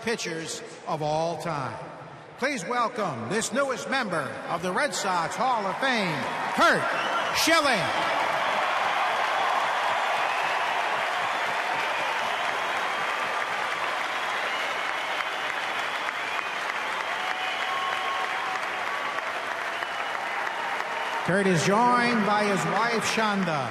pitchers of all time. Please welcome this newest member of the Red Sox Hall of Fame, Curt Schilling. Curt is joined by his wife, Shonda.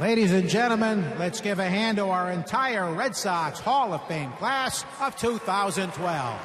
Ladies and gentlemen, let's give a hand to our entire Red Sox Hall of Fame class of 2012.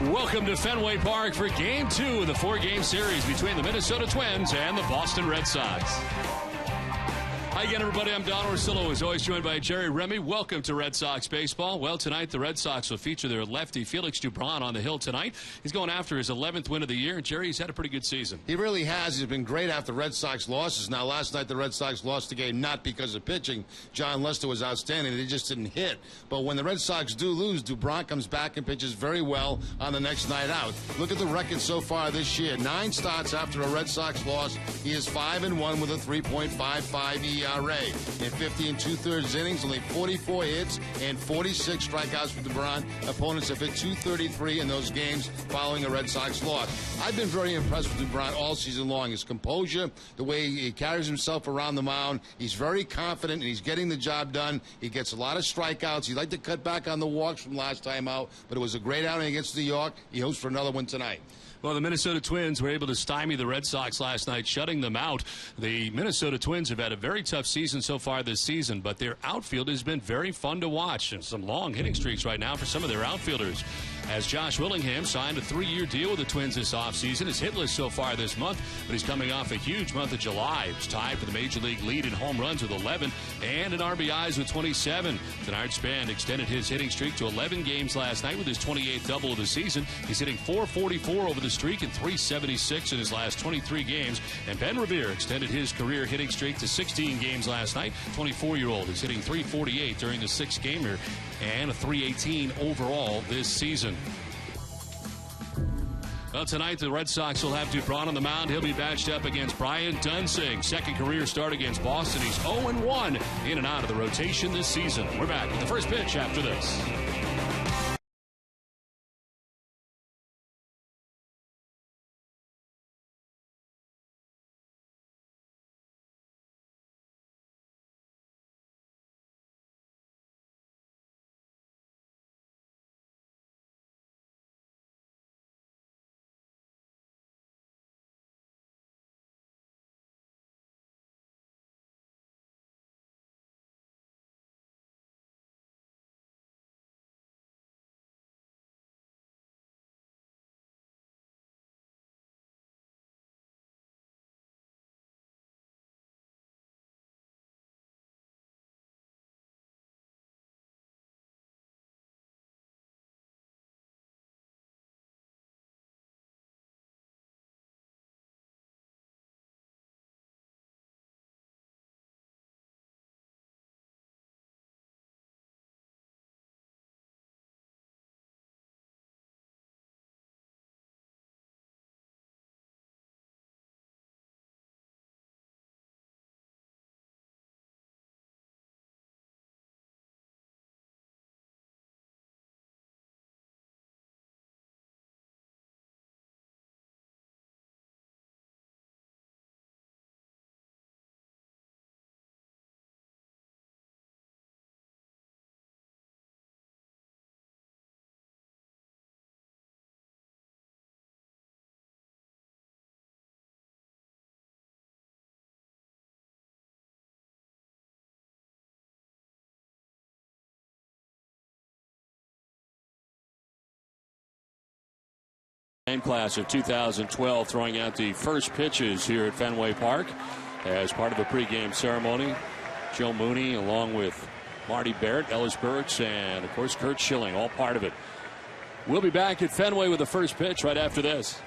Welcome to Fenway Park for Game 2 of the 4-game series between the Minnesota Twins and the Boston Red Sox. Hi again, everybody. I'm Don Orsillo, as always, joined by Jerry Remy. Welcome to Red Sox baseball. Well, tonight the Red Sox will feature their lefty Felix Dubron on the hill tonight. He's going after his 11th win of the year, and Jerry, he's had a pretty good season. He really has. He's been great after Red Sox losses. Now, last night the Red Sox lost the game not because of pitching. John Lester was outstanding. They just didn't hit. But when the Red Sox do lose, Dubron comes back and pitches very well on the next night out. Look at the record so far this year. 9 starts after a Red Sox loss. He is 5-1 with a 3.55 ERA. In 50 2/3 innings, only 44 hits and 46 strikeouts for Dubron. Opponents have hit 233 in those games following a Red Sox loss. I've been very impressed with Dubron all season long. His composure, the way he carries himself around the mound, he's very confident and he's getting the job done. He gets a lot of strikeouts. He'd like to cut back on the walks from last time out, but it was a great outing against New York. He hopes for another one tonight. Well, the Minnesota Twins were able to stymie the Red Sox last night, shutting them out. The Minnesota Twins have had a very tough season so far this season, but their outfield has been very fun to watch, and some long hitting streaks right now for some of their outfielders. As Josh Willingham signed a 3-year deal with the Twins this offseason. He's hitless so far this month, but he's coming off a huge month of July. He's tied for the Major League lead in home runs with 11 and in RBIs with 27. Denard Span extended his hitting streak to 11 games last night with his 28th double of the season. He's hitting .444 over the streak and .376 in his last 23 games. And Ben Revere extended his career hitting streak to 16 games last night. 24-year-old is hitting .348 during the 6-gamer and a .318 overall this season. Well, tonight the Red Sox will have Dubron on the mound. He'll be matched up against Brian Dunsing. Second career start against Boston. He's 0-1 in and out of the rotation this season. We're back with the first pitch after this. Class of 2012 throwing out the first pitches here at Fenway Park as part of a pregame ceremony. Joe Mooney along with Marty Barrett, ELLSBURY, and of course Curt Schilling, all part of it. We'll be back at Fenway with the first pitch right after this.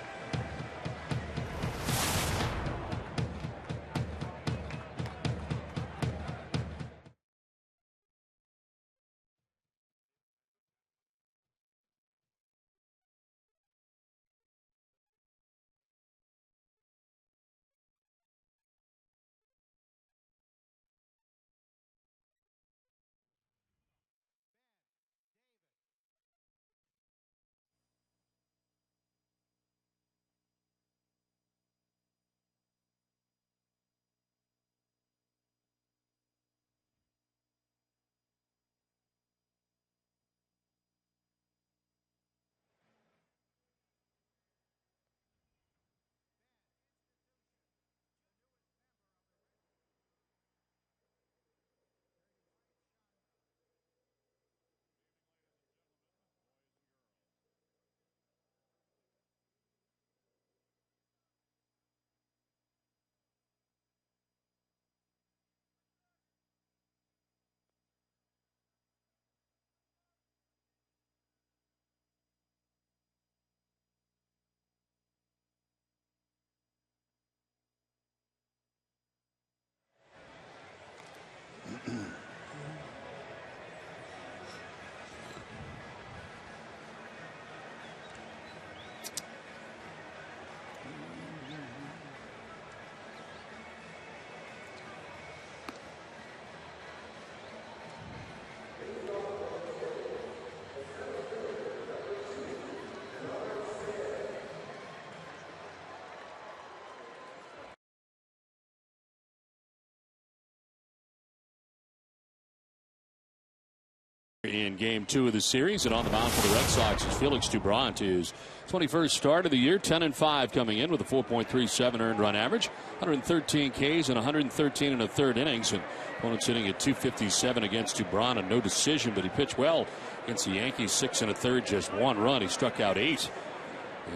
in Game 2 of the series. And on the mound for the Red Sox is Felix Doubront, his 21st start of the year, 10-5 coming in with a 4.37 earned run average, 113 Ks and 113 in the third innings. And opponents hitting at 257 against Doubront, and no decision, but he pitched well against the Yankees. 6 1/3, just 1 run. He struck out 8.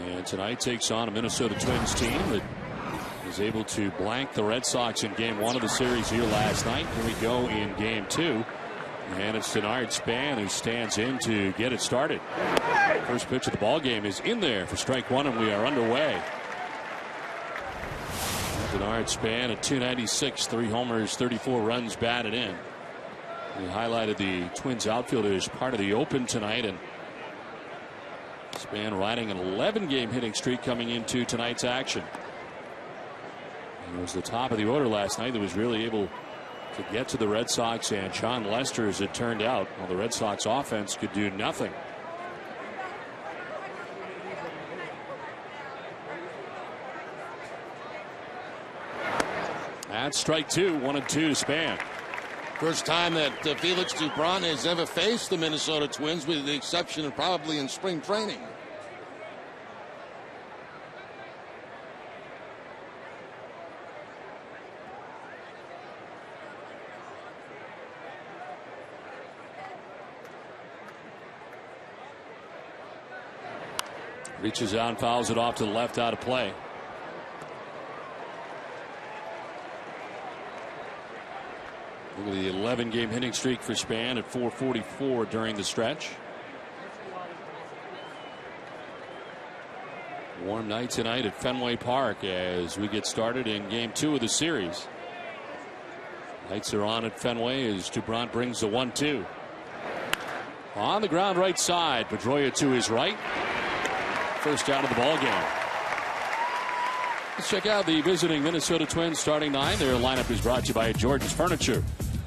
And tonight takes on a Minnesota Twins team that was able to blank the Red Sox in Game 1 of the series here last night. Here we go in Game 2. And it's Denard Span who stands in to get it started. First pitch of the ball game is in there for strike 1, and we are underway. Denard Span at 296, 3 homers, 34 runs batted in. We highlighted the Twins outfielder as part of the open tonight, and Span riding an 11-game hitting streak coming into tonight's action. He was the top of the order last night that was really able to get to the Red Sox and John Lester, as it turned out. Well, the Red Sox offense could do nothing. That's strike 2, 1-2 to Span. First time that Felix Doubront has ever faced the Minnesota Twins, with the exception of probably in spring training. Reaches out and fouls it off to the left, out of play. Look at the 11-game hitting streak for Span at 444 during the stretch. Warm night tonight at Fenway Park as we get started in Game 2 of the series. Lights are on at Fenway as Doubront brings the 1-2. On the ground right side, Pedroia to his right. First out of the ball game. Let's check out the visiting Minnesota Twins starting 9. Their lineup is brought to you by Jordan's Furniture.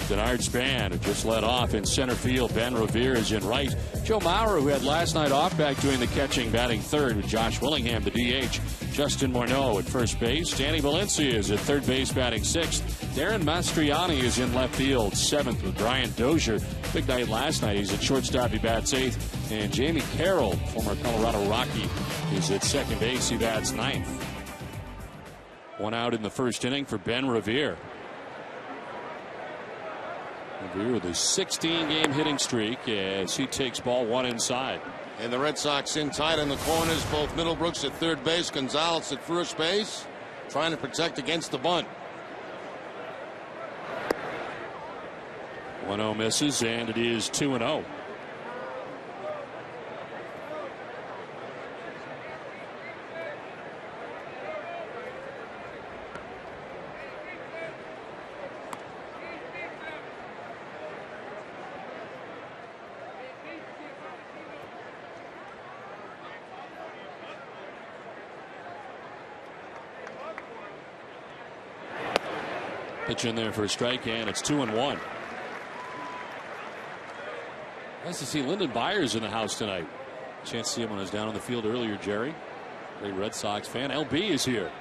Denard Span, who just led off in center field. Ben Revere is in right. Joe Mauer, who had last night off, back doing the catching, batting third with Josh Willingham, the DH. Justin Morneau at first base. Danny Valencia is at third base, batting sixth. Darren Mastriani is in left field, seventh, with Brian Dozier. Big night last night. He's at shortstop. He bats eighth. And Jamie Carroll, former Colorado Rocky, is at second base. He bats ninth. One out in the first inning for Ben Revere. Revere with a 16-game hitting streak as he takes ball 1 inside. And the Red Sox in tight in the corners. Both Middlebrooks at third base, Gonzalez at first base, trying to protect against the bunt. 1-0 misses, and it is 2-0. Pitch in there for a strike, and it's 2-1. Nice to see Lyndon Byers in the house tonight. Chance to see him when I was down on the field earlier, Jerry. Great Red Sox fan. LB is here.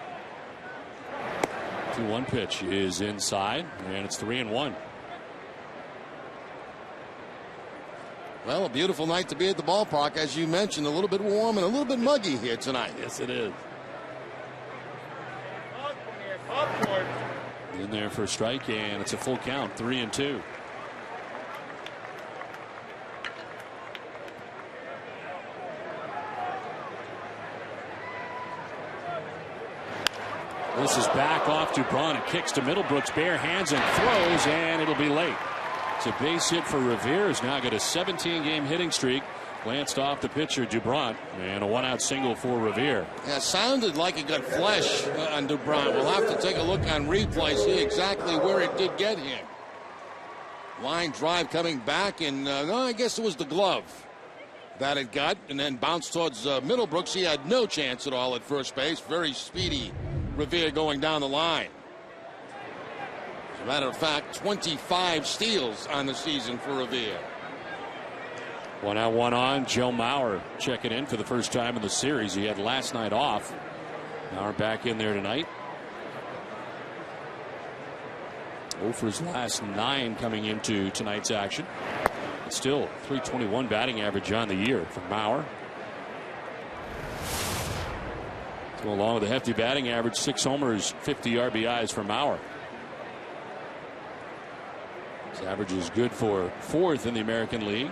2-1 pitch is inside, and it's 3-1. Well, a beautiful night to be at the ballpark, as you mentioned. A little bit warm and a little bit muggy here tonight. Yes, it is. In there for a strike, and it's a full count, 3-2. This is back off Doubront. It kicks to Middlebrooks, bare hands and throws, and it'll be late. It's a base hit for Revere, who's now got a 17-game hitting streak. Glanced off the pitcher, Doubront, and a 1-out single for Revere. Yeah, sounded like it got flesh on Doubront. We'll have to take a look on replay, see exactly where it did get him. Line drive coming back, and no, I guess it was the glove that it got, and then bounced towards Middlebrooks. He had no chance at all at first base. Very speedy Revere going down the line. As a matter of fact, 25 steals on the season for Revere. 1 out, 1 on. Joe Mauer checking in for the first time in the series. He had last night off. Mauer back in there tonight. 0 for his last 9 coming into tonight's action. But still, 321 batting average on the year for Mauer. So along with a hefty batting average, 6 homers, 50 RBIs for Mauer. His average is good for 4th in the American League.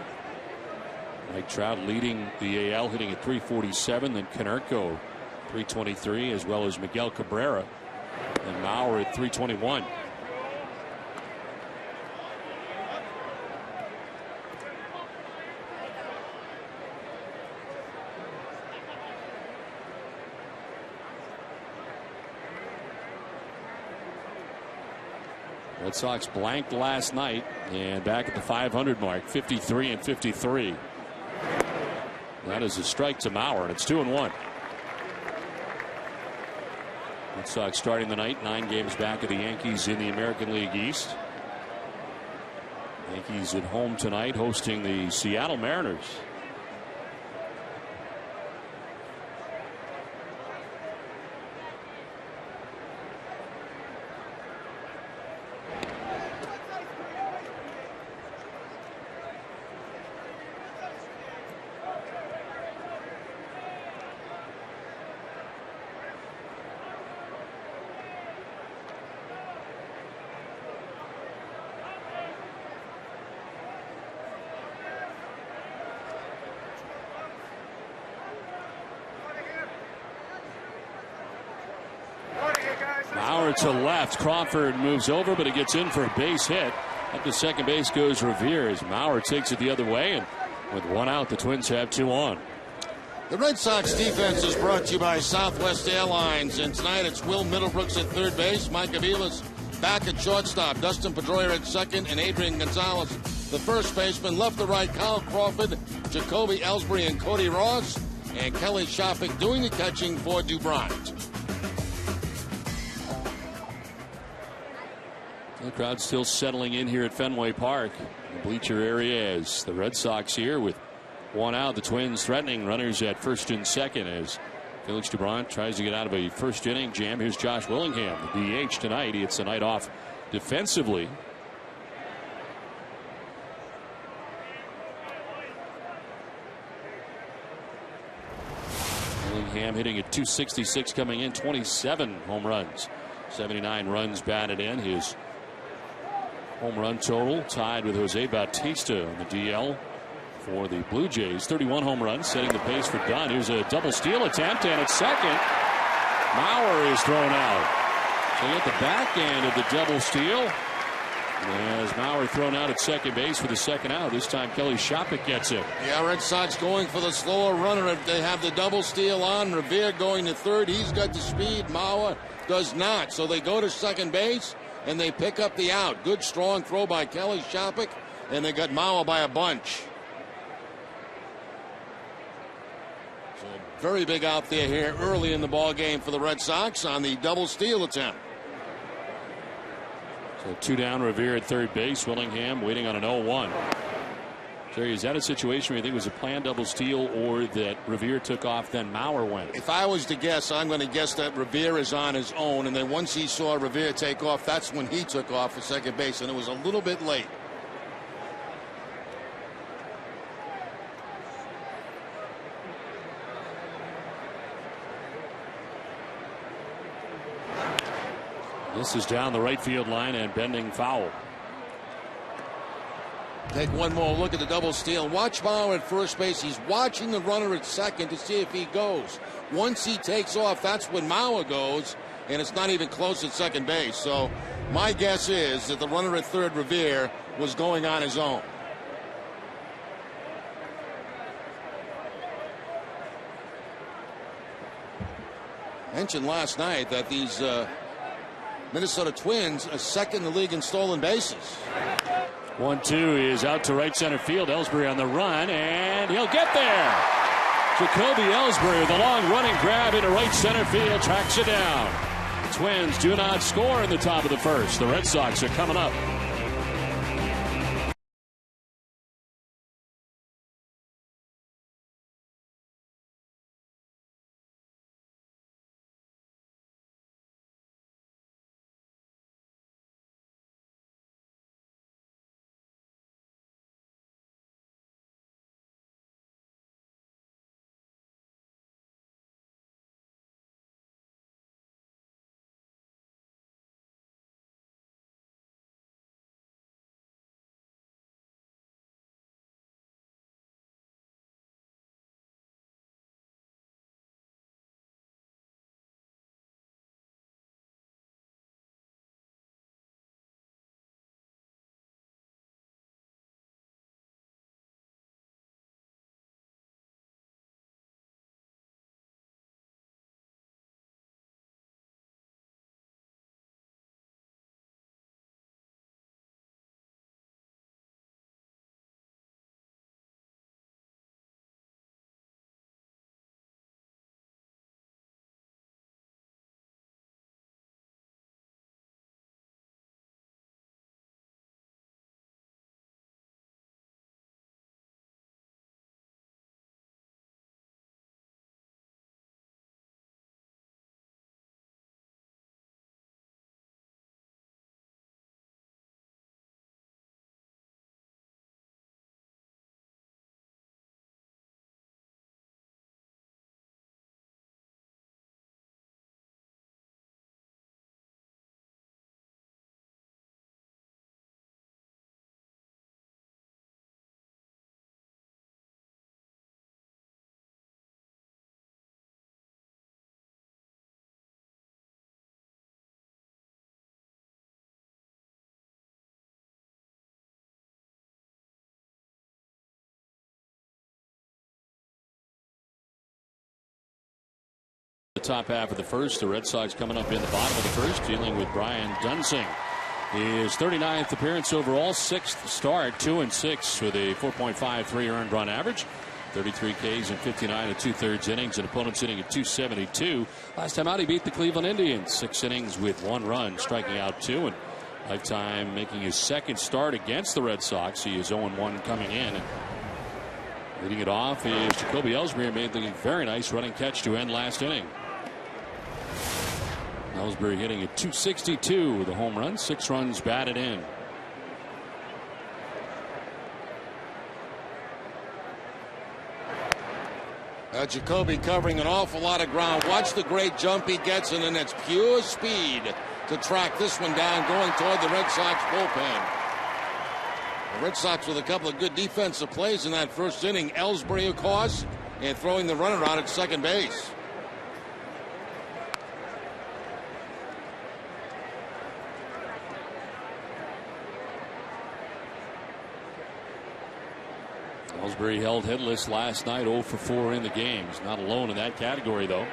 Mike Trout leading the AL, hitting at 347. Then Konerko, 323, as well as Miguel Cabrera. And Mauer at 321. Red Sox blanked last night and back at the 500 mark, 53 and 53. That is a strike to Mauer, and it's 2-1. Red Sox starting the night 9 games back of the Yankees in the American League East. Yankees at home tonight hosting the Seattle Mariners. Mauer to left. Crawford moves over, but it gets in for a base hit. Up to second base goes Revere as Mauer takes it the other way, and with 1 out, the Twins have 2 on. The Red Sox defense is brought to you by Southwest Airlines, and tonight it's Will Middlebrooks at third base, Mike Aviles back at shortstop, Dustin Pedroia at second, and Adrian Gonzalez, the first baseman. Left to right, Kyle Crawford, Jacoby Ellsbury, and Cody Ross, and Kelly Shoppick doing the catching for DuBrant. The crowd still settling in here at Fenway Park. The bleacher area as the Red Sox here with 1 out. The Twins threatening runners at first and second as Felix DuBrant tries to get out of a first inning jam. Here's Josh Willingham, the DH tonight. It's the night off defensively. Willingham hitting at .266 coming in, 27 home runs, 79 runs batted in. His home run total tied with Jose Bautista on the DL for the Blue Jays. 31 home runs, setting the pace for Dunn. Here's a double steal attempt, and at second, Mauer is thrown out. So at the back end of the double steal, as Mauer thrown out at second base for the second out. This time Kelly Shoppick gets it. Yeah, Red Sox going for the slower runner. If they have the double steal on, Revere going to third. He's got the speed. Mauer does not. So they go to second base, and they pick up the out. Good, strong throw by Kelly Shoppick, and they got Mauer by a bunch. So very big out there here early in the ball game for the Red Sox on the double steal attempt. So 2 down, Revere at third base. Willingham waiting on an 0-1. Jerry, is that a situation where you think it was a planned double steal, or that Revere took off, then Mauer went? If I was to guess, I'm going to guess that Revere is on his own, and then once he saw Revere take off, that's when he took off for second base, and it was a little bit late. This is down the right field line and bending foul. Take one more look at the double steal. Watch Mauer at first base. He's watching the runner at second to see if he goes. Once he takes off, that's when Mauer goes, and it's not even close at second base. So my guess is that the runner at third, Revere, was going on his own. Mentioned last night that these Minnesota Twins are second in the league in stolen bases. 1-2 is out to right center field. Ellsbury on the run, and he'll get there. Jacoby Ellsbury with a long running grab into right center field, tracks it down. Twins do not score in the top of the first. The Red Sox are coming up. top half of the first. The Red Sox coming up in the bottom of the first, dealing with Brian Dunsing. His 39th appearance overall, 6th start, 2-6 with a 4.53 earned run average. 33 Ks in 59 2/3 innings, and opponents hitting at 272. Last time out, he beat the Cleveland Indians. 6 innings with 1 run, striking out 2. And lifetime making his 2nd start against the Red Sox. He is 0-1 coming in. And leading it off is Jacoby Ellsbury, made the very nice running catch to end last inning. Ellsbury hitting at 262 with a home run, 6 runs batted in. Jacoby covering an awful lot of ground. Watch the great jump he gets, and then it's pure speed to track this one down, going toward the Red Sox bullpen. The Red Sox with a couple of good defensive plays in that first inning. Ellsbury, of course, and throwing the runner out at second base. Ellsbury held hitless last night, 0 for 4 in the game. He's not alone in that category, though.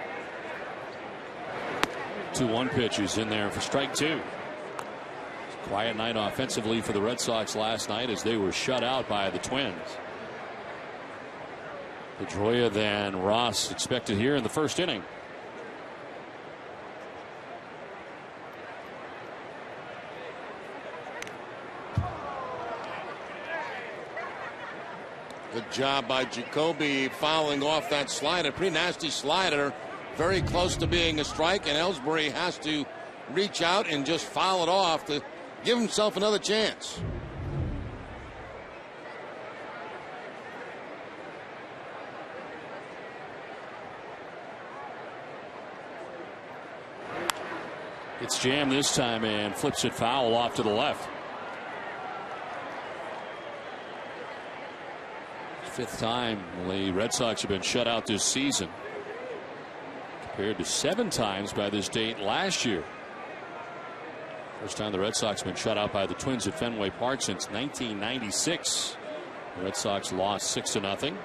2-1 pitches in there for strike 2. Quiet night offensively for the Red Sox last night as they were shut out by the Twins. Pedroia then Ross expected here in the first inning. Good job by Jacoby fouling off that slider. Pretty nasty slider. Very close to being a strike, and Ellsbury has to reach out and just foul it off to give himself another chance. It's jammed this time and flips it foul off to the left. 5th time the Red Sox have been shut out this season, compared to 7 times by this date last year. First time the Red Sox have been shut out by the Twins at Fenway Park since 1996. The Red Sox lost 6-0.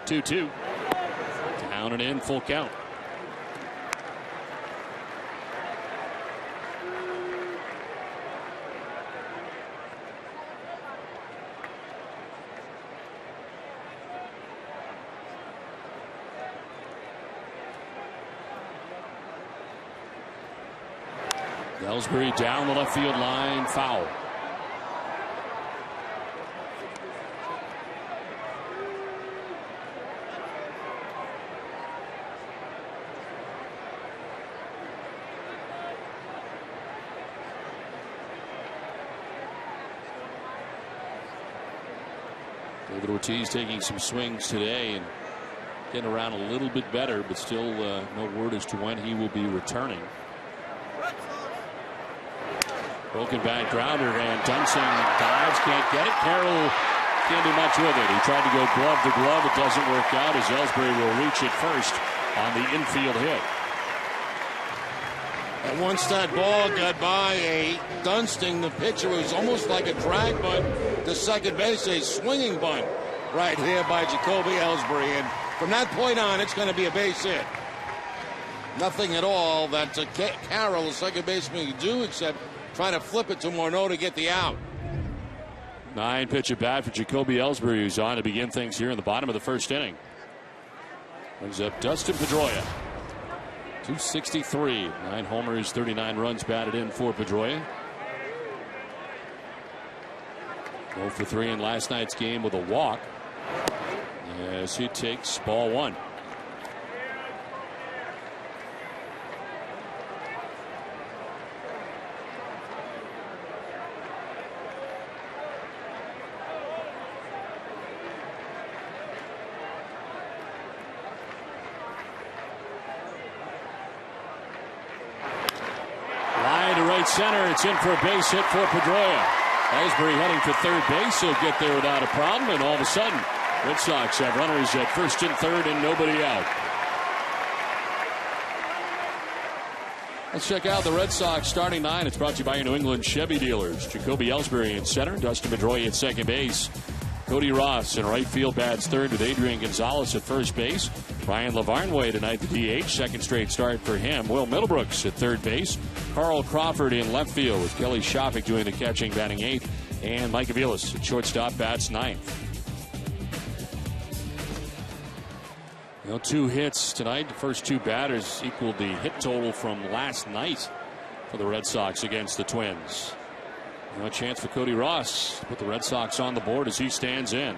2-2. Down and in, full count. Ellsbury down the left field line, foul. David Ortiz taking some swings today and getting around a little bit better, but still no word as to when he will be returning. Broken back grounder, and Dunsing dives, can't get it. Carroll can't do much with it. He tried to go glove to glove. It doesn't work out as Ellsbury will reach it first on the infield hit. And once that ball got by a Dunsting, the pitcher, was almost like a drag bunt to second base, a swinging bunt right here by Jacoby Ellsbury. And from that point on, it's going to be a base hit. Nothing at all that Carroll, the second baseman, can do except try to flip it to Morneau to get the out. 9-pitch at bat for Jacoby Ellsbury, who's on to begin things here in the bottom of the first inning. Brings up Dustin Pedroia. 263, 9 homers, 39 runs batted in for Pedroia. 0 for 3 in last night's game with a walk as he takes ball 1. Center, it's in for a base hit for Pedroia. Ellsbury heading for third base. He'll get there without a problem, and all of a sudden, Red Sox have runners at first and third and nobody out. Let's check out the Red Sox starting 9. It's brought to you by your New England Chevy dealers. Jacoby Ellsbury in center, Dustin Pedroia at second base. Cody Ross in right field bats third with Adrian Gonzalez at first base. Ryan LaVarnway tonight, the DH, second straight start for him. Will Middlebrooks at third base. Carl Crawford in left field with Kelly Shofik doing the catching, batting eighth. And Mike Aviles at shortstop, bats ninth. 2 hits tonight. The first 2 batters equaled the hit total from last night for the Red Sox against the Twins. A chance for Cody Ross to put the Red Sox on the board as he stands in.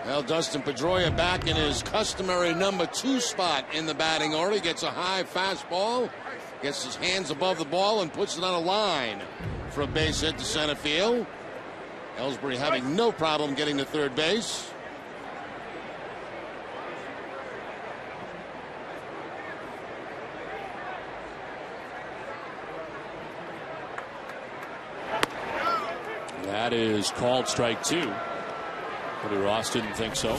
Well, Dustin Pedroia back in his customary number 2 spot in the batting order. He gets a high fastball, gets his hands above the ball, and puts it on a line for a base hit to center field. ELLSBURY having no problem getting to third base. That is called strike 2. Cody Ross didn't think so.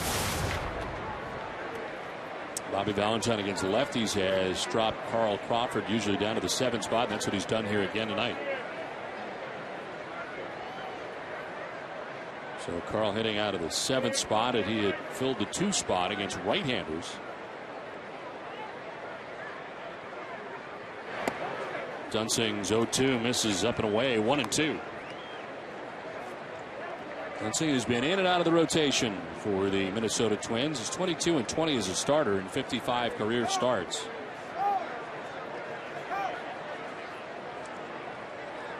Bobby Valentine against the lefties has dropped Carl Crawford usually down to the 7th spot. And that's what he's done here again tonight. So Carl hitting out of the 7th spot, and he had filled the 2 spot against right-handers. Dunsing's 0-2 misses up and away, 1-2. Dunsing has been in and out of the rotation for the Minnesota Twins. He's 22-20 as a starter in 55 career starts.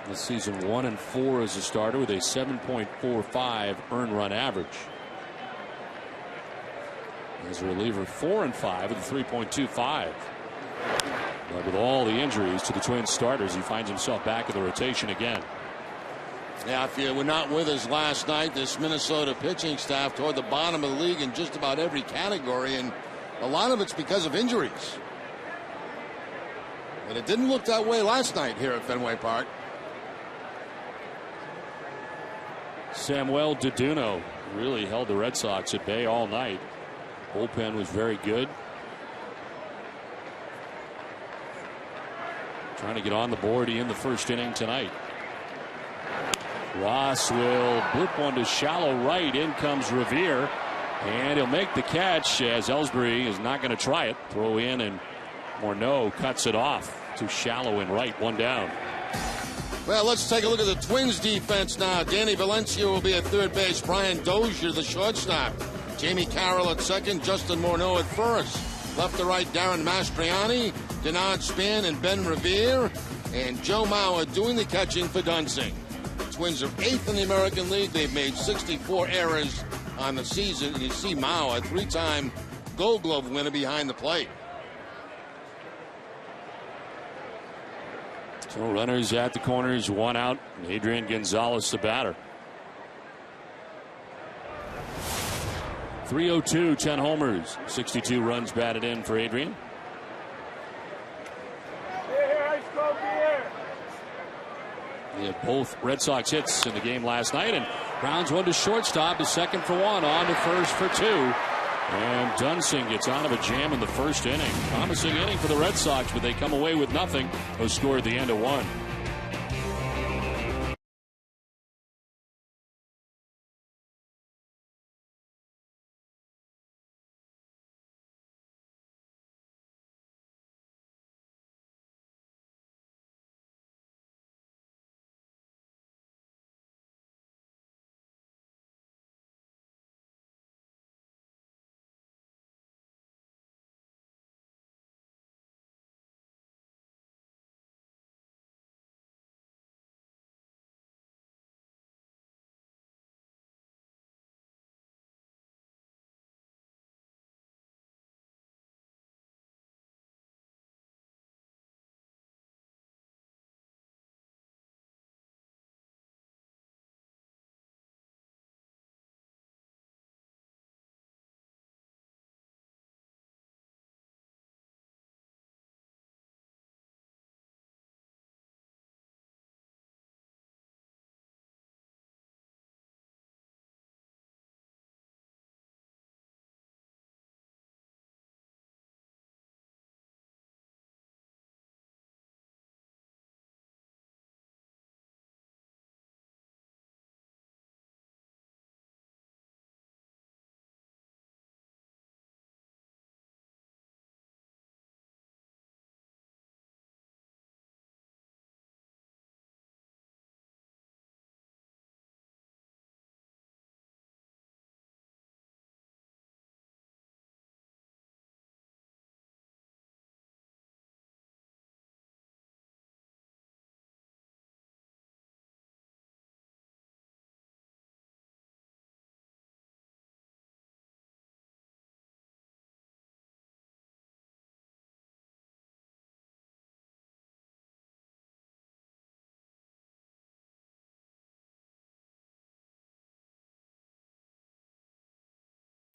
This season 1-4 as a starter with a 7.45 earned run average. As a reliever, 4-5 with a 3.25. But with all the injuries to the Twins starters, he finds himself back in the rotation again. Yeah, if you were not with us last night, this Minnesota pitching staff toward the bottom of the league in just about every category, and a lot of it's because of injuries. But it didn't look that way last night here at Fenway Park. Samuel Deduno really held the Red Sox at bay all night. Bullpen was very good. Trying to get on the board in the first inning tonight. Ross will blip one to shallow right. In comes Revere, and he'll make the catch as ELLSBURY is not going to try it. Throw in, and Morneau cuts it off to shallow in right. 1 down. Well, let's take a look at the Twins defense now. Danny Valencia will be at third base. Brian Dozier, the shortstop. Jamie Carroll at second. Justin Morneau at first. Left to right, Darren Mastriani, Denard Span, and Ben Revere. And Joe Mauer doing the catching for Dunsing. The Twins are 8th in the American League. They've made 64 errors on the season. And you see Mauer, 3-time Gold Glove winner, behind the plate. So runners at the corners, 1 out. Adrian Gonzalez, the batter. 302, 10 homers, 62 runs batted in for Adrian. He had both Red Sox hits in the game last night, and grounds one to shortstop, is second for 1, on to first for 2. And Dunsing gets out of a jam in the first inning. Promising inning for the Red Sox, but they come away with nothing. No score at the end of 1.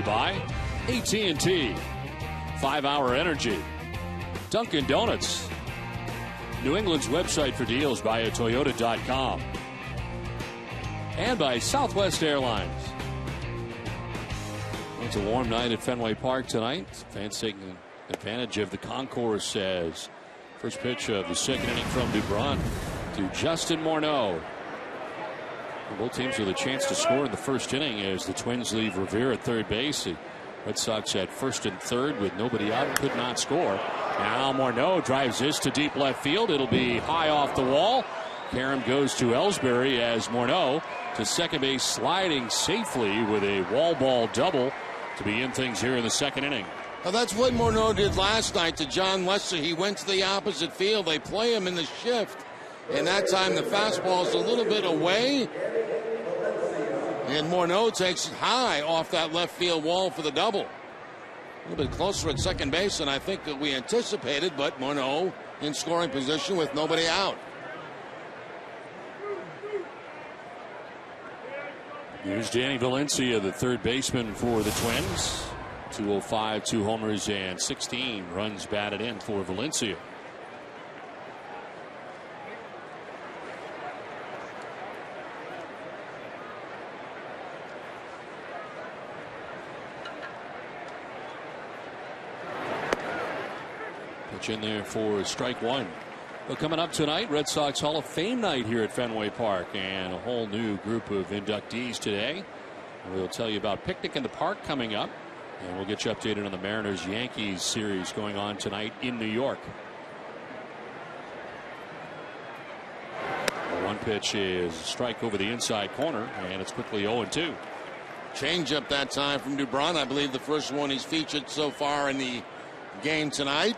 by AT&T, 5-Hour Energy, Dunkin' Donuts, New England's website for deals via Toyota.com, and by Southwest Airlines. It's a warm night at Fenway Park tonight. Fans taking advantage of the concourse as first pitch of the second inning from DuBron to Justin Morneau. Both teams with a chance to score in the first inning as the Twins leave Revere at third base. The Red Sox at first and third with nobody out, could not score. Now Morneau drives this to deep left field. It'll be high off the wall. Karam goes to ELLSBURY as Morneau to second base, sliding safely with a wall ball double to begin things here in the second inning. Well, that's what Morneau did last night to John Lester. He went to the opposite field. They play him in the shift. And that time the fastball is a little bit away. And Morneau takes it high off that left field wall for the double. A little bit closer at second base than I think that we anticipated, but Morneau in scoring position with nobody out. Here's Danny Valencia, the third baseman for the Twins. 205, 2 homers, and 16 runs batted in for Valencia. Pitch in there for strike one. Well, coming up tonight, Red Sox Hall of Fame night here at Fenway Park, and a whole new group of inductees today. We'll tell you about Picnic in the Park coming up, and we'll get you updated on the Mariners-Yankees series going on tonight in New York. One pitch is a strike over the inside corner, and it's quickly 0-2. Change up that time from DuBron. I believe the first one he's featured so far in the game tonight.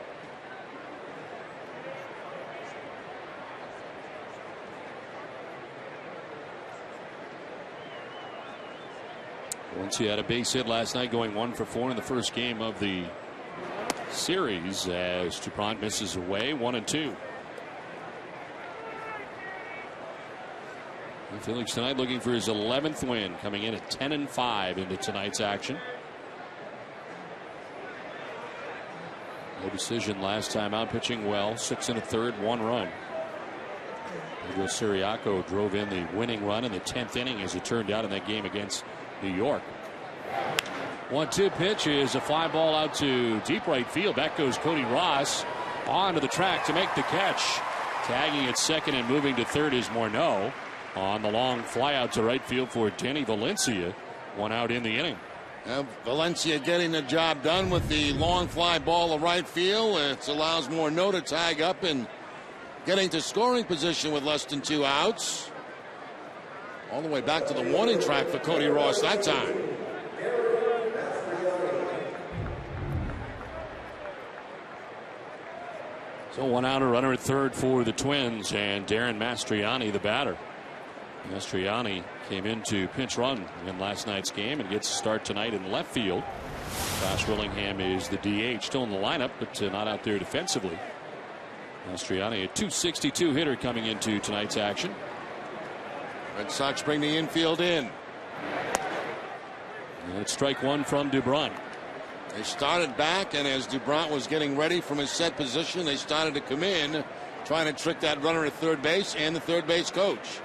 Once he had a base hit last night, going 1 for 4 in the first game of the series as DuPont misses away 1-2. Felix tonight looking for his 11th win, coming in at 10-5 into tonight's action. No decision last time out, pitching well, 6 1/3, 1 run. Pedro Siriaco drove in the winning run in the 10th inning, as it turned out in that game against New York. 1-2 pitch is a fly ball out to deep right field. Back goes Cody Ross onto the track to make the catch. Tagging at second and moving to third is Morneau on the long fly out to right field for Danny Valencia. 1 out in the inning. Valencia getting the job done with the long fly ball to right field. It allows Morneau to tag up and getting to scoring position with less than 2 outs. All the way back to the warning track for Cody Ross that time. So 1 out, a runner at third for the Twins, and Darren Mastriani, the batter. Mastriani came into pinch run in last night's game and gets a start tonight in left field. Josh Willingham is the DH, still in the lineup, but not out there defensively. Mastriani, a .262 hitter coming into tonight's action. Red Sox bring the infield in. And it's strike one from DuBron. They started back, and as DuBron was getting ready from his set position, they started to come in, trying to trick that runner at third base and the third base coach.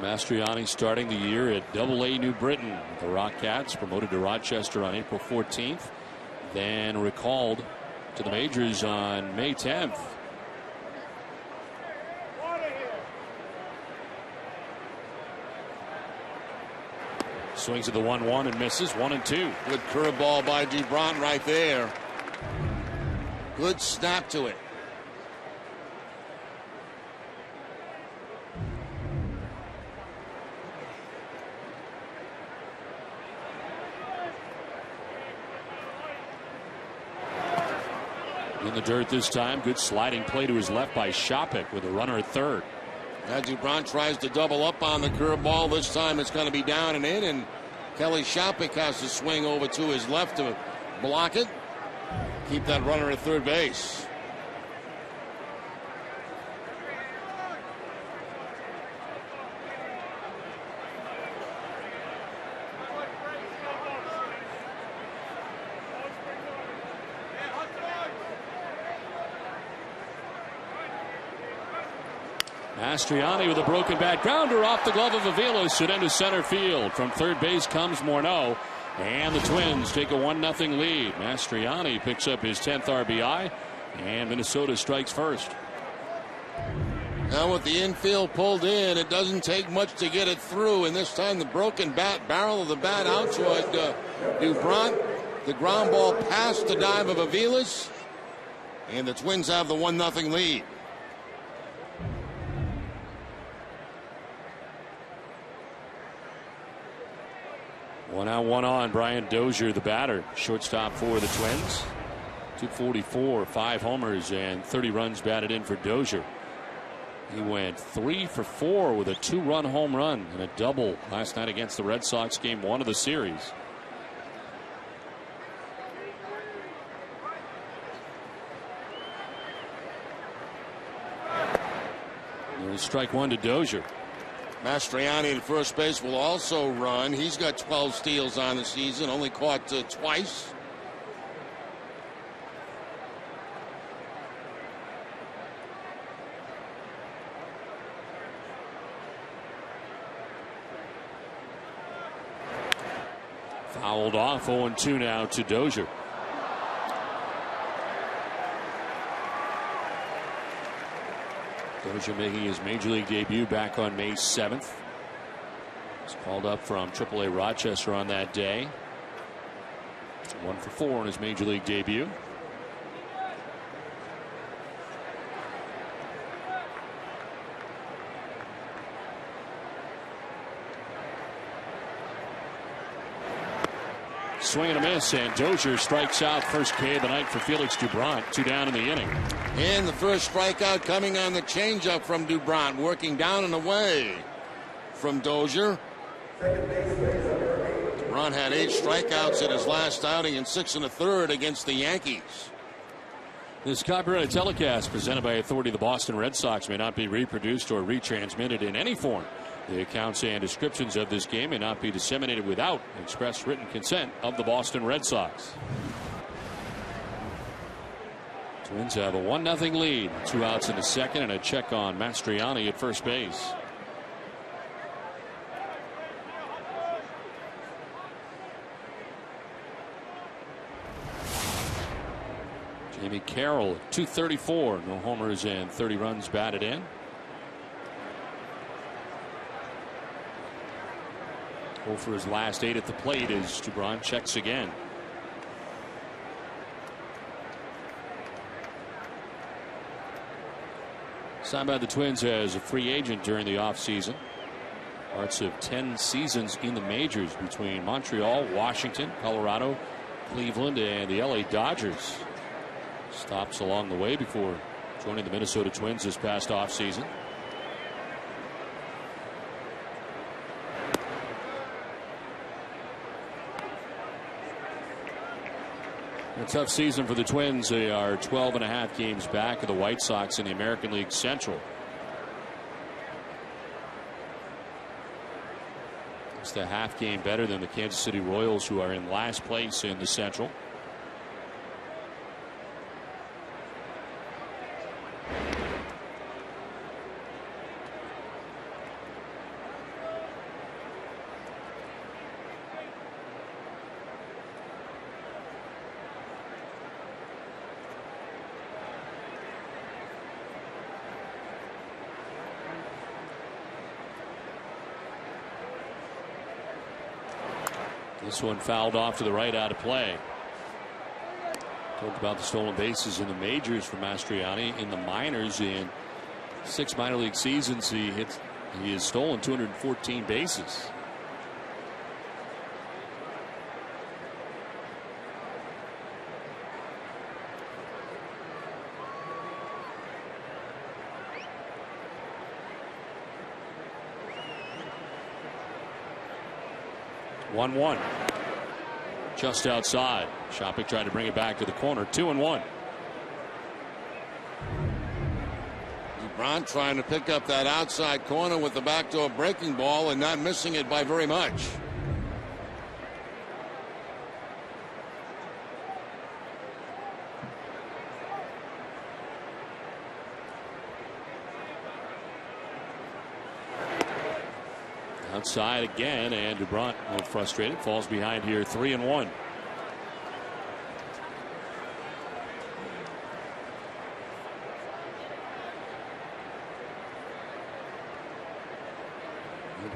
Mastriani starting the year at AA New Britain. The Rockcats promoted to Rochester on April 14th, then recalled to the majors on May 10th. Swings at the 1-1 and misses. 1-2. Good curveball by DuBron right there. Good snap to it. In the dirt this time. Good sliding play to his left by Shopik with a runner at third. Now DuBron tries to double up on the curveball. This time it's going to be down and in, and Kelly Shopik has to swing over to his left to block it. Keep that runner at third base. Mastriani with a broken bat grounder off the glove of Aviles and into center field. From third base comes Morneau, and the Twins take a 1-0 lead. Mastriani picks up his 10th RBI, and Minnesota strikes first. Now with the infield pulled in, it doesn't take much to get it through, and this time the broken barrel of the bat out toward Dubron. The ground ball past the dive of Aviles, and the Twins have the 1-0 lead. One out, one on. Brian Dozier, the batter, shortstop for the Twins. 244, 5 homers, and 30 runs batted in for Dozier. He went 3 for 4 with a 2-run home run and a double last night against the Red Sox, game 1 of the series. There's strike 1 to Dozier. Mastriani at first base will also run. He's got 12 steals on the season, only caught twice. Fouled off. 0-2 now to Dozier. Dozier making his major league debut back on May 7th. He's called up from AAA Rochester on that day. 1 for 4 in his major league debut. Swing and a miss, and Dozier strikes out. First K of the night for Felix Dubron. 2 down in the inning. And the first strikeout coming on the changeup from Dubron, working down and away from Dozier. Dubron had 8 strikeouts in his last outing and 6 1/3 against the Yankees. This copyrighted telecast presented by authority of the Boston Red Sox may not be reproduced or retransmitted in any form. The accounts and descriptions of this game may not be disseminated without express written consent of the Boston Red Sox. Twins have a 1-0 lead. 2 outs in the second and a check on Mastriani at first base. Jamie Carroll at 234. No homers and 30 runs batted in. For his last 8 at the plate as Dubron checks again. Signed by the Twins as a free agent during the offseason. Parts of 10 seasons in the majors between Montreal, Washington, Colorado, Cleveland, and the LA Dodgers. Stops along the way before joining the Minnesota Twins this past offseason. A tough season for the Twins. They are 12.5 games back of the White Sox in the American League Central. It's a half game better than the Kansas City Royals, who are in last place in the Central. This one fouled off to the right, out of play. Talked about the stolen bases in the majors for Mastriani. In the minors, in 6 minor league seasons, he has stolen 214 bases. One. Just outside. Shopik tried to bring it back to the corner. 2-1. Dubron trying to pick up that outside corner with the backdoor breaking ball and not missing it by very much. Outside again, and DuBrant, a little frustrated, falls behind here 3-1.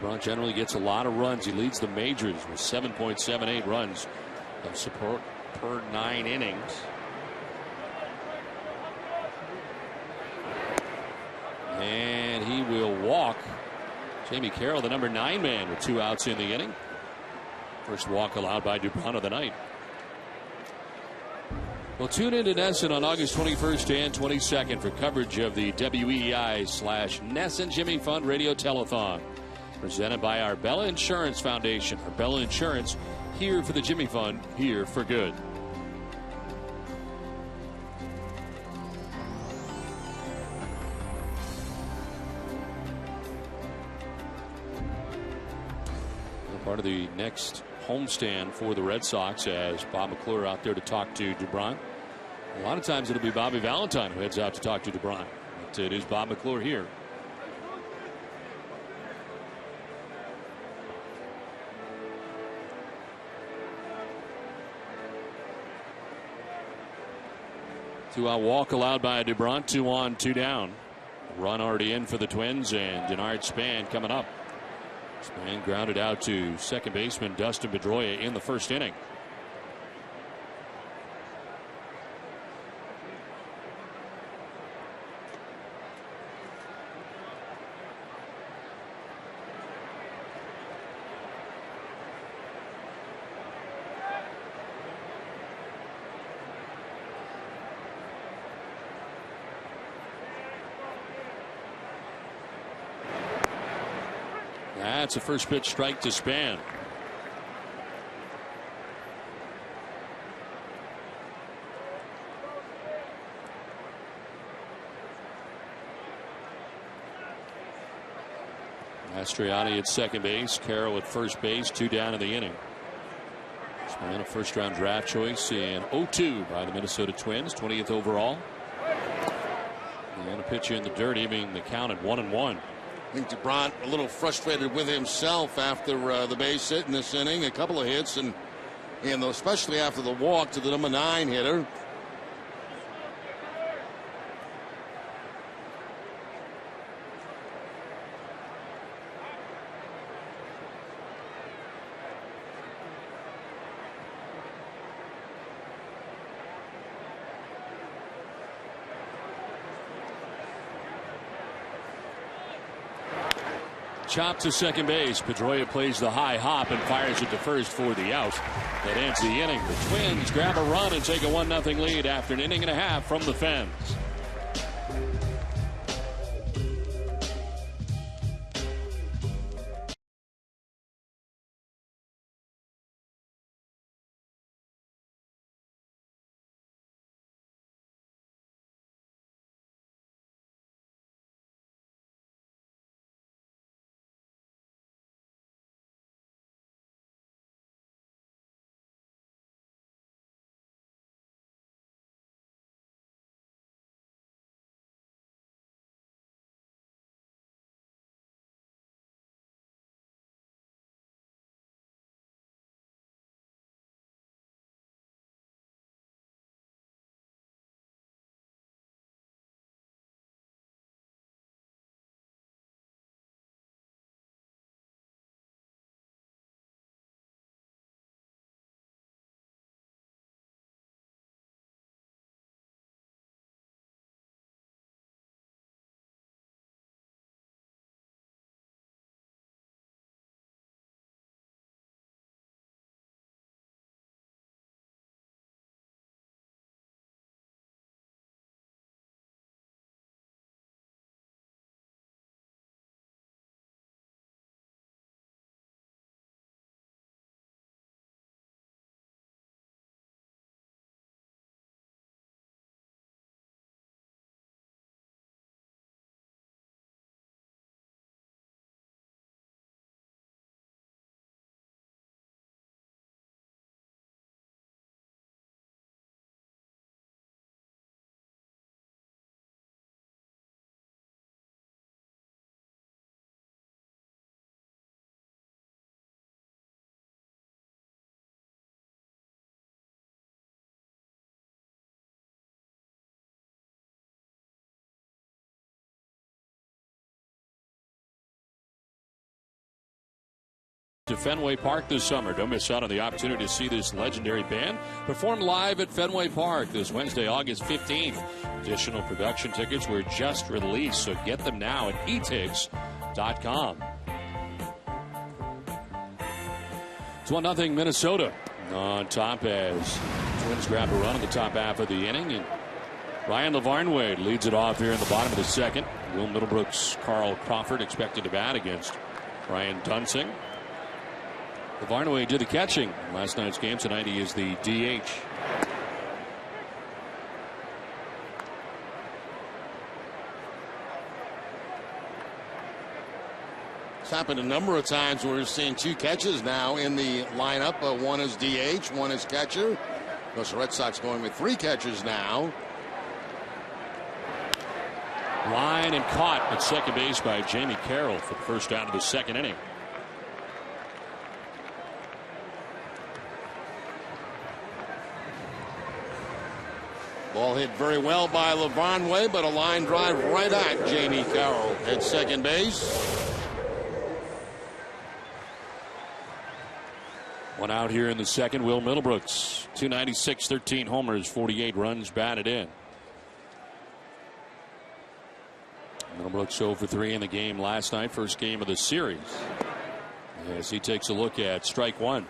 DuBrant generally gets a lot of runs. He leads the majors with 7.78 runs of support per 9 innings. And he will walk Jamie Carroll, the number 9 man, with 2 outs in the inning. First walk allowed by DuBrant of the night. Well, tune in to NESN on August 21st and 22nd for coverage of the WEEI/NESN Jimmy Fund Radio Telethon, presented by Arbella Insurance Foundation. Arbella Insurance, here for the Jimmy Fund, here for good. Part of the next homestand for the Red Sox, as Bob McClure out there to talk to DuBrant. A lot of times it'll be Bobby Valentine who heads out to talk to DuBrant, but it is Bob McClure here. Two-out walk allowed by DuBrant. 2 on, 2 down. Run already in for the Twins, and Denard Span coming up. Span grounded out to second baseman Dustin Pedroia in the first inning. That's a first pitch strike to Span. Mastriani at second base, Carroll at first base, 2 down in the inning. Span, a first round draft choice in 02 by the Minnesota Twins, 20th overall. And a pitch in the dirt, even the count at 1-1. I think DuBrant a little frustrated with himself after the base hit in this inning. A couple of hits, and especially after the walk to the number 9 hitter. Chop to second base. Pedroia plays the high hop and fires it to first for the out. That ends the inning. The Twins grab a run and take a 1-0 lead after an inning and a half from the Fens. to Fenway Park this summer. Don't miss out on the opportunity to see this legendary band perform live at Fenway Park this Wednesday, August 15th. Additional production tickets were just released, so get them now at etigs.com. It's 1-0 Minnesota on top as Twins grab a run in the top half of the inning. And Ryan LaVarnway leads it off here in the bottom of the second. Will Middlebrooks, Carl Crawford expected to bat against Ryan Dunsing. LaVarnway did the catching in last night's game. Tonight he is the DH. It's happened a number of times where we're seeing two catches now in the lineup. One is DH, one is catcher. Of course, the Red Sox going with 3 catchers now. Line and caught at second base by Jamie Carroll for the first out of the second inning. Ball hit very well by LaVarnway, but a line drive right at Jamie Carroll at second base. One out here in the second. Will Middlebrooks, 296, 13 homers, 48 runs batted in. Middlebrooks 0 for 3 in the game last night, first game of the series. As he takes a look at strike one.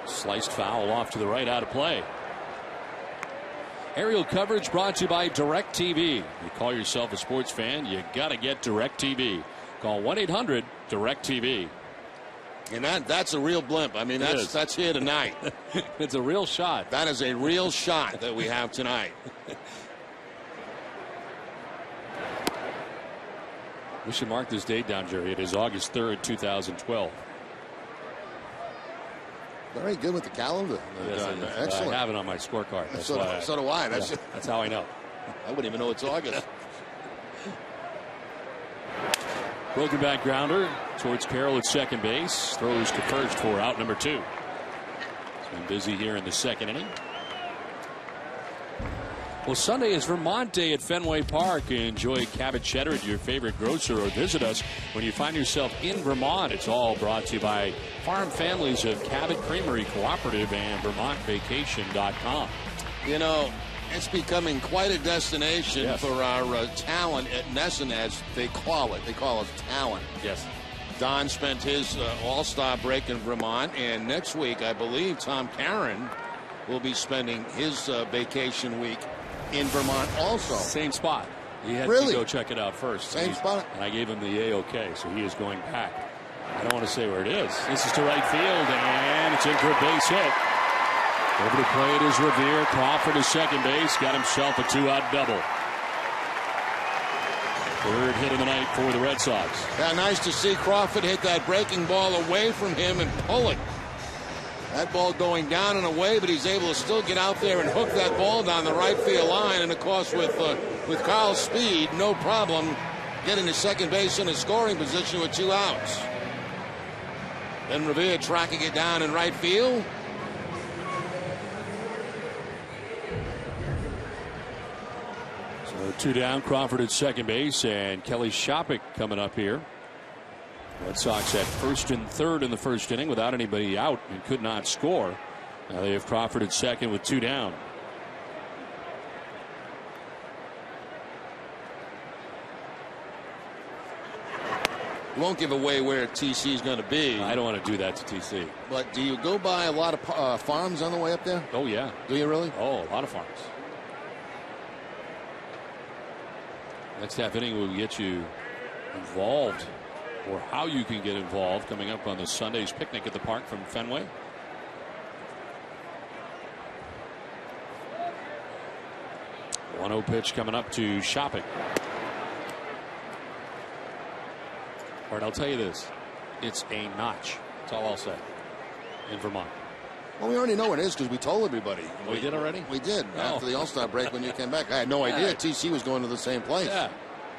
Sliced foul off to the right, out of play. Aerial coverage brought to you by DirecTV. You call yourself a sports fan, you got to get DirecTV. Call 1-800-DirecTV. And that's a real blimp. I mean, that's here tonight. It's a real shot. That is a real shot that we have tonight. We should mark this date down, Jerry. It is August 3rd, 2012. Very good with the calendar. Yes, excellent. I have it on my scorecard. So do I. That's how I know. I wouldn't even know it's August. Broken back grounder towards Carroll at second base. Throws to first for out number 2. It's been busy here in the second inning. Well, Sunday is Vermont Day at Fenway Park. Enjoy Cabot cheddar at your favorite grocer or visit us when you find yourself in Vermont. It's all brought to you by farm families of Cabot Creamery Cooperative and VermontVacation.com. You know, it's becoming quite a destination for our talent at Nesson, as they call it. They call it talent. Yes. Don spent his all-star break in Vermont, and next week, I believe, Tom Caron will be spending his vacation week in Vermont also. Same spot. He had to go check it out first. Same spot. And I gave him the A-OK, so he is going back. I don't want to say where it is. This is to right field, and it's in for a base hit. Over to plate is Revere. Crawford is second base. Got himself a 2-out double. Third hit of the night for the Red Sox. Yeah, nice to see Crawford hit that breaking ball away from him and pull it. That ball going down and away, but he's able to still get out there and hook that ball down the right field line. And, of course, with Carl's speed, no problem getting to second base in a scoring position with 2 outs. Then Revere tracking it down in right field. So 2 down, Crawford at second base, and Kelly Shopik coming up here. Red Sox at first and third in the first inning without anybody out and could not score. Now they have Crawford at second with 2 down. You won't give away where TC is going to be. I don't want to do that to TC. But do you go by a lot of farms on the way up there? Oh, yeah. Do you really? Oh, a lot of farms. Next half inning will get you involved, or how you can get involved, coming up on the Sunday's picnic at the park from Fenway. One 1-0 pitch coming up to Shopik. All right, I'll tell you this. It's a notch. That's all I'll say. In Vermont. Well, we already know what it is because we told everybody. We did already? We did after the All-Star break when you came back. I had no idea TC was going to the same place. Yeah,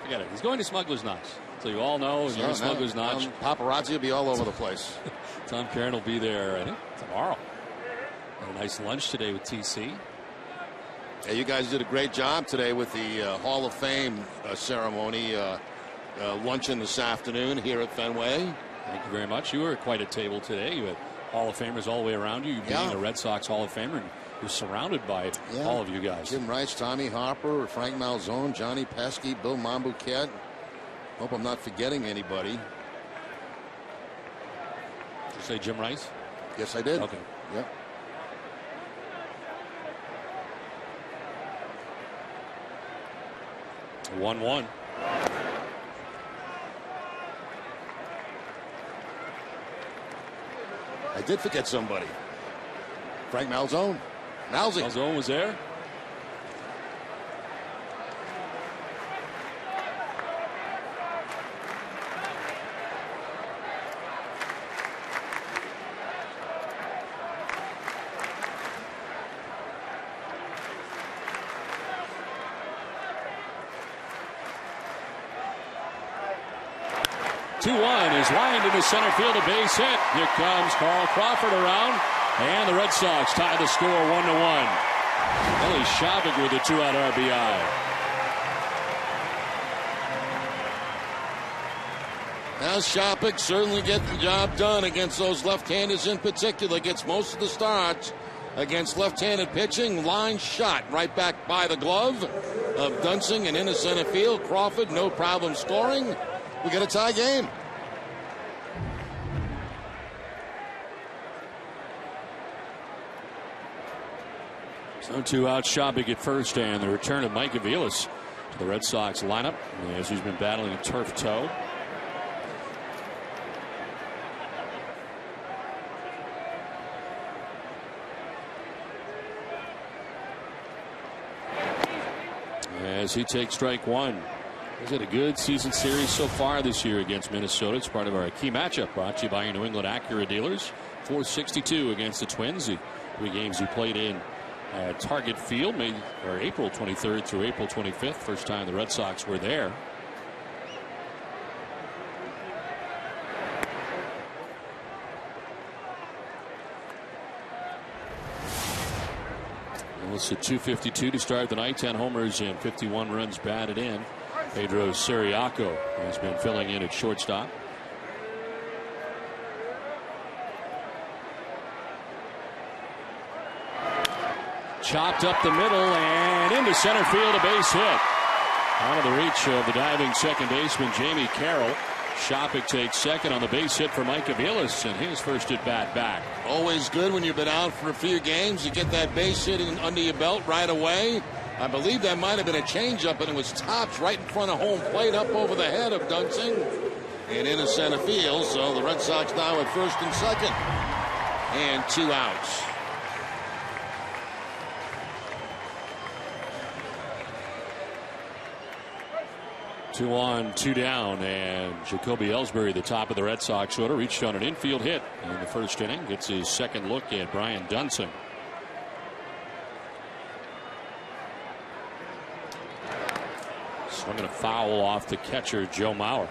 forget it. He's going to Smuggler's Notch. So you all know you're in Smuggler's Notch. Paparazzi will be all over the place. Tom Caron will be there, I think, tomorrow. At Nice lunch today with TC. Yeah, you guys did a great job today with the Hall of Fame ceremony. Luncheon this afternoon here at Fenway. Thank you very much. You were at quite a table today. You had Hall of Famers all the way around you. You being a Red Sox Hall of Famer, and you're surrounded by all of you guys. Jim Rice, Tommy Harper, Frank Malzone, Johnny Pesky, Bill Monbouquet. Hope I'm not forgetting anybody. Did you say Jim Rice? Yes, I did. Okay. Yep. One. I did forget somebody. Frank Malzone. Malzone was there. Is lined into center field, a base hit. Here comes Carl Crawford around, and the Red Sox tie the score 1-1. Ellie Shabik with a 2-out RBI. Now Shabik certainly gets the job done against those left-handers in particular. Gets most of the starts against left-handed pitching. Line shot right back by the glove of Dunsing and into center field. Crawford, no problem scoring. We got a tie game. So 2 out, Shabik at first, and the return of Mike Aviles to the Red Sox lineup as he's been battling a turf toe. As he takes strike one. He's had a good season series so far this year against Minnesota. It's part of our key matchup brought to you by your New England Acura dealers. 462 against the Twins. The 3 games he played in Target Field, April 23rd through April 25th. First time the Red Sox were there. And it's a 252 to start the night. 10 homers and 51 runs batted in. Pedro Siriaco has been filling in at shortstop. Chopped up the middle and into center field, a base hit. Out of the reach of the diving second baseman Jamie Carroll. Shabik takes second on the base hit for Mike Aviles in his first at bat back. Always good when you've been out for a few games. You get that base hit under your belt right away. I believe that might have been a changeup, and it was topped right in front of home plate up over the head of Dunsing and into center field. So the Red Sox now at first and second, and 2 outs. Two on, 2 down, and Jacoby ELLSBURY, the top of the Red Sox order, reached on an infield hit in the first inning. Gets his second look at Brian Dunsing. Swinging a foul off the catcher, Joe Mauer.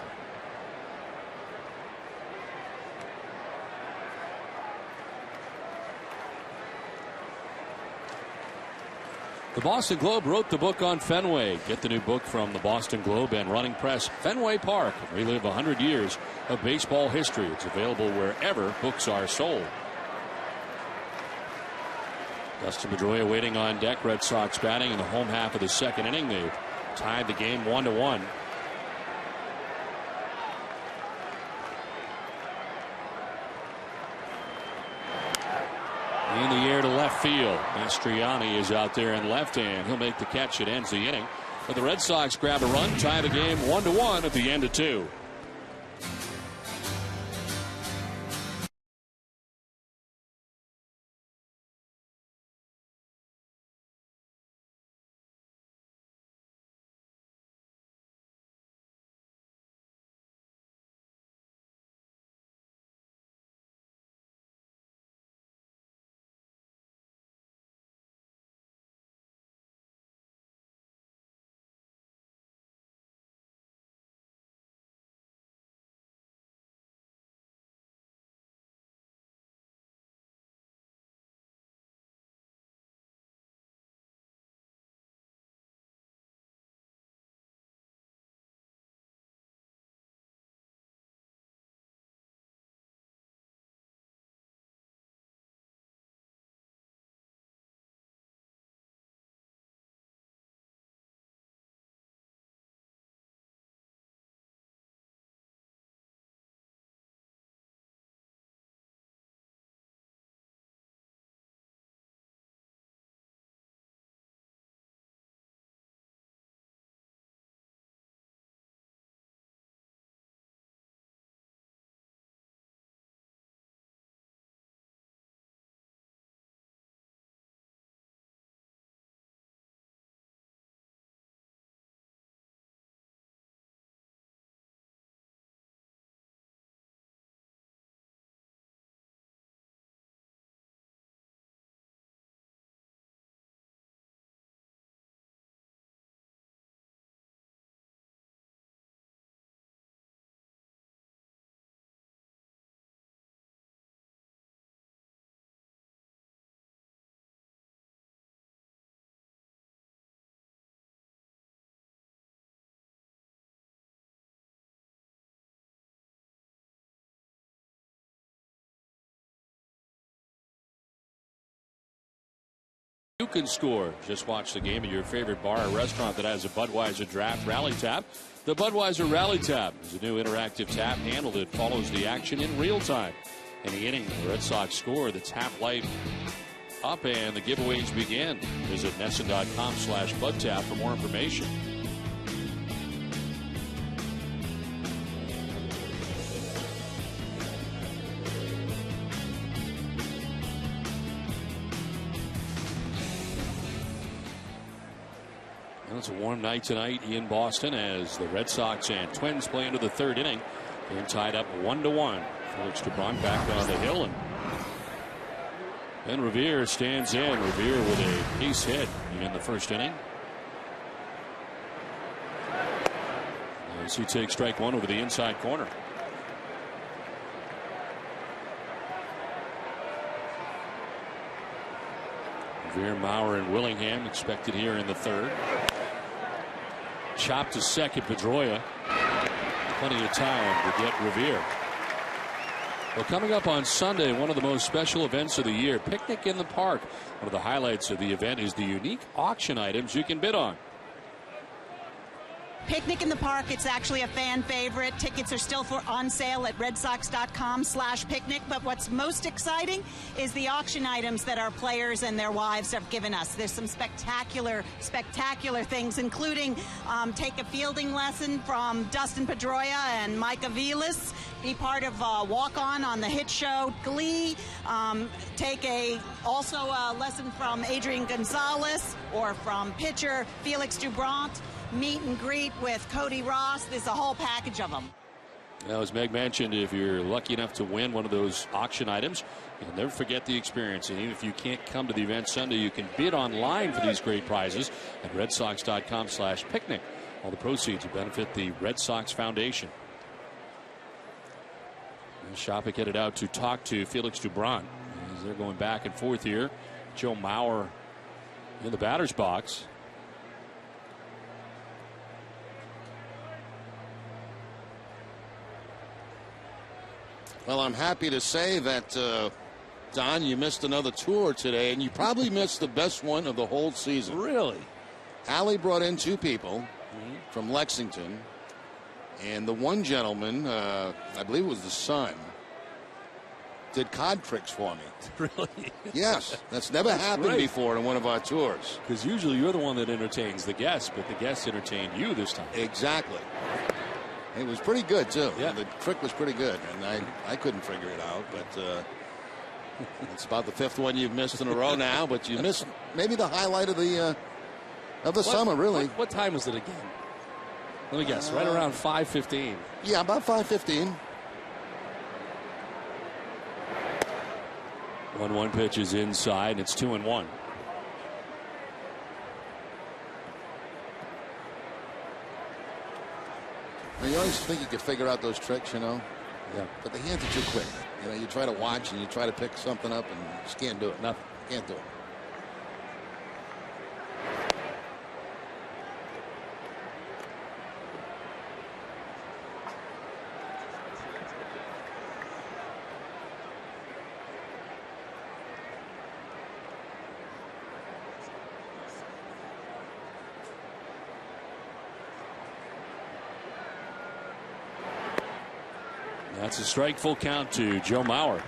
The Boston Globe wrote the book on Fenway. Get the new book from the Boston Globe and Running Press, Fenway Park, and relive 100 years of baseball history. It's available wherever books are sold. Dustin Pedroia waiting on deck. Red Sox batting in the home half of the second inning. They've tied the game 1-1. In the air to left field. Mastriani is out there in left, and he'll make the catch. It ends the inning. But the Red Sox grab a run, tie the game 1-1 at the end of 2. can score. Just watch the game at your favorite bar or restaurant that has a Budweiser Draft Rally Tab. The Budweiser Rally Tab is a new interactive tap handle that follows the action in real time. Any inning, the Red Sox score, the tap light up and the giveaways begin. Visit NESN.com/BudTap for more information. It's a warm night tonight in Boston as the Red Sox and Twins play into the third inning. Game tied up 1-1. Felix Dubron back on the hill, and Revere stands in. Revere with a ace hit in the first inning. As he takes strike one over the inside corner. Revere, Mauer, and Willingham expected here in the third. Chopped to second, Pedroia. Plenty of time to get Revere. Well, coming up on Sunday, one of the most special events of the year, Picnic in the Park. One of the highlights of the event is the unique auction items you can bid on. Picnic in the Park, it's actually a fan favorite. Tickets are still on sale at redsox.com/picnic. But what's most exciting is the auction items that our players and their wives have given us. There's some spectacular things, including take a fielding lesson from Dustin Pedroia and Micah Velas. Be part of Walk On the hit show Glee. Take also a lesson from Adrian Gonzalez or from pitcher Felix Dubron. Meet and greet with Cody Ross. There's a whole package of them. Now, as Meg mentioned, if you're lucky enough to win one of those auction items, you'll never forget the experience. And even if you can't come to the event Sunday, you can bid online for these great prizes at redsox.com/picnic. All the proceeds will benefit the Red Sox Foundation. And Shopik headed out to talk to Felix Dubron as they're going back and forth here. Joe Mauer in the batter's box. Well, I'm happy to say that, Don, you missed another tour today, and you probably missed the best one of the whole season. Really? Allie brought in two people from Lexington, and the one gentleman, I believe it was the son, did card tricks for me. Really? Yes, that's never happened before in one of our tours. Because usually you're the one that entertains the guests, but the guests entertained you this time. Exactly. It was pretty good, too. Yeah. The trick was pretty good, and I couldn't figure it out. But it's about the fifth one you've missed in a row now. But you missed maybe the highlight of the summer, really. What time was it again? Let me guess. Right around 5:15. Yeah, about 5:15. 1-1 pitch is inside. It's 2-1. You always think you could figure out those tricks, you know. Yeah. But the hands are too quick. You know, you try to watch and you try to pick something up and you just can't do it. Nothing. Can't do it. That's a strike, full count to Joe Mauer.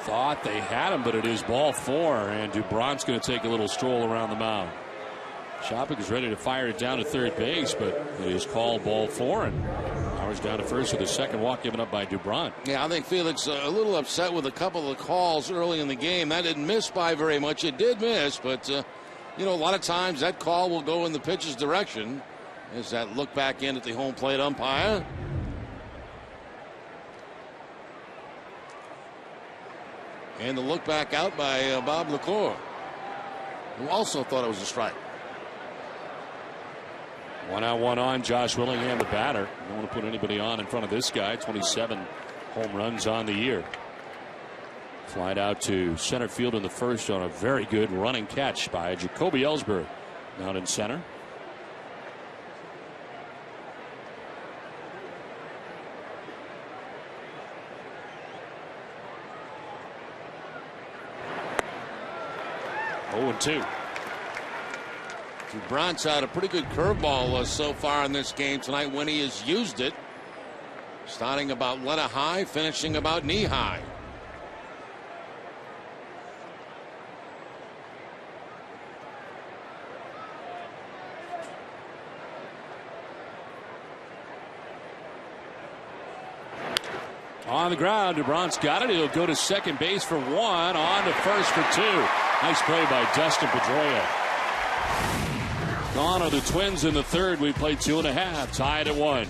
Thought they had him, but it is ball four, and Dubron's going to take a little stroll around the mound. Shopik is ready to fire it down to third base, but it is called ball four, and Mauer's down to first with the second walk given up by Dubron. Yeah, I think Felix a little upset with a couple of the calls early in the game. That didn't miss by very much. It did miss, but, you know, a lot of times that call will go in the pitcher's direction as that look back in at the home plate umpire. And the look back out by Bob LaCour, who also thought it was a strike. 1 out, 1 on. Josh Willingham, the batter. Don't want to put anybody on in front of this guy. 27 home runs on the year. Slide out to center field in the first on a very good running catch by Jacoby ELLSBURY down in center. Oh, and 2. Brant's had a pretty good curveball so far in this game tonight when he has used it. Starting about letter high, finishing about knee high. On the ground, DeBront's got it. He'll go to second base for 1, on to first for 2. Nice play by Dustin Pedroia. Gone are the Twins in the third. We played 2.5, tied at 1.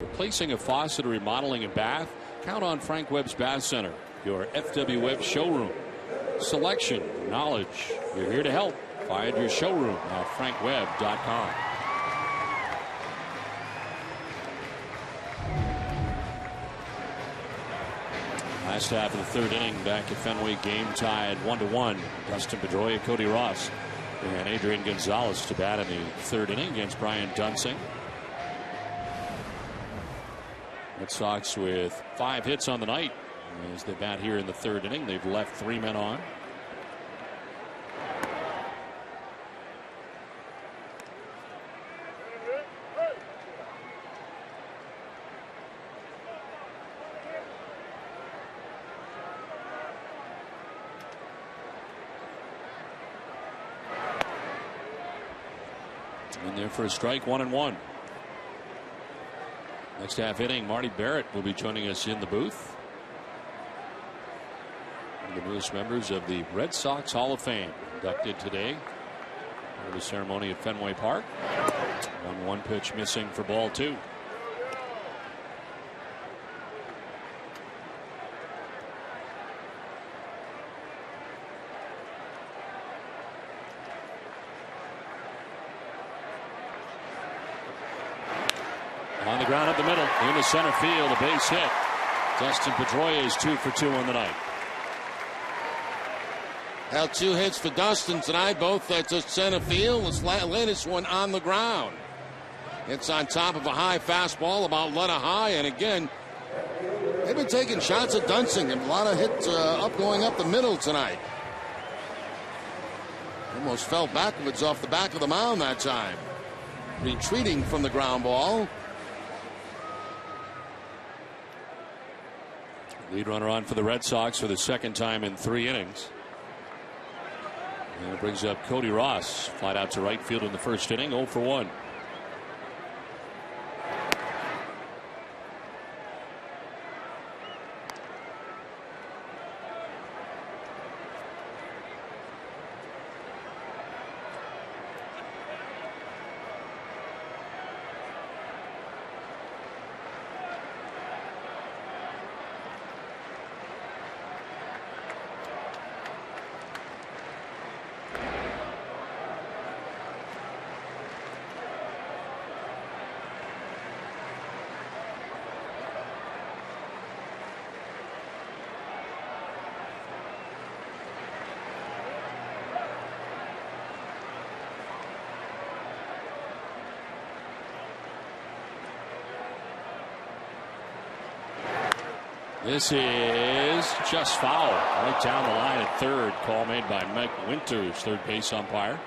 Replacing a faucet or remodeling a bath? Count on Frank Webb's Bath Center, your FW Webb showroom. Selection, knowledge. We're here to help. Find your showroom at frankwebb.com. Last half of the third inning back at Fenway, game tied 1-1. Dustin Pedroia, Cody Ross, and Adrian Gonzalez to bat in the third inning against Brian Dunsing. Red Sox with 5 hits on the night as they bat here in the third inning. They've left 3 men on. In there for a strike, 1-1. Next half inning, Marty Barrett will be joining us in the booth. One of the newest members of the Red Sox Hall of Fame, inducted today for the ceremony at Fenway Park. 1-1 pitch missing for ball 2. On the ground up the middle, into center field, a base hit. Dustin Pedroia is 2 for 2 on the night. Now 2 hits for Dustin tonight, both to center field. His latest one on the ground. It's on top of a high fastball, about letter high, and again, they've been taking shots at Dunsing, and a lot of hits going up the middle tonight. Almost fell backwards off the back of the mound that time. retreating from the ground ball. Lead runner on for the Red Sox for the second time in 3 innings. And it brings up Cody Ross. Flied out to right field in the first inning, 0 for 1. This is just foul. Right down the line at third. Call made by Mike Winters, third base umpire.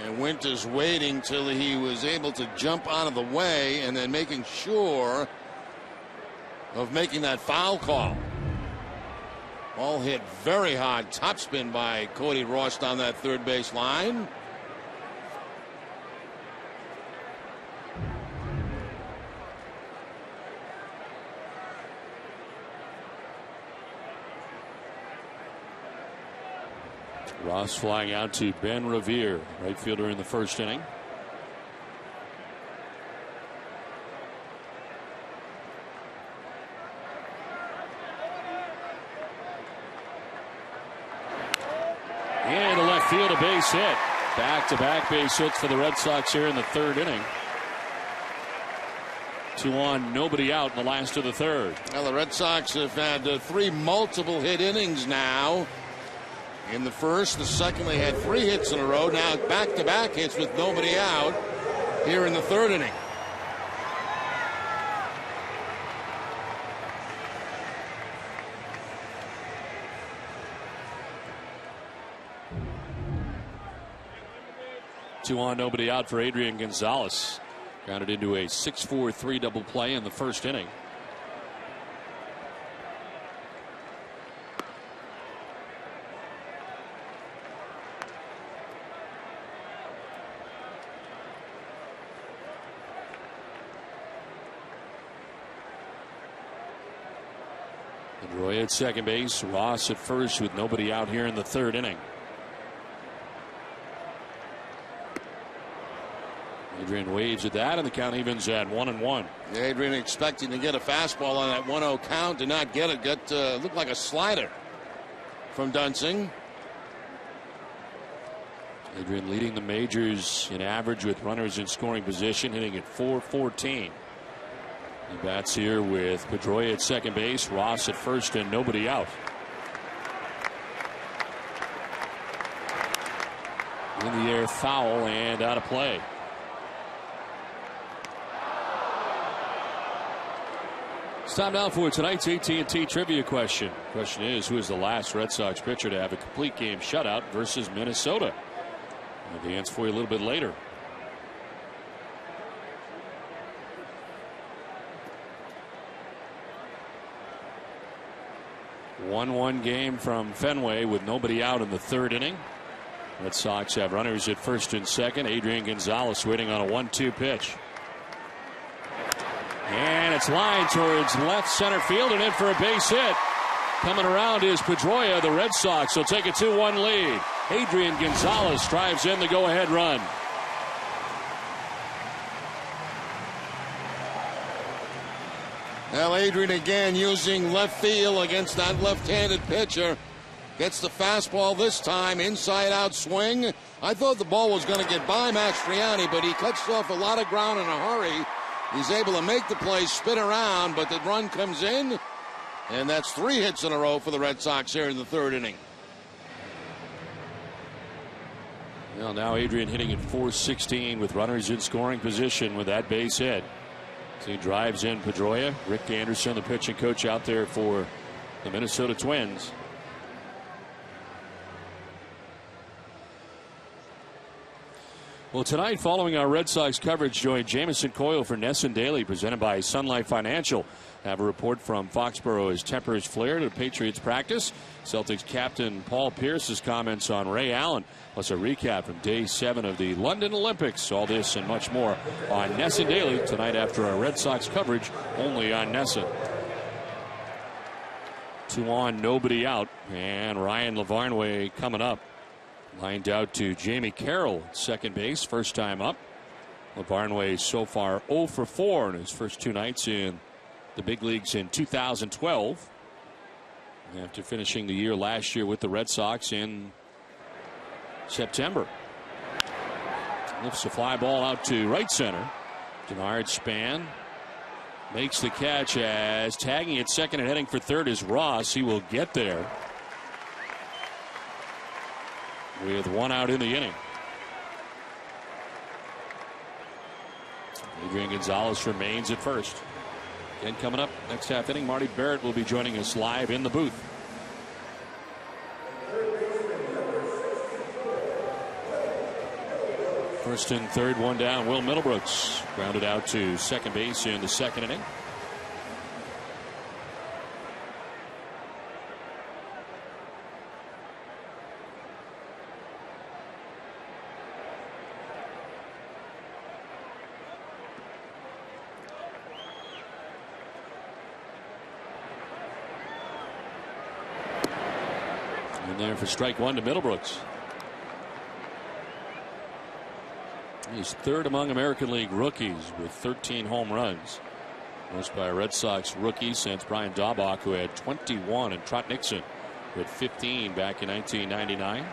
And Winters waiting till he was able to jump out of the way and then making sure of making that foul call. Ball hit very hard. Topspin by Cody Ross down that third base line. Ross flying out to Ben Revere, right fielder in the first inning. And to left field, a base hit. Back-to-back base hits for the Red Sox here in the third inning. 2 on, nobody out in the last of the third. Well, the Red Sox have had 3 multiple hit innings now. In the first, the second, they had 3 hits in a row. Now back-to-back hits with nobody out here in the third inning. Two on, nobody out for Adrian Gonzalez. Grounded into a 6-4-3 double play in the first inning. Pedroia at second base, Ross at first with nobody out here in the third inning. Adrian waves at that, and the count evens at 1-1. Yeah, Adrian expecting to get a fastball on that 1-0 count, did not get it. Got looked like a slider from Dunsing. Adrian leading the majors in average with runners in scoring position, hitting at .414. He bats here with Pedroia at second base, Ross at first, and nobody out. In the air, foul, and out of play. It's time now for tonight's AT&T trivia question. Question is, who is the last Red Sox pitcher to have a complete game shutout versus Minnesota? I'll have the answer for you a little bit later. One game from Fenway with nobody out in the third inning. Red Sox have runners at first and second. Adrian Gonzalez waiting on a 1-2 pitch. And it's lined towards left center field and in for a base hit. Coming around is Pedroia. The Red Sox will take a 2-1 lead. Adrian Gonzalez drives in the go-ahead run. Well, Adrian again using left field against that left-handed pitcher. Gets the fastball this time, inside-out swing. I thought the ball was going to get by Mastriani, but he cuts off a lot of ground in a hurry. He's able to make the play, spin around, but the run comes in. And that's 3 hits in a row for the Red Sox here in the third inning. Well, now Adrian hitting at .416 with runners in scoring position with that base hit. So he drives in Pedroia. Rick Anderson, the pitching coach out there for the Minnesota Twins. Well, tonight, following our Red Sox coverage, join Jamison Coyle for Nesson Daily, presented by Sun Life Financial. Have a report from Foxborough as tempers flared at Patriots practice. Celtics captain Paul Pierce's comments on Ray Allen, plus a recap from Day 7 of the London Olympics. All this and much more on Nesson Daily tonight after our Red Sox coverage, only on Nesson. 2 on, nobody out, and Ryan LaVarnway coming up. Lined out to Jamie Carroll, second base, first time up. LaVarnway so far 0 for 4 in his first 2 nights in the big leagues in 2012. After finishing the year last year with the Red Sox in September. Lifts a fly ball out to right center. Denard Span makes the catch as tagging at second and heading for third is Ross. He will get there with 1 out in the inning. Adrian Gonzalez remains at first. And coming up next half inning, Marty Barrett will be joining us live in the booth. First and third, 1 down. Will Middlebrooks grounded out to second base in the second inning. There for strike 1 to Middlebrooks. He's third among American League rookies with 13 home runs. Most by a Red Sox rookie since Brian Daubach, who had 21, and Trot Nixon, who had 15 back in 1999.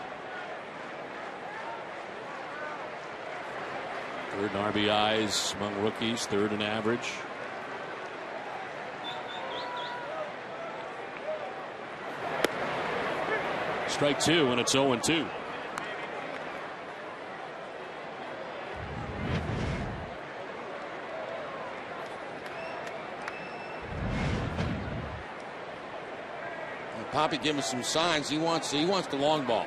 Third in RBIs among rookies, third in average. Strike 2, and it's 0-2. Poppy giving some signs. He wants the long ball.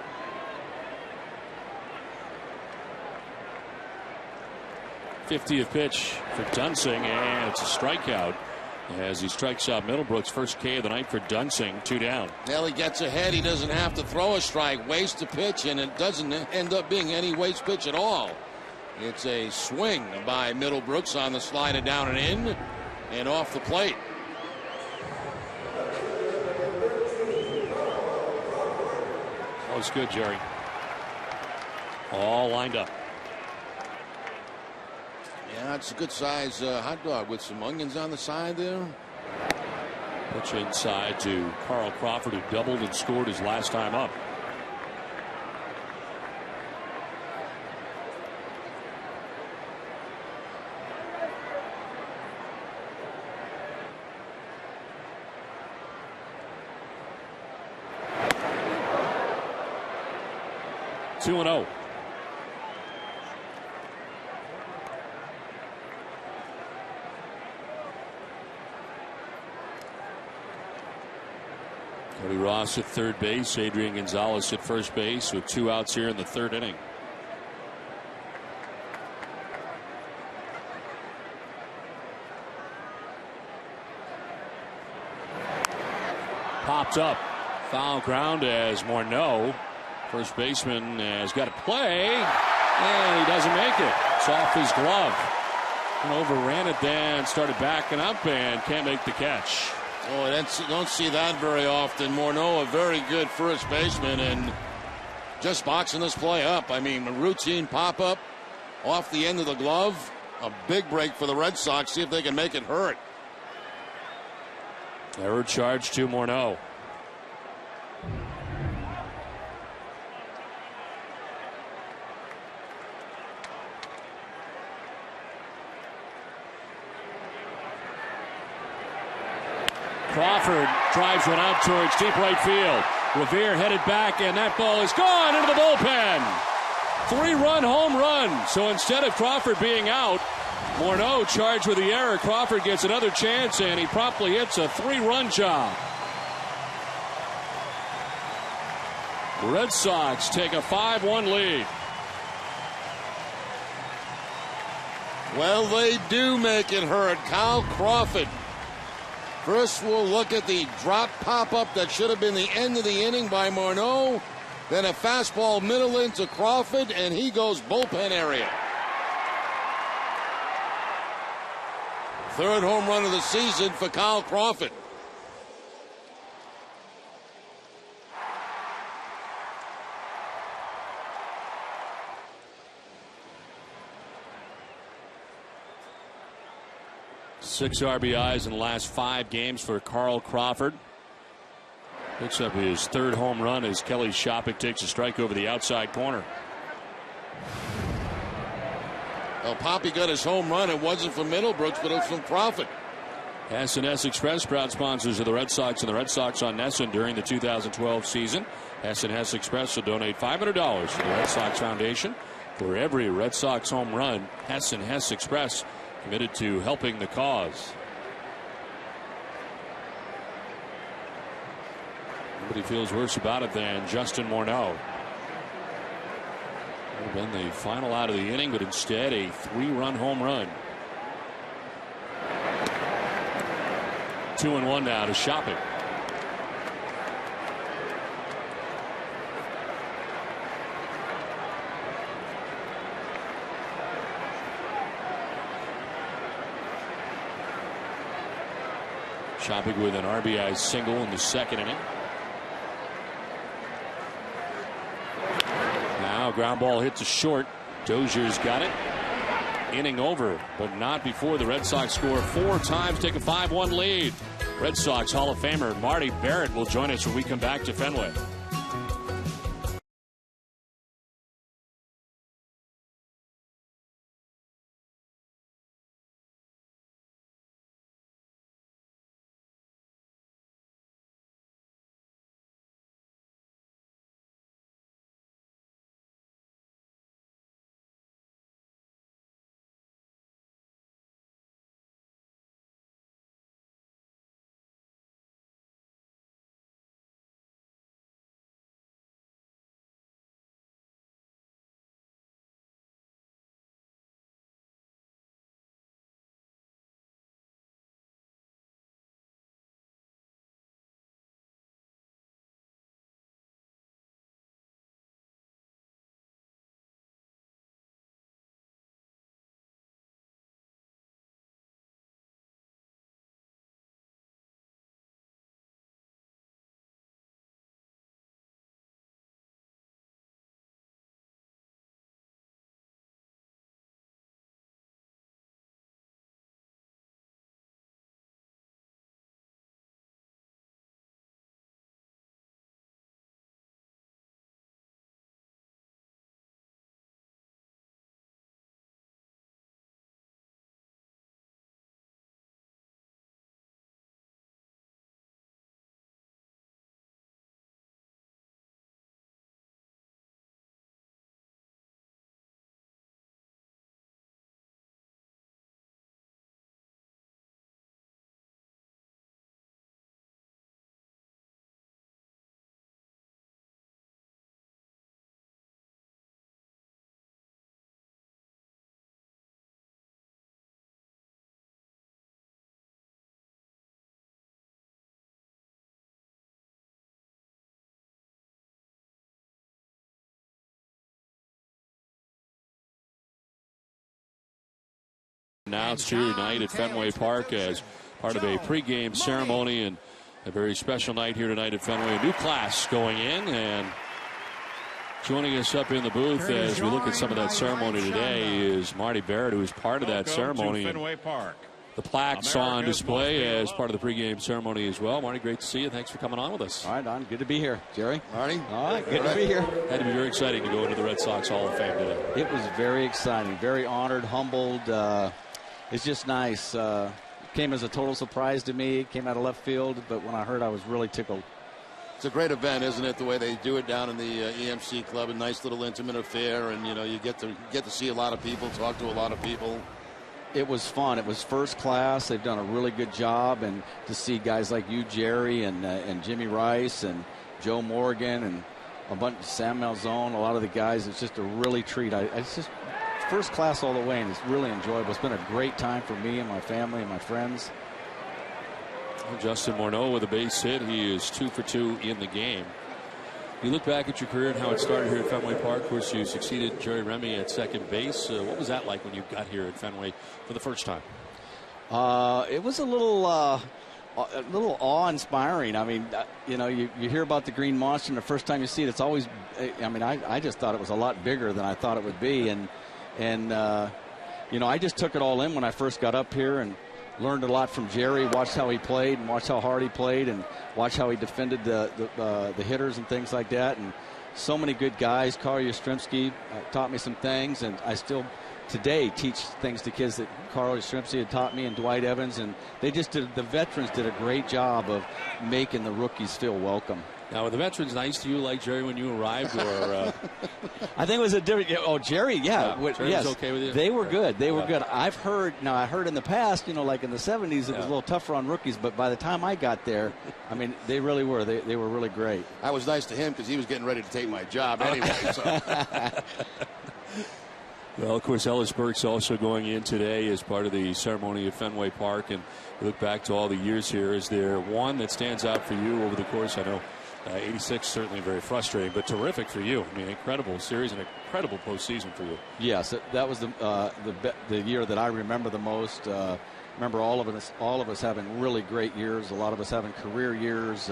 '50th pitch for Dunsing, and it's a strikeout as he strikes out Middlebrooks. First K of the night for Dunsing, 2 down. Well, he gets ahead. He doesn't have to throw a strike, waste a pitch, and it doesn't end up being any waste pitch at all. It's a swing by Middlebrooks on the slider down and in and off the plate. That was good, Jerry. All lined up. Yeah, it's a good size hot dog with some onions on the side there. Pitch inside to Carl Crawford, who doubled and scored his last time up. Two 2-0. Cody Ross at third base, Adrian Gonzalez at first base with 2 outs here in the third inning. Popped up. Foul ground as Morneau, first baseman, has got to play, and he doesn't make it. It's off his glove. And overran it then, started backing up and can't make the catch. Oh, don't see that very often. Morneau, a very good first baseman, and just boxing this play up. I mean, a routine pop-up off the end of the glove. A big break for the Red Sox. See if they can make it hurt. Error charge to Morneau. Crawford drives one out towards deep right field. Revere headed back, and that ball is gone into the bullpen. 3-run home run. So instead of Crawford being out, Morneau charged with the error. Crawford gets another chance, and he promptly hits a 3-run job. The Red Sox take a 5-1 lead. Well, they do make it hurt. Kyle Crawford. First, we'll look at the drop pop-up that should have been the end of the inning by Morneau. Then a fastball middle into Crawford, and he goes bullpen area. Third home run of the season for Kyle Crawford. Six RBIs in the last 5 games for Carl Crawford. Picks up his third home run as Kelly Shopik takes a strike over the outside corner. Well, Poppy got his home run. It wasn't from Middlebrooks, but it was from Crawford. S&S Express, proud sponsors of the Red Sox and the Red Sox on Nesson during the 2012 season. S&S Express will donate $500 to the Red Sox Foundation for every Red Sox home run. S&S Express committed to helping the cause. Nobody feels worse about it than Justin Morneau. Would have been the final out of the inning, but instead a 3-run home run. 2-1 now to Shopik. Shopik with an RBI single in the second inning. Now ground ball hit to short. Dozier's got it. Inning over, but not before the Red Sox score 4 times, take a 5-1 lead. Red Sox Hall of Famer Marty Barrett will join us when we come back to Fenway. Announced here tonight at Fenway Park as part of a pregame ceremony, and a very special night here tonight at Fenway. A new class going in, and joining us up in the booth as we look at some of that ceremony today is Marty Barrett, who is part of that ceremony. Fenway Park. The plaques on display as part of the pregame ceremony as well. Marty, great to see you. Thanks for coming on with us. All right, Don. Good to be here. Jerry? Marty? All right, good to be here. Had to be very exciting to go into the Red Sox Hall of Fame today. It was very exciting. Very honored, humbled. It's just nice. Came as a total surprise to me. Came out of left field, but when I heard, I was really tickled. It's a great event, isn't it? The way they do it down in the EMC Club, a nice little intimate affair, and you get to see a lot of people, talk to a lot of people. It was fun. It was first class. They've done a really good job, and to see guys like you, Jerry, and Jimmy Rice, and Joe Morgan, and a bunch of Sam Malzone, a lot of the guys, it's just a really treat. It's first class all the way, and it's really enjoyable. It's been a great time for me and my family and my friends. Justin Morneau with a base hit. He is 2 for 2 in the game. You look back at your career and how it started here at Fenway Park. Of course, you succeeded Jerry Remy at second base. What was that like when you got here at Fenway for the first time? It was a little awe-inspiring. I mean, you hear about the Green Monster, and the first time you see it, it's always, I mean, I just thought it was a lot bigger than I thought it would be. And I just took it all in when I first got up here and learned a lot from Jerry, watched how he played and watched how hard he played and watched how he defended the hitters and things like that. And so many good guys. Carl Yastrzemski taught me some things, and I still today teach things to kids that Carl Yastrzemski had taught me, and Dwight Evans, and the veterans did a great job of making the rookies feel welcome. Now, were the veterans nice to you like Jerry when you arrived, or? I think it was a different. Oh, Jerry, yeah, Jerry yes, was okay with you. They were good. They were good. I heard in the past, like in the 70s, it was a little tougher on rookies. But by the time I got there, I mean, they really were. They were really great. I was nice to him because he was getting ready to take my job anyway. So. Well, of course, Ellisburg's also going in today as part of the ceremony at Fenway Park. And you look back to all the years here. Is there one that stands out for you over the course? I know 86 certainly very frustrating, but terrific for you. I mean, incredible series and incredible postseason for you. Yes, that was the year that I remember the most. Remember all of us having really great years. A lot of us having career years.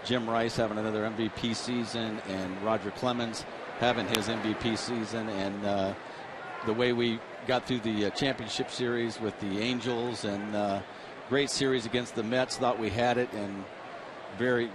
Jim Rice having another MVP season, and Roger Clemens having his MVP season, and the way we got through the championship series with the Angels, and great series against the Mets. Thought we had it, and very,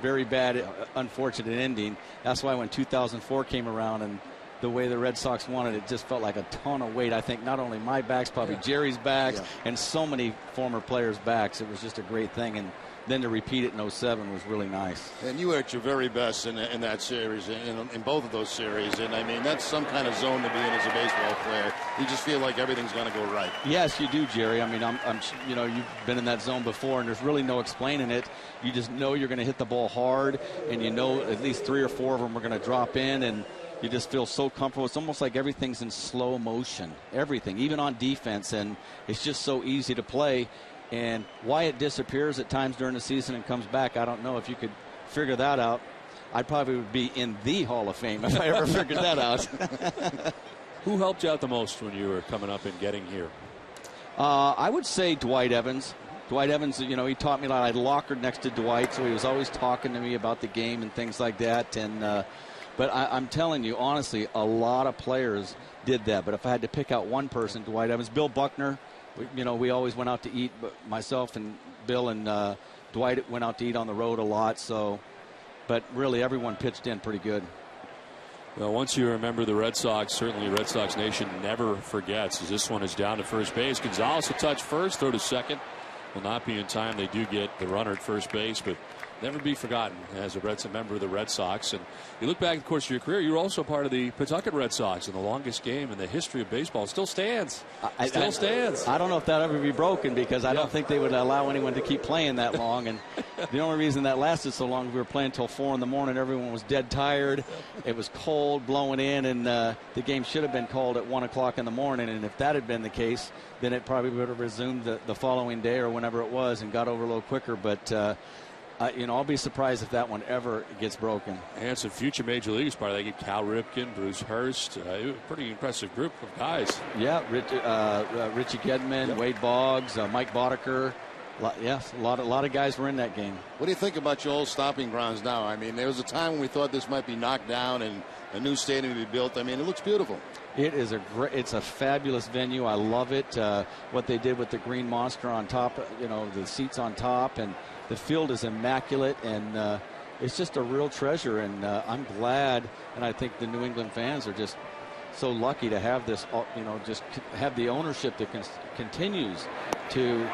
very bad, unfortunate ending. That's why when 2004 came around and the way the Red Sox won it, it just felt like a ton of weight. I think not only my backs, probably Jerry's backs, and so many former players' backs. It was just a great thing. And then to repeat it in 07 was really nice. And you were at your very best in that series, in both of those series. And, I mean, that's some kind of zone to be in as a baseball player. You just feel like everything's going to go right. Yes, you do, Jerry. I mean, you've been in that zone before, and there's really no explaining it. You just know you're going to hit the ball hard, and you know at least 3 or 4 of them are going to drop in, and you just feel so comfortable. It's almost like everything's in slow motion, everything, even on defense, and it's just so easy to play. And why it disappears at times during the season and comes back, I don't know. If you could figure that out, I probably would be in the Hall of Fame if I ever figured that out. Who helped you out the most when you were coming up and getting here? I would say Dwight Evans. Dwight Evans, he taught me a lot. I lockered next to Dwight, so he was always talking to me about the game and things like that. And but I'm telling you, honestly, a lot of players did that. But if I had to pick out one person, Dwight Evans. Bill Buckner. We always went out to eat, but myself and Bill and Dwight went out to eat on the road a lot. So, but really everyone pitched in pretty good. Well, once you remember the Red Sox, certainly Red Sox Nation never forgets, as this one is down to first base. Gonzalez will touch first, throw to second. Will not be in time. They do get the runner at first base, but never be forgotten as a member of the Red Sox. And you look back at the course of your career, you're also part of the Pawtucket Red Sox, and the longest game in the history of baseball. Still stands. Still stands. I don't know if that'll ever be broken, because I don't think they would allow anyone to keep playing that long. And the only reason that lasted so long, we were playing until 4 in the morning. Everyone was dead tired. It was cold, blowing in, and the game should have been called at 1 o'clock in the morning. And if that had been the case, then it probably would have resumed the following day or whenever it was and got over a little quicker. But I'll be surprised if that one ever gets broken. And some future major leaguers part of that. Get Cal Ripken, Bruce Hurst, pretty impressive group of guys. Yeah, Richie Gedman, Wade Boggs, Mike Boddicker. Yes, a lot of guys were in that game. What do you think about your old stomping grounds now? I mean, there was a time when we thought this might be knocked down and a new stadium to be built. I mean, it looks beautiful. It's a fabulous venue. I love it. What they did with the Green Monster on top, the seats on top, and the field is immaculate, and it's just a real treasure. And I'm glad, and I think the New England fans are just so lucky to have this, just have the ownership that continues to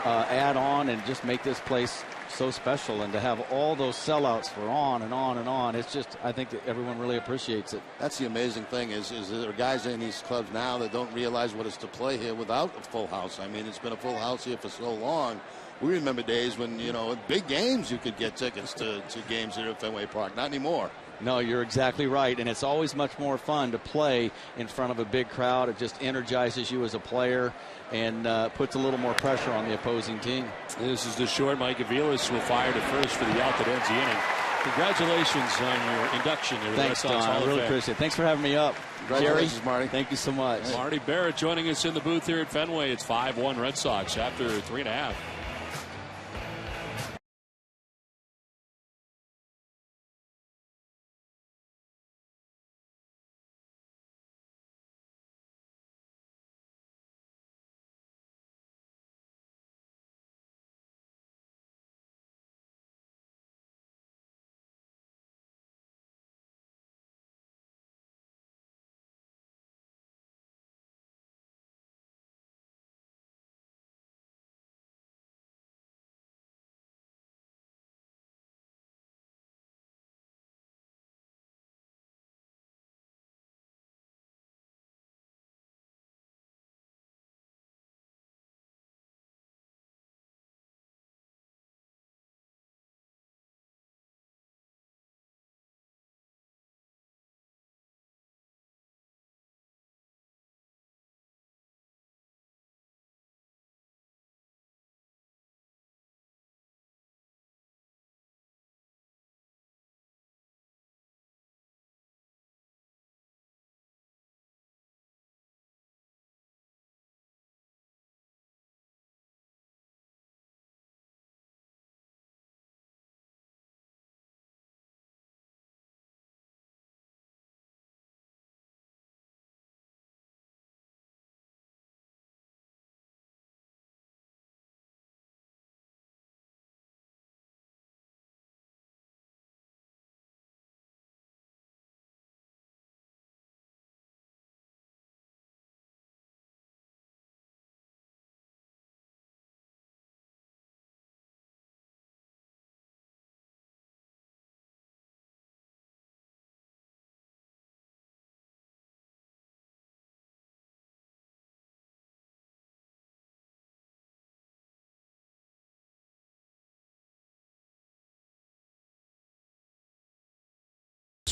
add on and just make this place so special, and to have all those sellouts for on and on and on. It's just, I think that everyone really appreciates it. That's the amazing thing is there are guys in these clubs now that don't realize what it's to play here without a full house. I mean, it's been a full house here for so long, we remember days when, you know, big games you could get tickets to games here at Fenway Park. Not anymore. No, you're exactly right, and it's always much more fun to play in front of a big crowd. It just energizes you as a player and puts a little more pressure on the opposing team. This is the short. Mike Aviles will fire to first for the out that ends the inning. Congratulations on your induction. Thanks, Don. I really appreciate it. Thanks for having me up. Congratulations, Marty. Thank you so much. Marty Barrett joining us in the booth here at Fenway. It's 5-1 Red Sox after 3.5.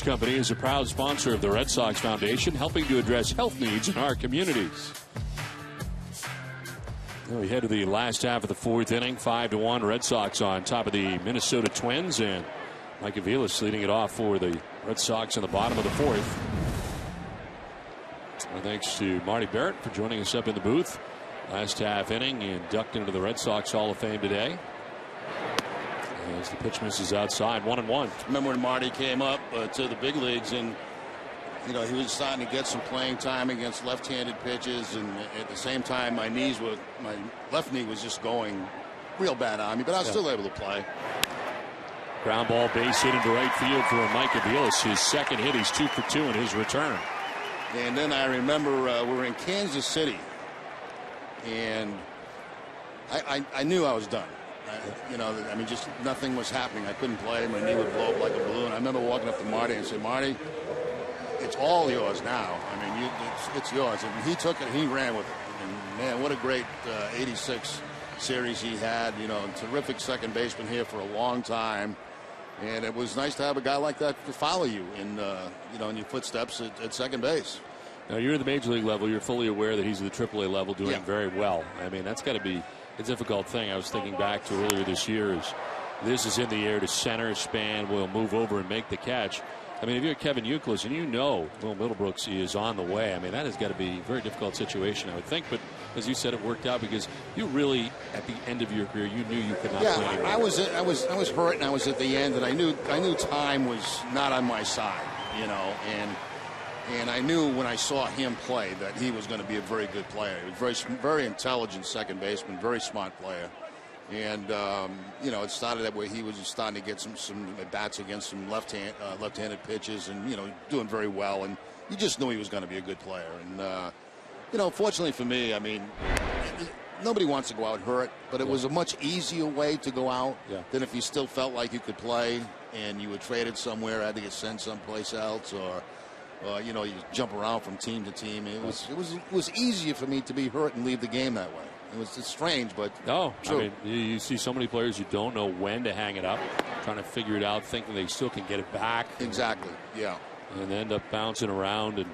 Company is a proud sponsor of the Red Sox Foundation, helping to address health needs in our communities. Well, we head to the last half of the fourth inning. 5-1 Red Sox on top of the Minnesota Twins, and Mike Aviles leading it off for the Red Sox in the bottom of the fourth. And thanks to Marty Barrett for joining us up in the booth. Last half inning, inducted into the Red Sox Hall of Fame today. As the pitch misses outside, 1-1. Remember when Marty came up to the big leagues, and you know, he was starting to get some playing time against left-handed pitches, and at the same time my left knee was just going real bad on me, but I was still able to play. Ground ball base hit into right field for Mike Aviles. His second hit. He's 2 for 2 in his return. And then I remember we were in Kansas City, and I knew I was done. You know, I mean, just nothing was happening. I couldn't play. My knee would blow up like a balloon. I remember walking up to Marty and saying, Marty, it's all yours now. I mean, it's yours. And he took it and he ran with it. And, man, what a great 86 series he had. You know, terrific second baseman here for a long time. And it was nice to have a guy like that to follow you in, you know, in your footsteps at second base. Now, you're at the major league level. You're fully aware that he's at the AAA level doing very well. I mean, that's got to be a difficult thing. I was thinking back to earlier this year as this is in the air to center, span, will move over and make the catch. I mean, if you're Kevin Youkilis and you know Will Middlebrooks is on the way, I mean, that has got to be a very difficult situation, I would think. But as you said, it worked out because you really, at the end of your career, you knew you could not play anymore. I was hurt, and I was at the end, and I knew time was not on my side, you know, and I knew when I saw him play that he was going to be a very good player. He was very intelligent second baseman, very smart player. And, you know, it started that way. He was starting to get some bats against some left-handed pitches and, you know, doing very well. And you just knew he was going to be a good player. And, you know, fortunately for me, I mean, nobody wants to go out hurt, but it was a much easier way to go out than if you still felt like you could play and you were traded somewhere, had to get sent someplace else, or you know, you jump around from team to team. It was easier for me to be hurt and leave the game that way. It's strange, but true. I mean, you see so many players who don't know when to hang it up, trying to figure it out, thinking they still can get it back. Exactly, yeah. And end up bouncing around. And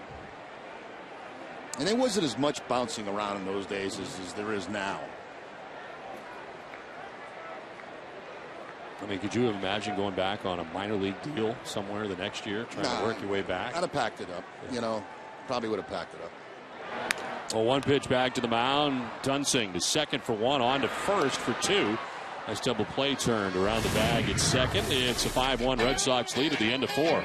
there wasn't as much bouncing around in those days as there is now. I mean, could you imagine going back on a minor league deal somewhere the next year, trying to work your way back? I'd have packed it up. Yeah. Probably would have packed it up. Well, one pitch back to the mound. Dunsing to second for one, on to first for two. Nice double play turned around the bag at second. It's a 5-1 Red Sox lead at the end of 4.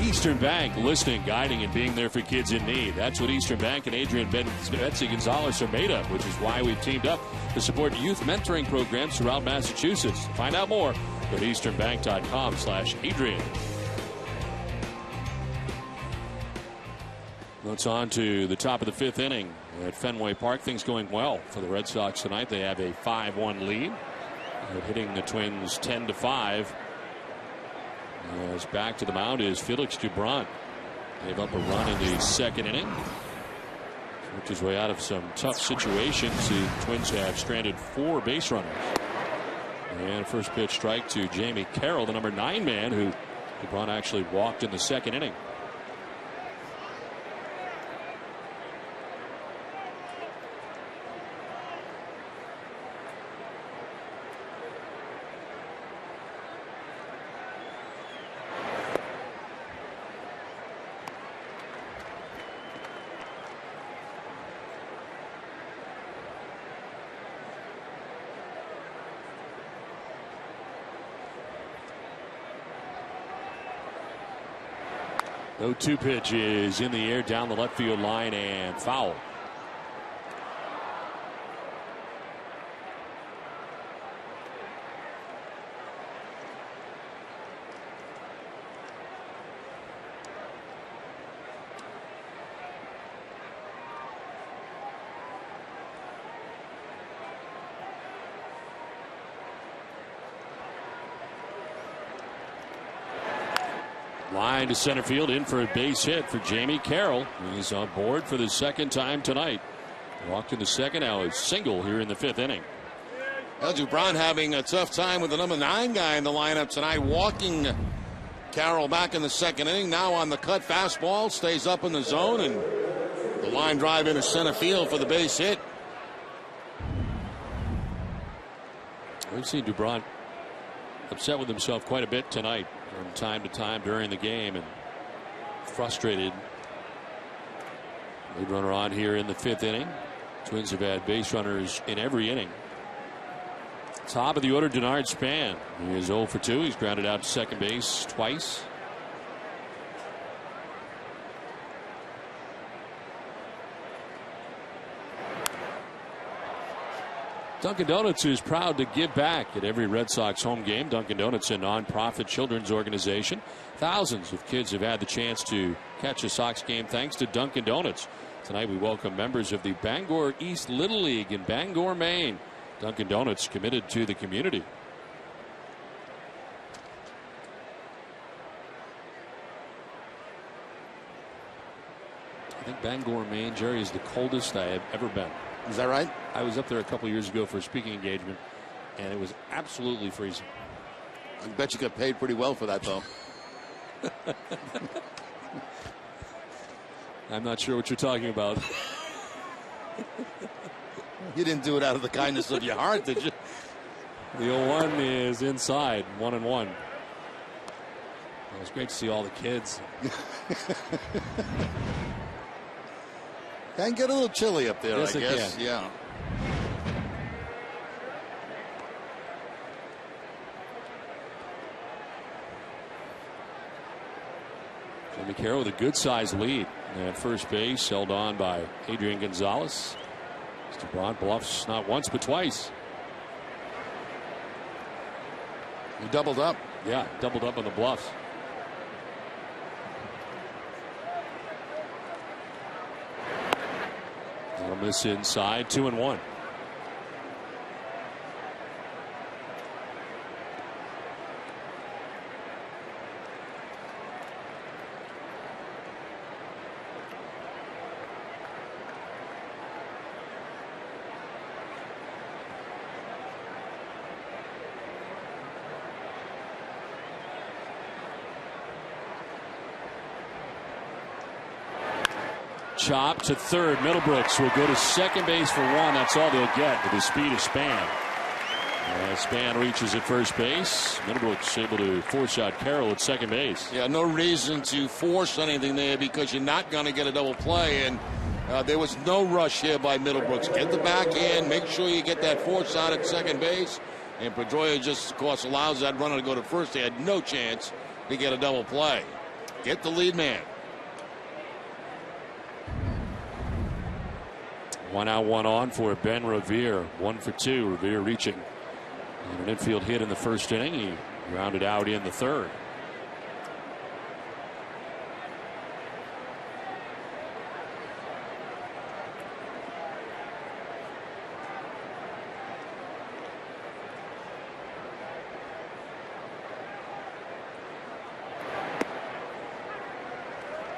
Eastern Bank, listening, guiding, and being there for kids in need. That's what Eastern Bank and Adrian Betsy Gonzalez are made of, which is why we've teamed up to support youth mentoring programs throughout Massachusetts. To find out more, go to easternbank.com/Adrian. It's on to the top of the 5th inning at Fenway Park. Things going well for the Red Sox tonight. They have a 5-1 lead. They're hitting the Twins 10-5. As back to the mound is Felix Dubron. Gave up a run in the 2nd inning. Worked his way out of some tough situations. The Twins have stranded 4 base runners. And first pitch strike to Jamie Carroll, the number 9 man, who Dubron actually walked in the 2nd inning. No 2 pitch is in the air down the left field line and foul. Line to center field, in for a base hit for Jamie Carroll. He's on board for the 2nd time tonight. Walked in the 2nd, now a single here in the 5th inning. Well, Dubron having a tough time with the number 9 guy in the lineup tonight, walking Carroll back in the 2nd inning. Now on the cut fastball, stays up in the zone, and the line drive into center field for the base hit. We've seen Dubron upset with himself quite a bit tonight from time to time during the game, and frustrated. Lead runner on here in the 5th inning. Twins have had base runners in every inning. Top of the order, Denard Span. He is 0 for 2. He's grounded out to second base twice. Dunkin' Donuts is proud to give back at every Red Sox home game. Dunkin' Donuts, a nonprofit children's organization. Thousands of kids have had the chance to catch a Sox game thanks to Dunkin' Donuts. Tonight we welcome members of the Bangor East Little League in Bangor, Maine. Dunkin' Donuts committed to the community. I think Bangor, Maine, Jerry, is the coldest I have ever been. Is that right? I was up there a couple years ago for a speaking engagement, and it was absolutely freezing. I bet you got paid pretty well for that, though. I'm not sure what you're talking about. You didn't do it out of the kindness of your heart, did you? The 0-1 is inside, 1-1. Well, it was great to see all the kids. Can get a little chilly up there, yes, I guess. Can. Yeah. Jimmy Carroll with a good-sized lead at first base, held on by Adrian Gonzalez. Mr. Broad bluffs not once but twice. He doubled up. Yeah, doubled up on the bluffs. That'll miss inside, 2-1. Chop to third. Middlebrooks will go to second base for 1. That's all they'll get with the speed of Span. Span reaches at first base. Middlebrooks able to force out Carroll at second base. Yeah, no reason to force anything there because you're not going to get a double play. And there was no rush here by Middlebrooks. Get the backhand. Make sure you get that force out at second base. And Pedroia just, of course, allows that runner to go to first. They had no chance to get a double play. Get the lead man. 1 out, 1 on for Ben Revere. 1 for 2. Revere reaching. And an infield hit in the first inning. He rounded out in the third.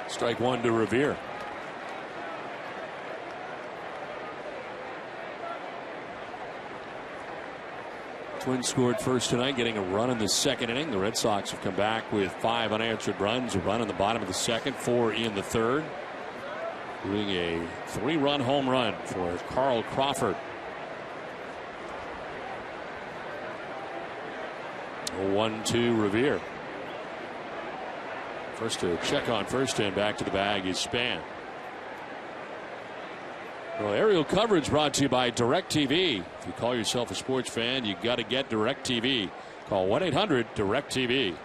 Strike 1 to Revere. Twins scored first tonight, getting a run in the second inning. The Red Sox have come back with 5 unanswered runs, a run in the bottom of the second, 4 in the third. Doing a 3-run home run for Carl Crawford. 1-2 Revere. First to check on first and back to the bag is Span. Well, aerial coverage brought to you by DirecTV. If you call yourself a sports fan, you got to get DirecTV. Call 1-800-DirecTV.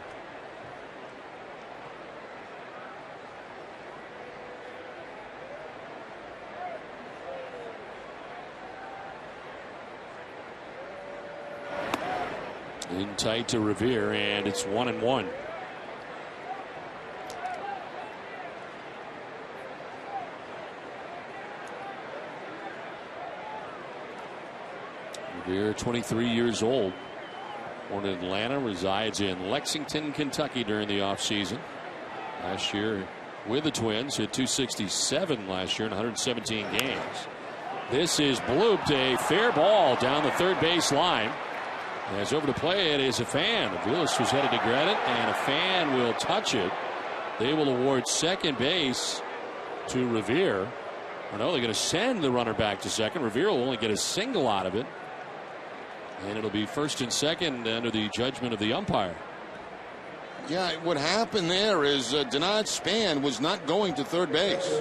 In tight to Revere, and it's 1-1. Revere, 23 years old, born in Atlanta, resides in Lexington, Kentucky during the offseason. Last year with the Twins, hit .267 last year in 117 games. This is blooped, a fair ball down the third base line. As over to play it is a fan. Aviles was headed to get it, and a fan will touch it. They will award second base to Revere. Or no, they're going to send the runner back to second. Revere will only get a single out of it. And it'll be first and second under the judgment of the umpire. Yeah, what happened there is Denard Spann was not going to third base.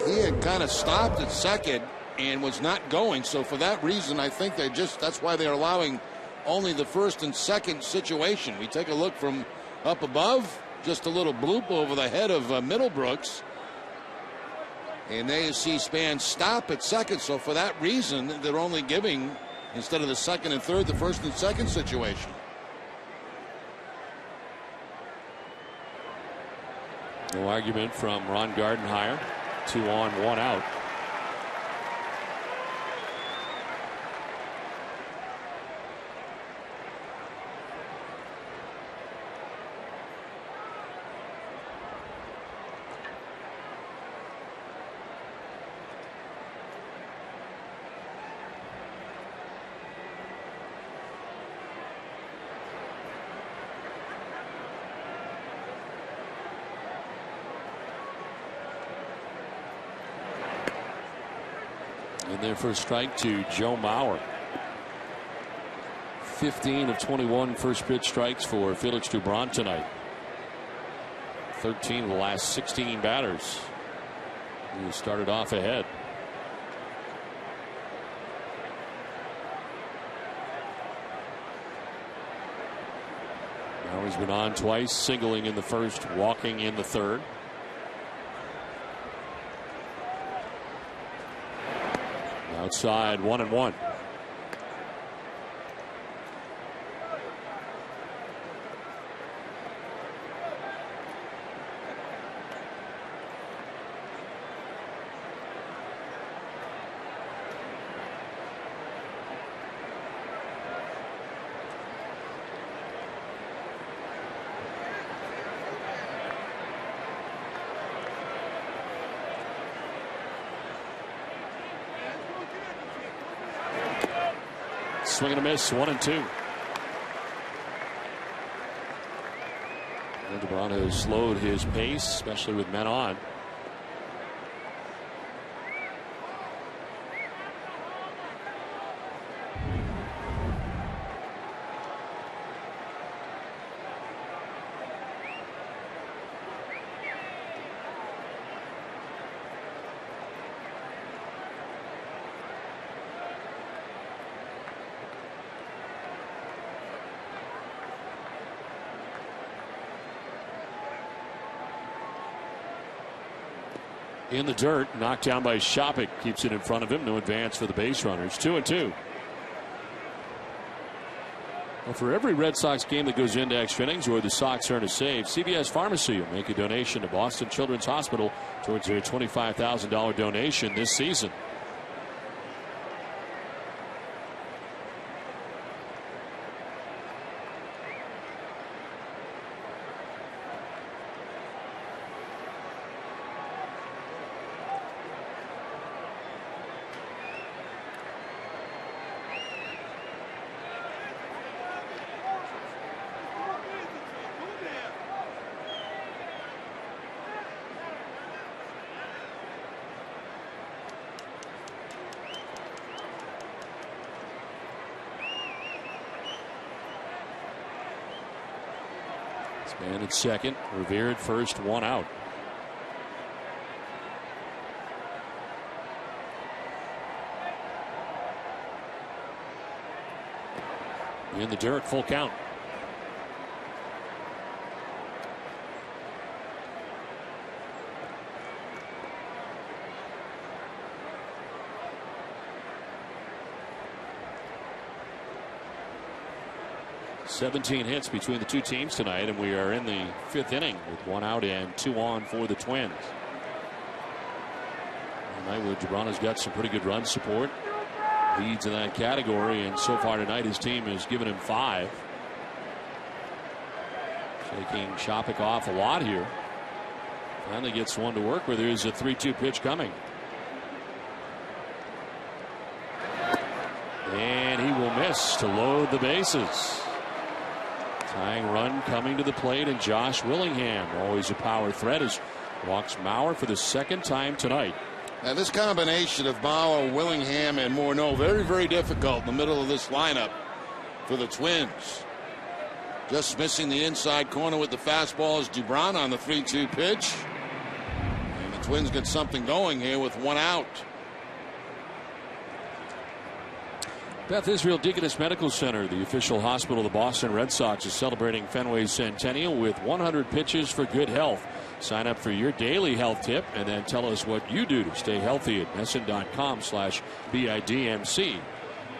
He had kind of stopped at second and was not going. So for that reason, I think that's why they're allowing only the first and second situation. We take a look from up above, just a little bloop over the head of Middlebrooks. And there you see Spann stop at second. So for that reason, they're only giving, instead of the second and third, the first and second situation. No argument from Ron Gardenhire. 2 on, 1 out. And their first strike to Joe Mauer. 15 of 21 first pitch strikes for Felix Dubron tonight. 13 of the last 16 batters. He started off ahead. Mauer's been on twice, singling in the first, walking in the third. Outside, 1-1. Swing and a miss, 1-2. And DeBron has slowed his pace, especially with men on. In the dirt, knocked down by Shopik, keeps it in front of him. No advance for the base runners. 2-2. Well, for every Red Sox game that goes into extra innings or the Sox earn a save, CVS Pharmacy will make a donation to Boston Children's Hospital towards their $25,000 donation this season. Spann at second, Revere at first, 1 out. In the dirt, full count. Seventeen hits between the two teams tonight, and we are in the 5th inning with 1 out and 2 on for the Twins. Tonight, Dubron has got some pretty good run support. Leads in that category, and so far tonight his team has given him 5. Taking Shopik off a lot here. Finally gets one to work with. There's a 3-2 pitch coming. And he will miss to load the bases. Tying run coming to the plate, and Josh Willingham, always a power threat, as walks Mauer for the 2nd time tonight. Now this combination of Mauer, Willingham, and Morneau, very, very difficult in the middle of this lineup for the Twins. Just missing the inside corner with the fastball is Dubron on the 3-2 pitch. And the Twins get something going here with 1 out. Beth Israel Deaconess Medical Center, the official hospital of the Boston Red Sox, is celebrating Fenway's centennial with 100 pitches for good health. Sign up for your daily health tip and then tell us what you do to stay healthy at NESN.com/BIDMC.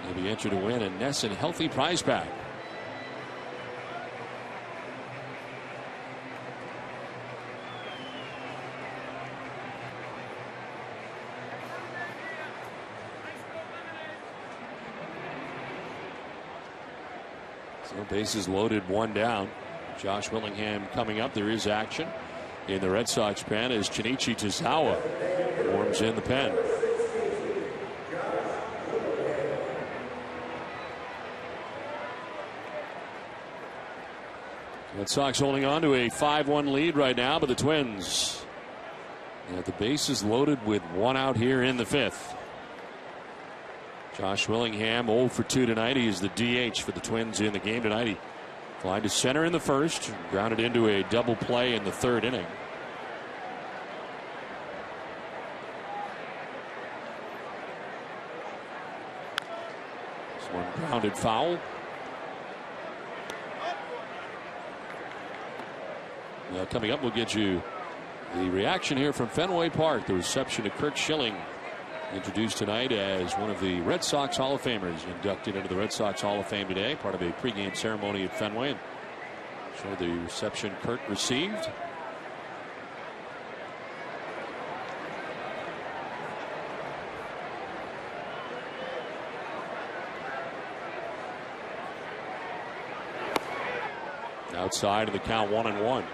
You'll be entered to win a NESN Healthy Prize Pack. So bases loaded, 1 down. Josh Willingham coming up. There is action in the Red Sox pen as Shinichi Tozawa warms in the pen. Red Sox holding on to a 5-1 lead right now, but the Twins at the bases loaded with 1 out here in the 5th. Josh Willingham 0 for 2 tonight. He is the DH for the Twins in the game tonight. He flied to center in the 1st, grounded into a double play in the 3rd inning. This one grounded foul. Now coming up, we'll get you the reaction here from Fenway Park. The reception to Curt Schilling, introduced tonight as one of the Red Sox Hall of Famers, inducted into the Red Sox Hall of Fame today, part of a pregame ceremony at Fenway. And show the reception Curt received. Outside of the count, 1-1.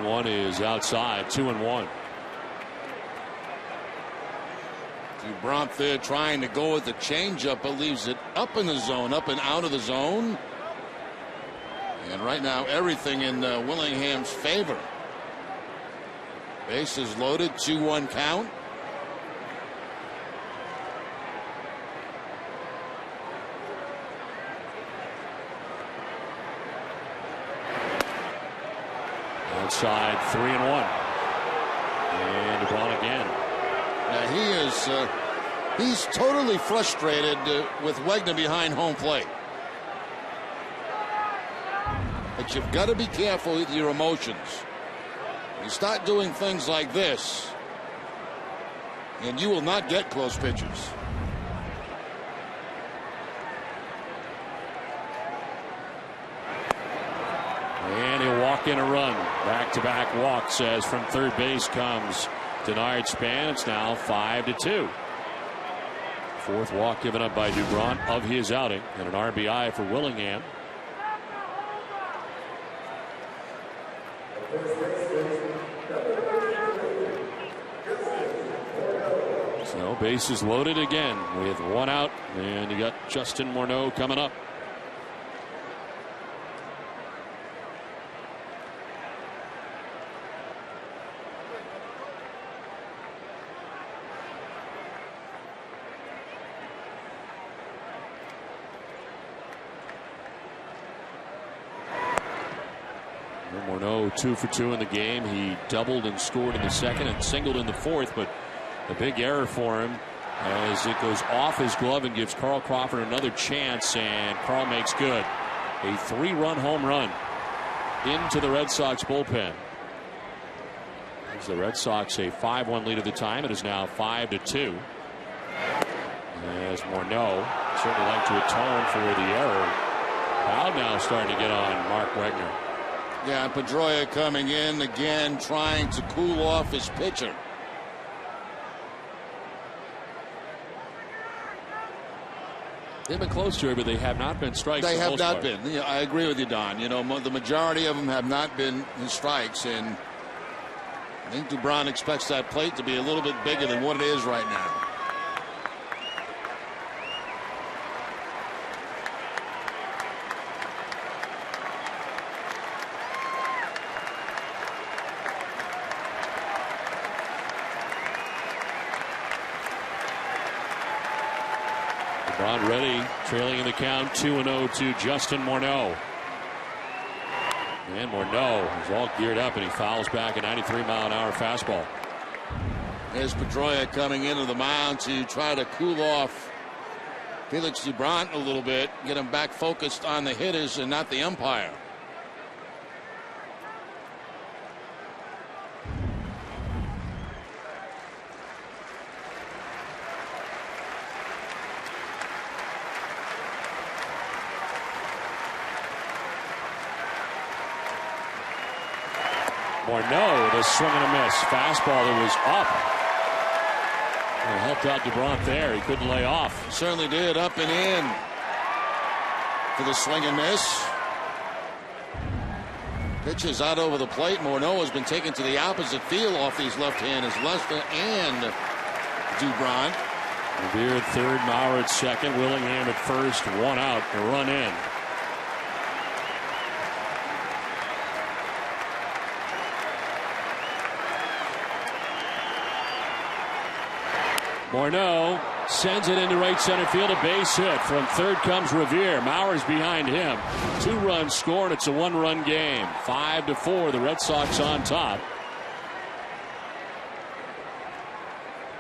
One is outside, 2-1. Dubron there trying to go with the changeup, but leaves it up in the zone, up and out of the zone. And right now, everything in Willingham's favor. Bases loaded, 2-1 count. Outside, 3-1. And Dubron again. Now he's totally frustrated with Wegner behind home plate. But you've got to be careful with your emotions. You start doing things like this, and you will not get close pitches. And he'll walk in a run. Back-to-back walks as from third base comes Denard Span. It's now 5-2. 4th walk given up by Dubron of his outing, and an RBI for Willingham. So bases loaded again with 1 out, and you got Justin Morneau coming up. Morneau 2 for 2 in the game. He doubled and scored in the 2nd and singled in the 4th, but a big error for him as it goes off his glove and gives Carl Crawford another chance, and Carl makes good. A 3-run home run into the Red Sox bullpen. Gives the Red Sox a 5-1 lead at the time. It is now 5-2. As Morneau certainly like to atone for the error. Crowd now starting to get on Mark Wegner. Yeah, Pedroia coming in again, trying to cool off his pitcher. They've been close to it, but they have not been strikes. They for the have most not part. been. Yeah, I agree with you, Don. You know, the majority of them have not been in strikes, and I think Dubron expects that plate to be a little bit bigger than what it is right now. Dubron ready, trailing in the count 2-0 to Justin Morneau. And Morneau is all geared up, and he fouls back a 93-mile-an-hour fastball. There's Pedroia coming into the mound to try to cool off Felix Dubron a little bit, get him back focused on the hitters and not the umpire. Morneau with a swing and a miss. Fastball that was up. It helped out Dubron there. He couldn't lay off. Certainly did. Up and in for the swing and miss. Pitches out over the plate. Morneau has been taken to the opposite field off these left-handers, Lester and Dubron. Revere at third, Maurer at second, Willingham at first, one out, a run in. Morneau sends it into right center field, a base hit. From third comes Revere. Maurer's behind him. 2 runs scored. It's a 1-run game. 5-4. The Red Sox on top.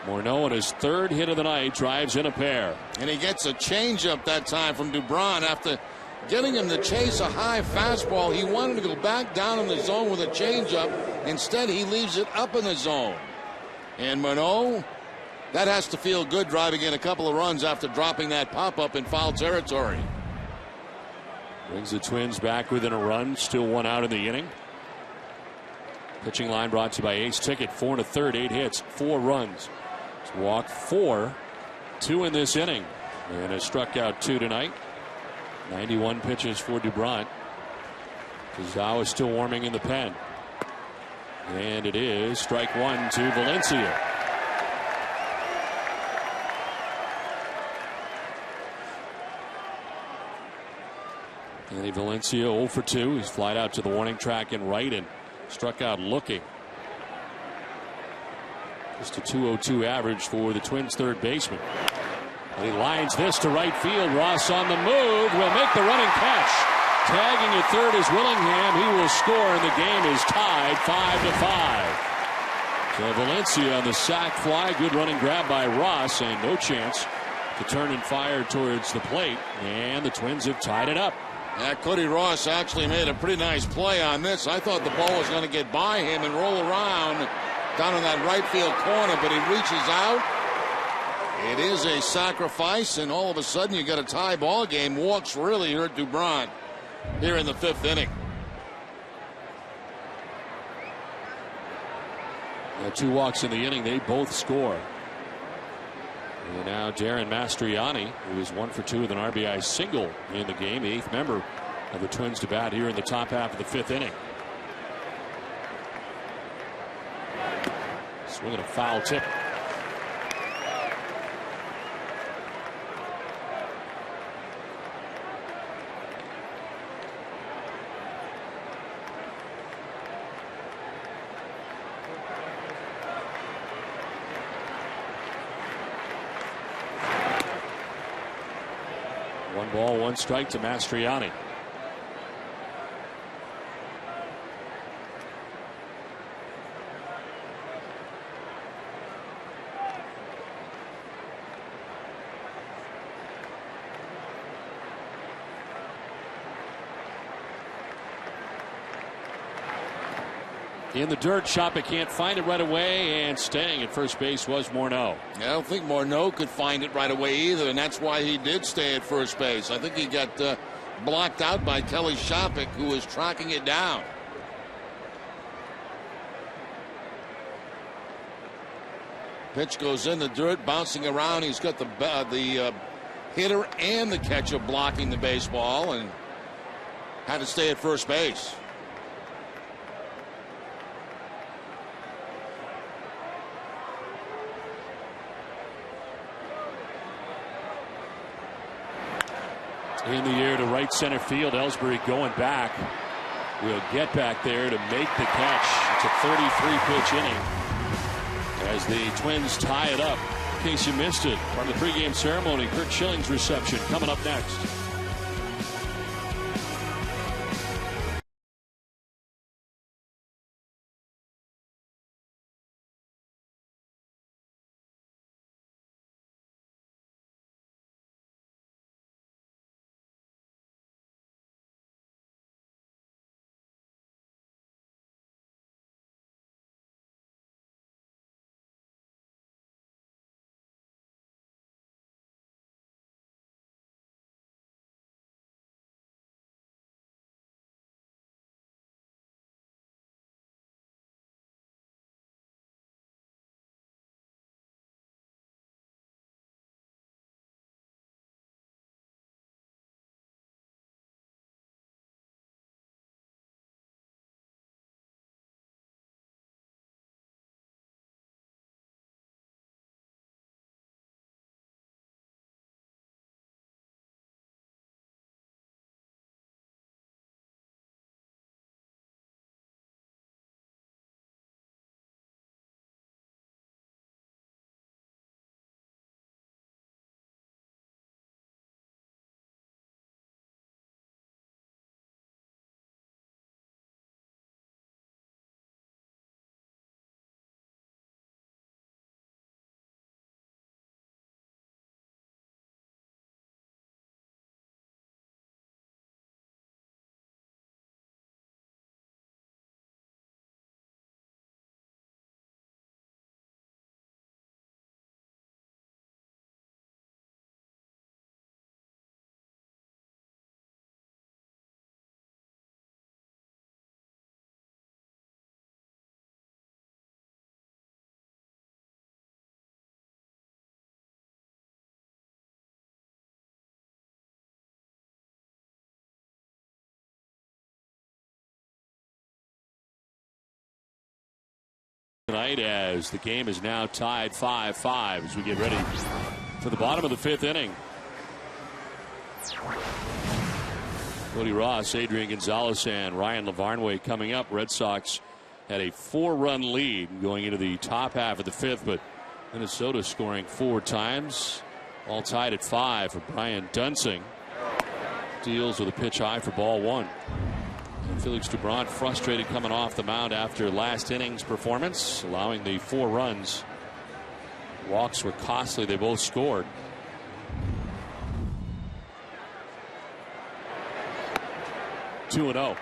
Morneau on his 3rd hit of the night drives in a pair. And he gets a changeup that time from Dubron after getting him to chase a high fastball. He wanted to go back down in the zone with a changeup. Instead, he leaves it up in the zone. And Morneau, that has to feel good, driving in a couple of runs after dropping that pop-up in foul territory. Brings the Twins back within a run. Still 1 out in the inning. Pitching line brought to you by Ace Ticket. 4 1/3, 8 hits, 4 runs. He's walked 4, 2 in this inning, and has struck out 2 tonight. 91 pitches for Dubron. Zhao is still warming in the pen. And it is strike 1 to Valencia. Andy Valencia 0 for 2. He's flied out to the warning track and right and struck out looking. Just a .202 average for the Twins' third baseman. And he lines this to right field. Ross on the move will make the running catch. Tagging at third is Willingham. He will score, and the game is tied 5-5. So Valencia on the sac fly. Good running grab by Ross, and no chance to turn and fire towards the plate. And the Twins have tied it up. Yeah, Cody Ross actually made a pretty nice play on this. I thought the ball was going to get by him and roll around down in that right field corner, but he reaches out. It is a sacrifice, and all of a sudden you got a tie ball game. Walks really hurt Dubron here in the 5th inning. 2 walks in the inning. They both score. And now Darren Mastriani, who is 1 for 2 with an RBI single in the game, the 8th member of the Twins to bat here in the top half of the 5th inning. Swinging a foul tip. One ball, 1 strike to Mastriani. In the dirt, Shoppa can't find it right away, and staying at first base was Morneau. I don't think Morneau could find it right away either, and that's why he did stay at first base. I think he got blocked out by Kelly Shoppick, who was tracking it down. Pitch goes in the dirt, bouncing around. He's got the hitter and the catcher blocking the baseball and had to stay at first base. In the air to right center field. Ellsbury going back. Will get back there to make the catch. It's a 33-pitch inning as the Twins tie it up. In case you missed it, from the pregame ceremony, Curt Schilling's reception coming up next. Tonight, as the game is now tied 5-5 as we get ready for the bottom of the 5th inning. Cody Ross, Adrian Gonzalez, and Ryan LaVarnway coming up. Red Sox had a 4-run lead going into the top half of the 5th, but Minnesota scoring 4 times. All tied at 5 for Brian Dunsing. Deals with a pitch high for ball 1. And Felix Dubron frustrated coming off the mound after last inning's performance, allowing the 4 runs. Walks were costly. They both scored. Two and 0.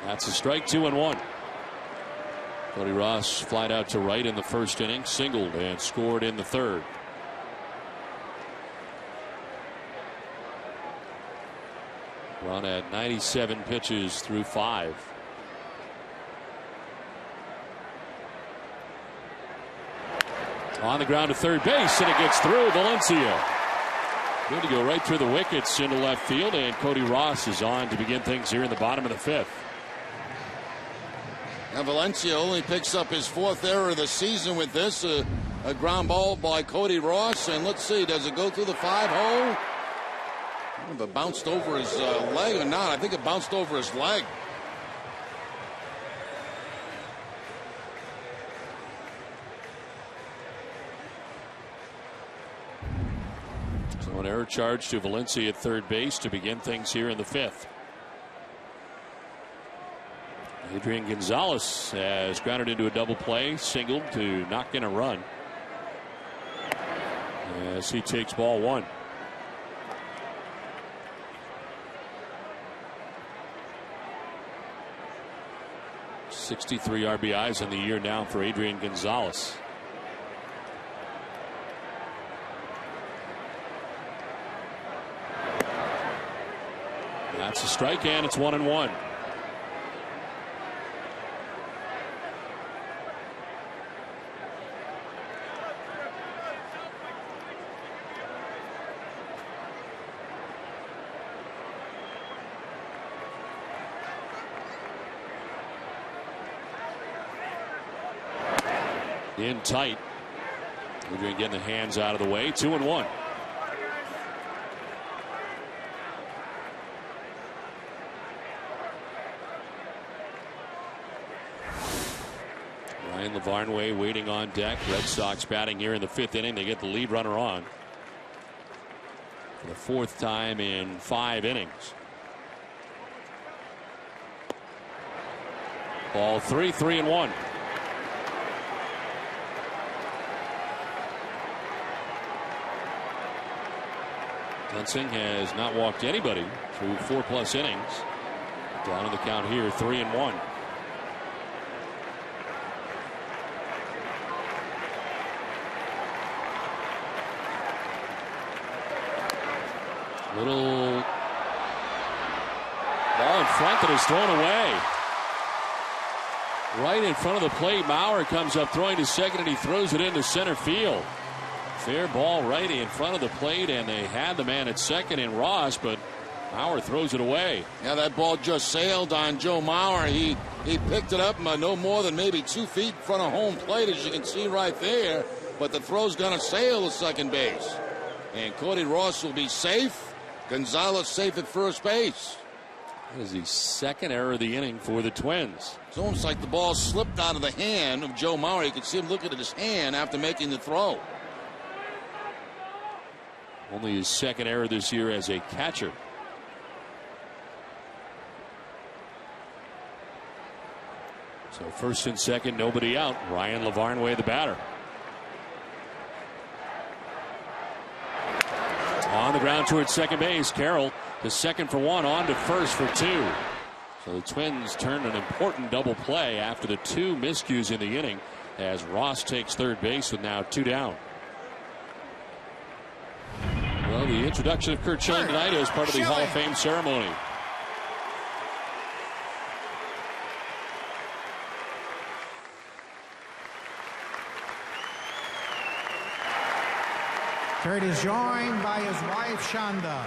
That's a strike. 2-1. Cody Ross flied out to right in the first inning, singled and scored in the 3rd. Run at 97 pitches through 5. On the ground to third base, and it gets through. Valencia. Going to go right through the wickets into left field, and Cody Ross is on to begin things here in the bottom of the 5th. Now Valencia only picks up his 4th error of the season with this. A ground ball by Cody Ross. And let's see, does it go through the 5-hole? If it bounced over his leg or not. I think it bounced over his leg. So an error charge to Valencia at third base to begin things here in the 5th. Adrian Gonzalez has grounded into a double play, singled to knock in a run as he takes ball 1. .63 RBIs in the year now for Adrian Gonzalez. That's a strike, and it's 1-1. In tight. Adrian getting the hands out of the way. 2-1. Ryan LaVarnway waiting on deck. Red Sox batting here in the 5th inning. They get the lead runner on for the 4th time in 5 innings. Ball 3-1. Dunsing has not walked anybody through 4+ innings. Down on the count here, 3-1. Little ball in front that is thrown away. Right in front of the plate, Maurer comes up throwing to second, and he throws it into center field. Fair ball right in front of the plate, and they had the man at second in Ross, but Maurer throws it away. Yeah, that ball just sailed on Joe Maurer. He picked it up no more than maybe 2 feet in front of home plate, as you can see right there. But the throw's going to sail to second base. And Cody Ross will be safe. Gonzalez safe at first base. That is the 2nd error of the inning for the Twins. It's almost like the ball slipped out of the hand of Joe Maurer. You could see him looking at his hand after making the throw. Only his 2nd error this year as a catcher. So 1st and 2nd, nobody out. Ryan LaVarnway, the batter. On the ground towards second base. Carroll, the 2nd for 1, on to 1st for 2. So the Twins turned an important double play after the 2 miscues in the inning, as Ross takes 3rd base with now 2 down. Well, the introduction of Curt Schilling tonight is part of the Hall of Fame ceremony. Curt is joined by his wife, Shonda.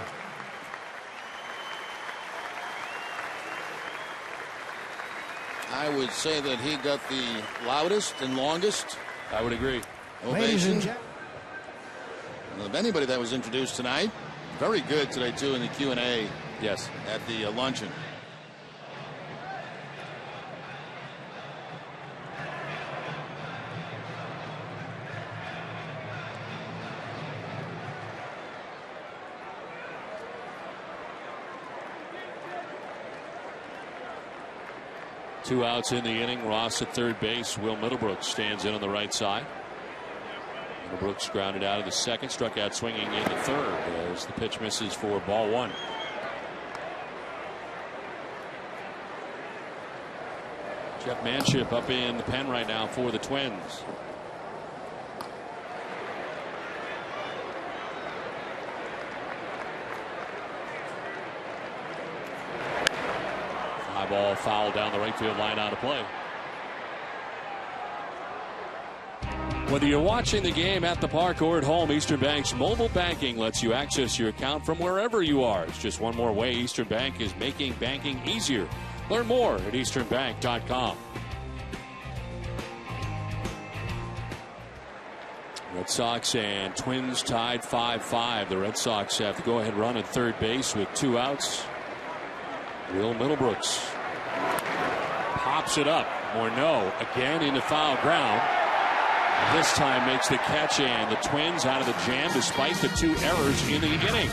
I would say that he got the loudest and longest. I would agree. Ladies and Ovation gentlemen. of anybody that was introduced tonight. Very good today, too, in the Q&A. Yes. At the luncheon. Two outs in the inning. Ross at 3rd base. Will Middlebrooks stands in on the right side. Middlebrooks grounded out of the 2nd, struck out swinging in the 3rd as the pitch misses for ball 1. Jeff Manship up in the pen right now for the Twins. Fly ball foul down the right field line, out of play. Whether you're watching the game at the park or at home, Eastern Bank's mobile banking lets you access your account from wherever you are. It's just one more way Eastern Bank is making banking easier. Learn more at easternbank.com. Red Sox and Twins tied 5-5. The Red Sox have the go-ahead run at 3rd base with 2 outs. Will Middlebrooks pops it up, or no, again into foul ground. This time makes the catch, and the Twins out of the jam despite the 2 errors in the inning.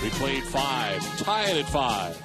We played 5, tied at 5.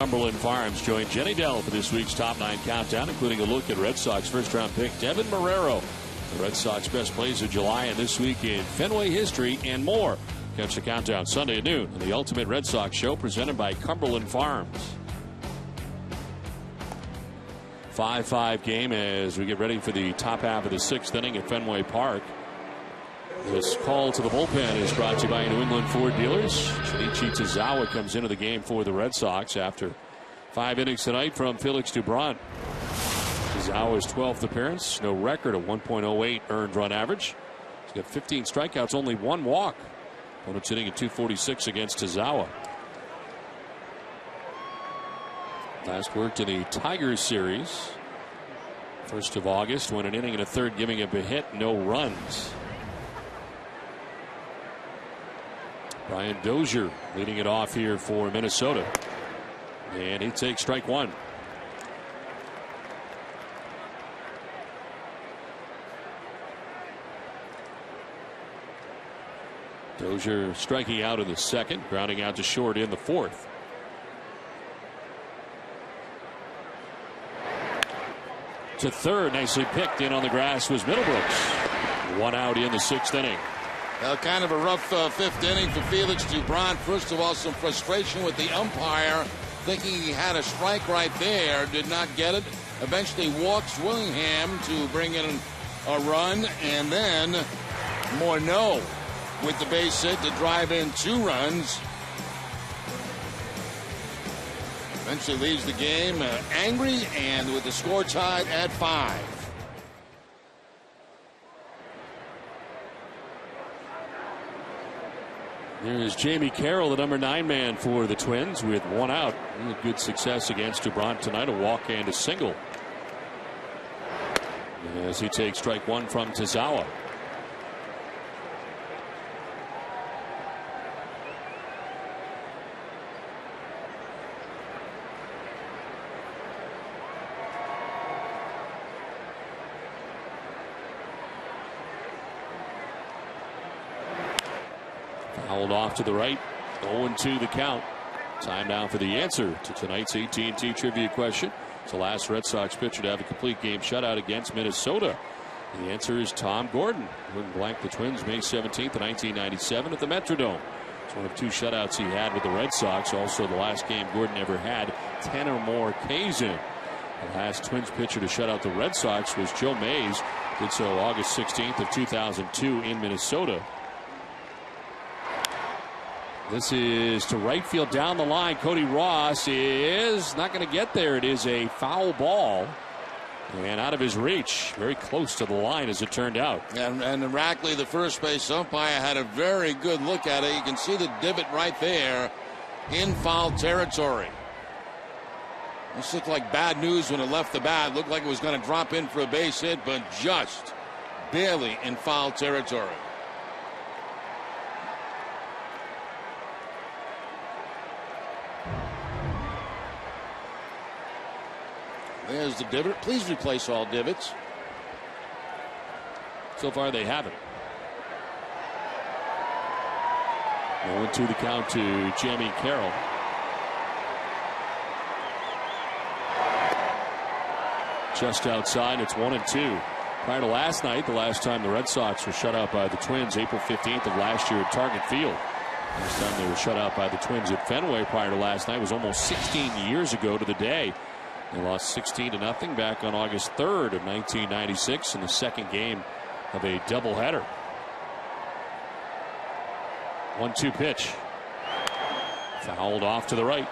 Cumberland Farms joined Jenny Dell for this week's Top 9 Countdown, including a look at Red Sox first-round pick Devin Marrero, the Red Sox best plays of July and this week in Fenway history, and more. Catch the countdown Sunday at noon on the Ultimate Red Sox Show, presented by Cumberland Farms. 5-5 game as we get ready for the top half of the 6th inning at Fenway Park. This call to the bullpen is brought to you by New England Ford dealers. Shinichi Tozawa comes into the game for the Red Sox after 5 innings tonight from Felix Doubront. Tozawa's 12th appearance, no record, a 1.08 earned run average. He's got 15 strikeouts, only 1 walk. Opponent's hitting at .246 against Tozawa. Last worked in the Tigers series. 1st of August, went an inning and a third, giving up a hit, no runs. Brian Dozier leading it off here for Minnesota. And he takes strike 1. Dozier striking out in the 2nd, grounding out to short in the 4th. To 3rd, nicely picked in on the grass was Middlebrooks. 1 out in the 6th inning. Well, kind of a rough 5th inning for Felix Doubront. First of all, some frustration with the umpire, thinking he had a strike right there, did not get it. Eventually walks Willingham to bring in a run, and then Morneau with the base hit to drive in 2 runs. Eventually leaves the game angry and with the score tied at 5. There is Jamie Carroll, the number 9 man for the Twins, with 1 out. Good success against Doubront tonight, a walk and a single. As he takes strike 1 from Tozawa. Fouled off to the right. 0-2 the count. Time now for the answer to tonight's AT&T trivia question. It's the last Red Sox pitcher to have a complete game shutout against Minnesota. The answer is Tom Gordon. Wouldn't blank the Twins May 17th of 1997 at the Metrodome. It's one of 2 shutouts he had with the Red Sox. Also the last game Gordon ever had 10 or more Ks in. The last Twins pitcher to shut out the Red Sox was Joe Mays. Did so August 16th of 2002 in Minnesota. This is to right field down the line. Cody Ross is not going to get there. It is a foul ball and out of his reach. Very close to the line as it turned out. And Rackley, the first base umpire, had a very good look at it. You can see the divot right there in foul territory. This looked like bad news when it left the bat. It looked like it was going to drop in for a base hit, but just barely in foul territory. There's the divot. Please replace all divots. So far they haven't. 0-2 the count to Jamie Carroll. Just outside, it's 1-2. Prior to last night, the last time the Red Sox were shut out by the Twins, April 15th of last year at Target Field. Last time they were shut out by the Twins at Fenway prior to last night was almost 16 years ago to the day. They lost 16-0 back on August 3rd of 1996 in the 2nd game of a doubleheader. 1-2 pitch. Fouled off to the right.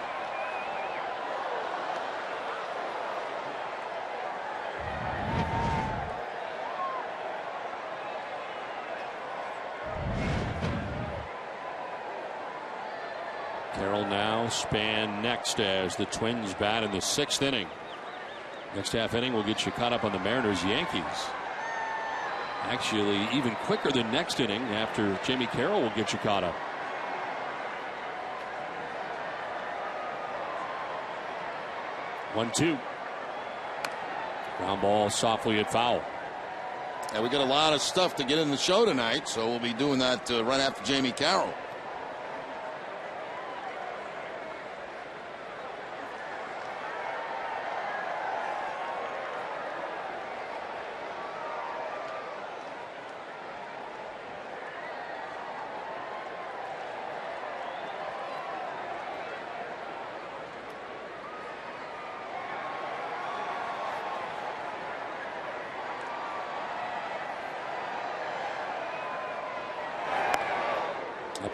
Carroll now span next as the Twins bat in the 6th inning. Next half inning will get you caught up on the Mariners Yankees. Actually even quicker than next inning after Jamie Carroll will get you caught up. One-two. Ground ball softly at foul. Yeah, we got a lot of stuff to get in the show tonight, so we'll be doing that right after Jamie Carroll.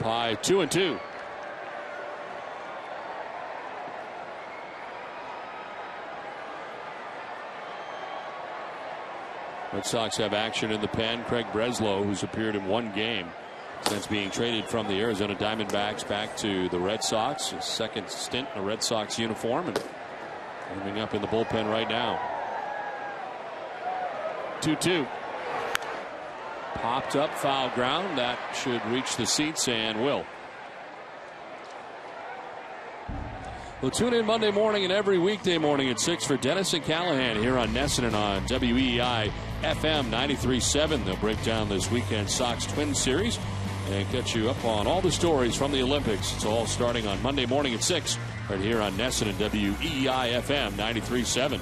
high 2-2. Red Sox have action in the pen. Craig Breslow, who's appeared in one game since being traded from the Arizona Diamondbacks back to the Red Sox. His second stint in a Red Sox uniform and warming up in the bullpen right now. 2-2. Popped up, foul ground. That should reach the seats and will. Well, tune in Monday morning and every weekday morning at 6 for Dennis and Callahan here on Nesson and on WEI FM 93.7. They'll break down this weekend Sox Twins series and catch you up on all the stories from the Olympics. It's all starting on Monday morning at 6 right here on Nesson and WEI FM 93.7.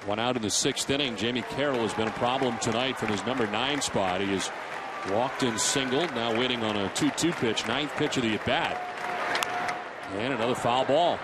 One out in the sixth inning. Jamie Carroll has been a problem tonight from his number 9 spot. He has walked and singled, now waiting on a 2-2 pitch, 9th pitch of the at bat. And another foul ball.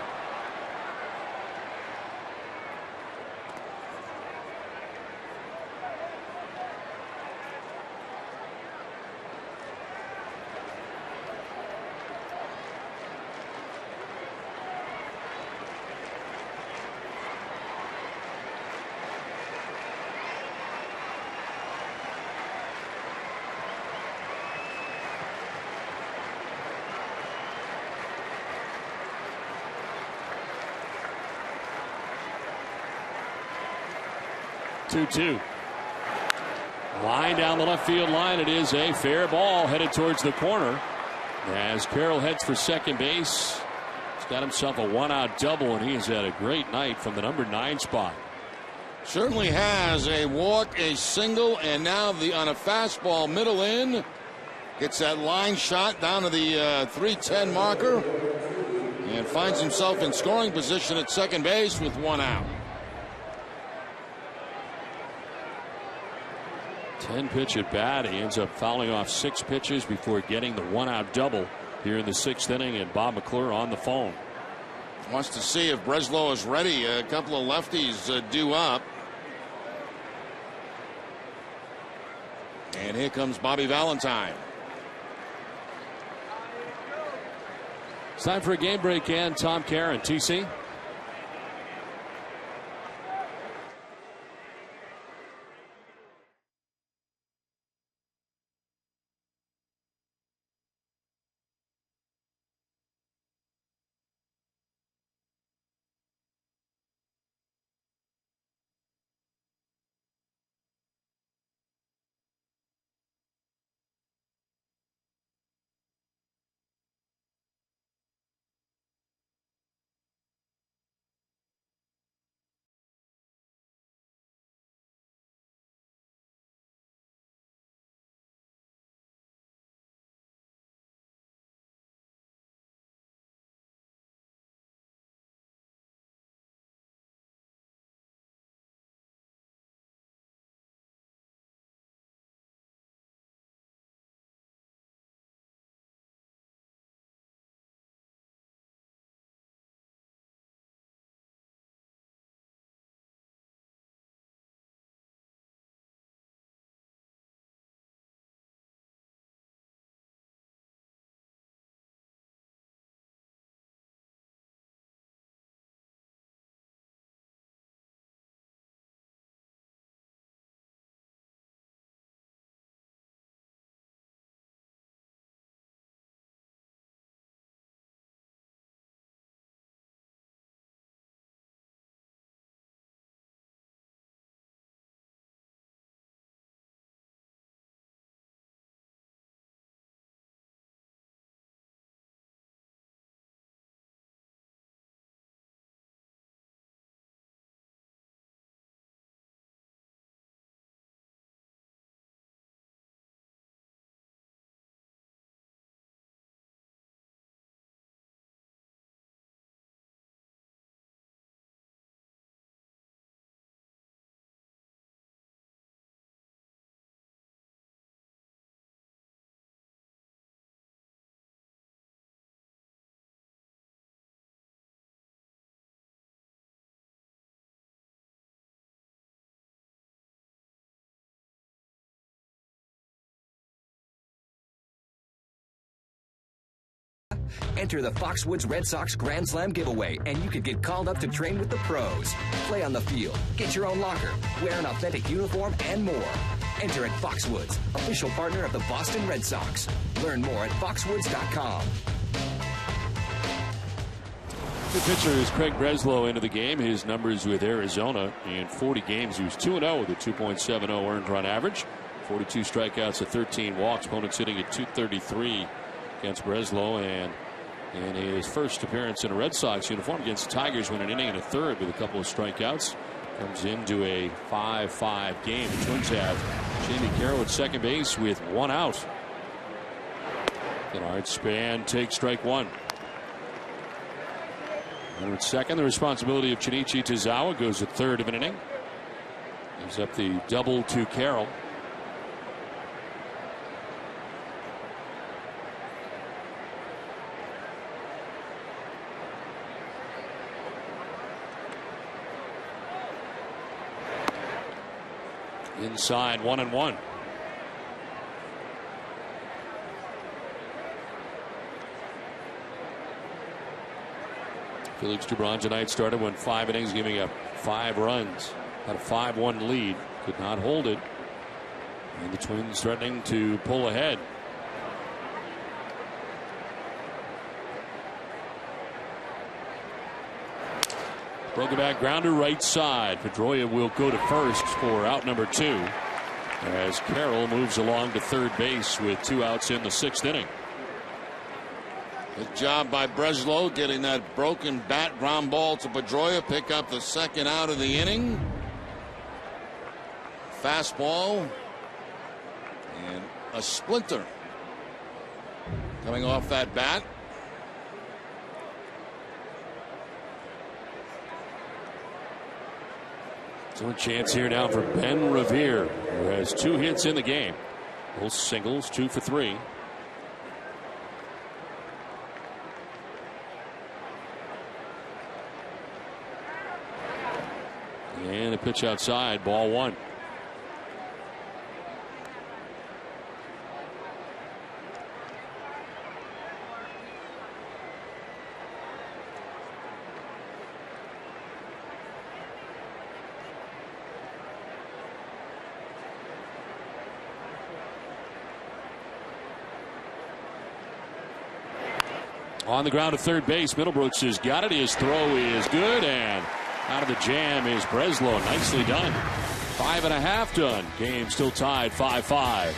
Line down the left field line. It is a fair ball headed towards the corner as Carroll heads for second base. He's got himself a 1-out double, and he has had a great night from the number 9 spot. Certainly has a walk, a single, and now on a fastball middle in. Gets that line shot down to the 310 marker and finds himself in scoring position at second base with 1 out. 10-pitch at bat. He ends up fouling off 6 pitches before getting the 1-out double here in the 6th inning, and Bob McClure on the phone. Wants to see if Breslow is ready. A couple of lefties due up. And here comes Bobby Valentine. It's time for a game break, and Tom Caron, TC. Enter the Foxwoods Red Sox Grand Slam giveaway, and you could get called up to train with the pros. Play on the field, get your own locker, wear an authentic uniform, and more. Enter at Foxwoods, official partner of the Boston Red Sox. Learn more at foxwoods.com. The pitcher is Craig Breslow into the game. His numbers with Arizona in 40 games. He was 2-0 with a 2.70 earned run average. 42 strikeouts to 13 walks. Opponents hitting at .233 against Breslow. And in his first appearance in a Red Sox uniform against the Tigers, went an inning and a third with a couple of strikeouts. Comes into a 5-5 game. The Twins have Jamie Carroll at second base with one out. Kennard Span takes strike one. And at second, the responsibility of Shinichi Tozawa goes to third of an inning. Gives up the double to Carroll. Inside 1-1. Felix Dubron tonight started, went 5 innings, giving up 5 runs. Had a 5-1 lead. Could not hold it. And the Twins threatening to pull ahead. Broken back grounder right side. Pedroia will go to first for out number 2 as Carroll moves along to third base with 2 outs in the 6th inning. Good job by Breslow getting that broken bat ground ball to Pedroia. Pick up the second out of the inning. Fastball and a splinter coming off that bat. So a chance here now for Ben Revere, who has 2 hits in the game. Both singles, 2 for 3. And a pitch outside, ball 1. On the ground to third base, Middlebrooks has got it. His throw is good, and out of the jam is Breslow. Nicely done. 5.5 done. Game still tied 5-5.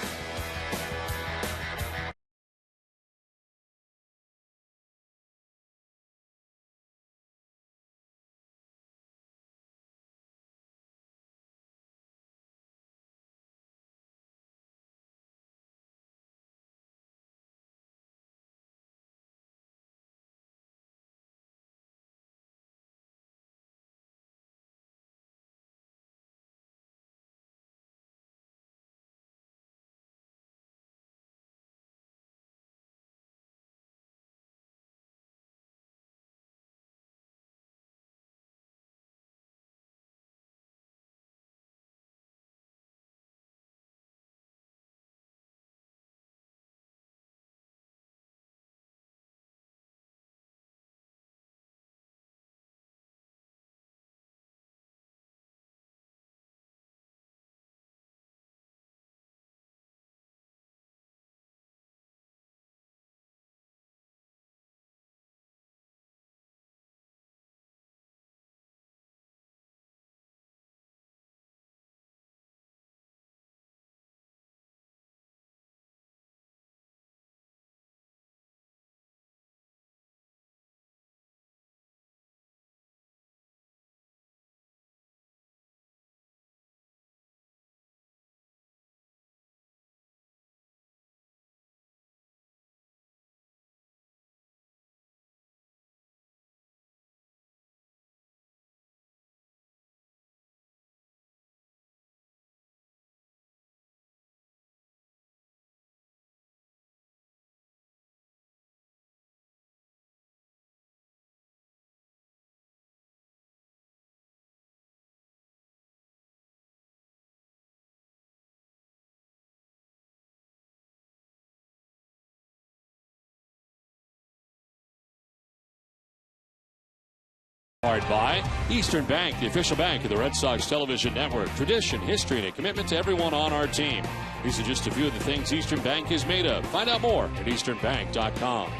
Powered by Eastern Bank, the official bank of the Red Sox television network. Tradition, history, and a commitment to everyone on our team. These are just a few of the things Eastern Bank is made of. Find out more at easternbank.com.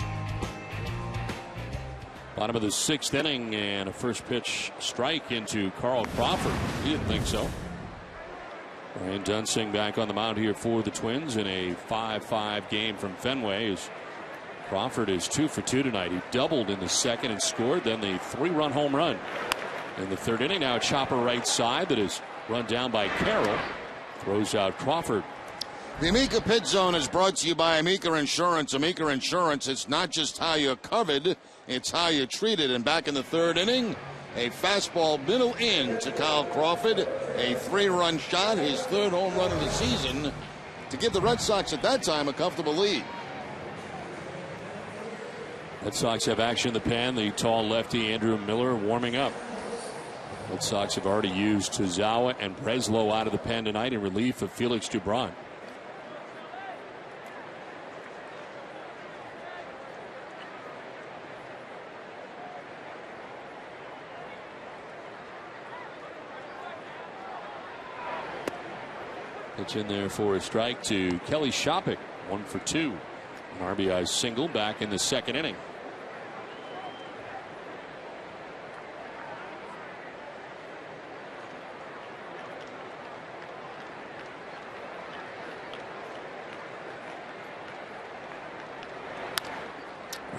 Bottom of the 6th inning, and a first pitch strike into Carl Crawford. He didn't think so. Ryan Dunsing back on the mound here for the Twins in a 5-5 game from Fenway. As Crawford is 2 for 2 tonight. He doubled in the second and scored, then the 3-run home run in the 3rd inning. Now a chopper right side that is run down by Carroll. Throws out Crawford. The Amica Pit Zone is brought to you by Amica Insurance. Amica Insurance, it's not just how you're covered, it's how you're treated. And back in the 3rd inning, a fastball middle in to Kyle Crawford. A 3-run shot, his 3rd home run of the season, to give the Red Sox at that time a comfortable lead. Red Sox have action in the pen. The tall lefty Andrew Miller warming up. Red Sox have already used Tozawa and Breslow out of the pen tonight in relief of Felix Dubron. Pitch in there for a strike to Kelly Shopik. 1 for 2. An RBI single back in the 2nd inning.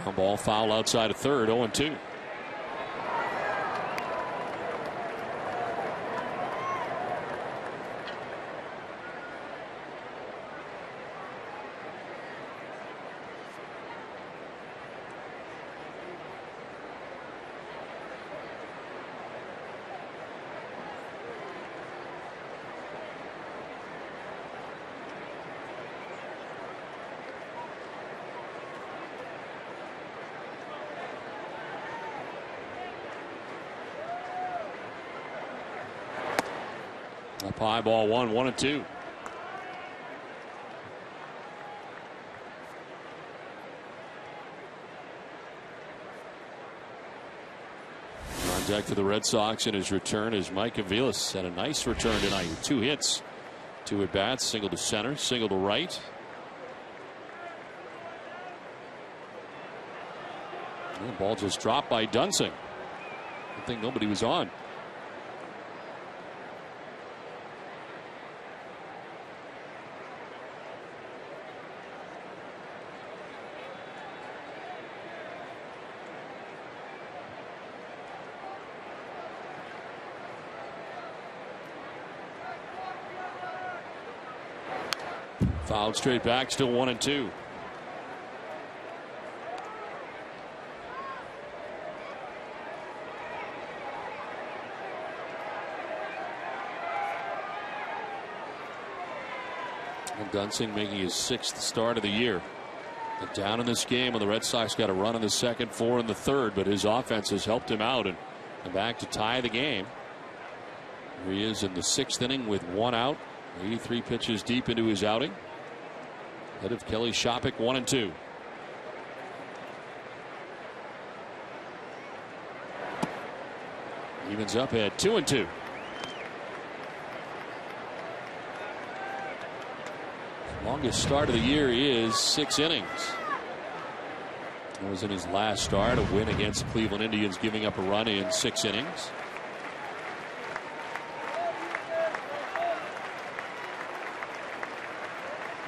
Ground ball foul outside of 3rd. 0-2. Up high, ball 1, 1-2. On deck for the Red Sox in his return is Mike Aviles. Had a nice return tonight with 2 hits, 2 at bats, single to center, single to right. And the ball just dropped by Dunsing. I think nobody was on. Fouled straight back, still 1-2. And Dunsing making his 6th start of the year. And down in this game, and the Red Sox got a run in the 2nd, 4 in the 3rd, but his offense has helped him out and back to tie the game. Here he is in the 6th inning with 1 out, 83 pitches deep into his outing. Head of Kelly Shopik, 1-2. Evens up at 2-2. Longest start of the year is 6 innings. That was in his last start, a win against the Cleveland Indians, giving up a run in 6 innings.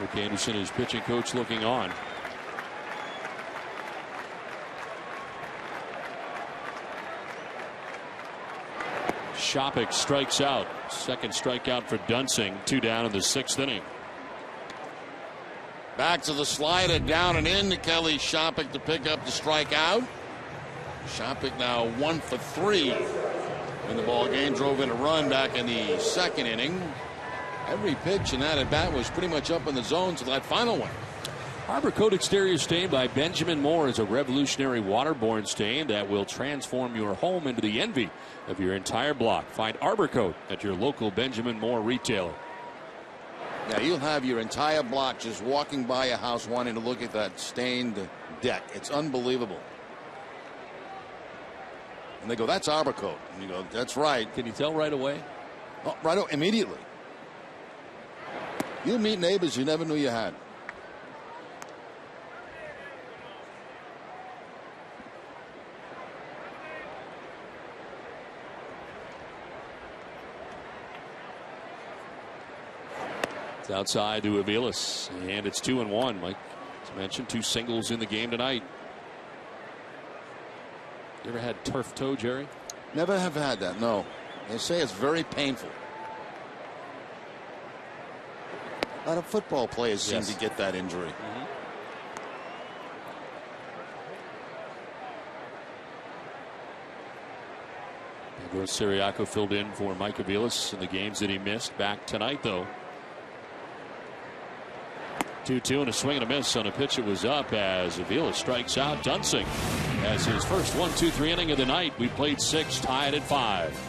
Rick Anderson, his pitching coach, looking on. Shopik strikes out. 2nd strikeout for Dunsing. 2 down in the 6th inning. Back to the slider, down and in to Kelly Shopik to pick up the strikeout. Shopik now 1 for 3 in the ball game. Drove in a run back in the 2nd inning. Every pitch in that at bat was pretty much up in the zone to that final one. Arbor Coat exterior stain by Benjamin Moore is a revolutionary waterborne stain that will transform your home into the envy of your entire block. Find Arbor Coat at your local Benjamin Moore retailer. Yeah, you'll have your entire block just walking by a house wanting to look at that stained deck. It's unbelievable. And they go, that's arbor coat. And you go, that's right. Can you tell right away? Oh, immediately. You meet neighbors you never knew you had. It's outside to Aviles, and it's 2-1. Mike, as mentioned, 2 singles in the game tonight. You ever had turf toe, Jerry? Never have had that, no. They say it's very painful. A lot of football players seem to get that injury. Pedro Siriaco filled in for Mike Aviles in the games that he missed. Back tonight, though. 2-2 and a swing and a miss on a pitch that was up as Aviles strikes out. Dunsing has his first 1-2-3 inning of the night. We played 6, tied at 5.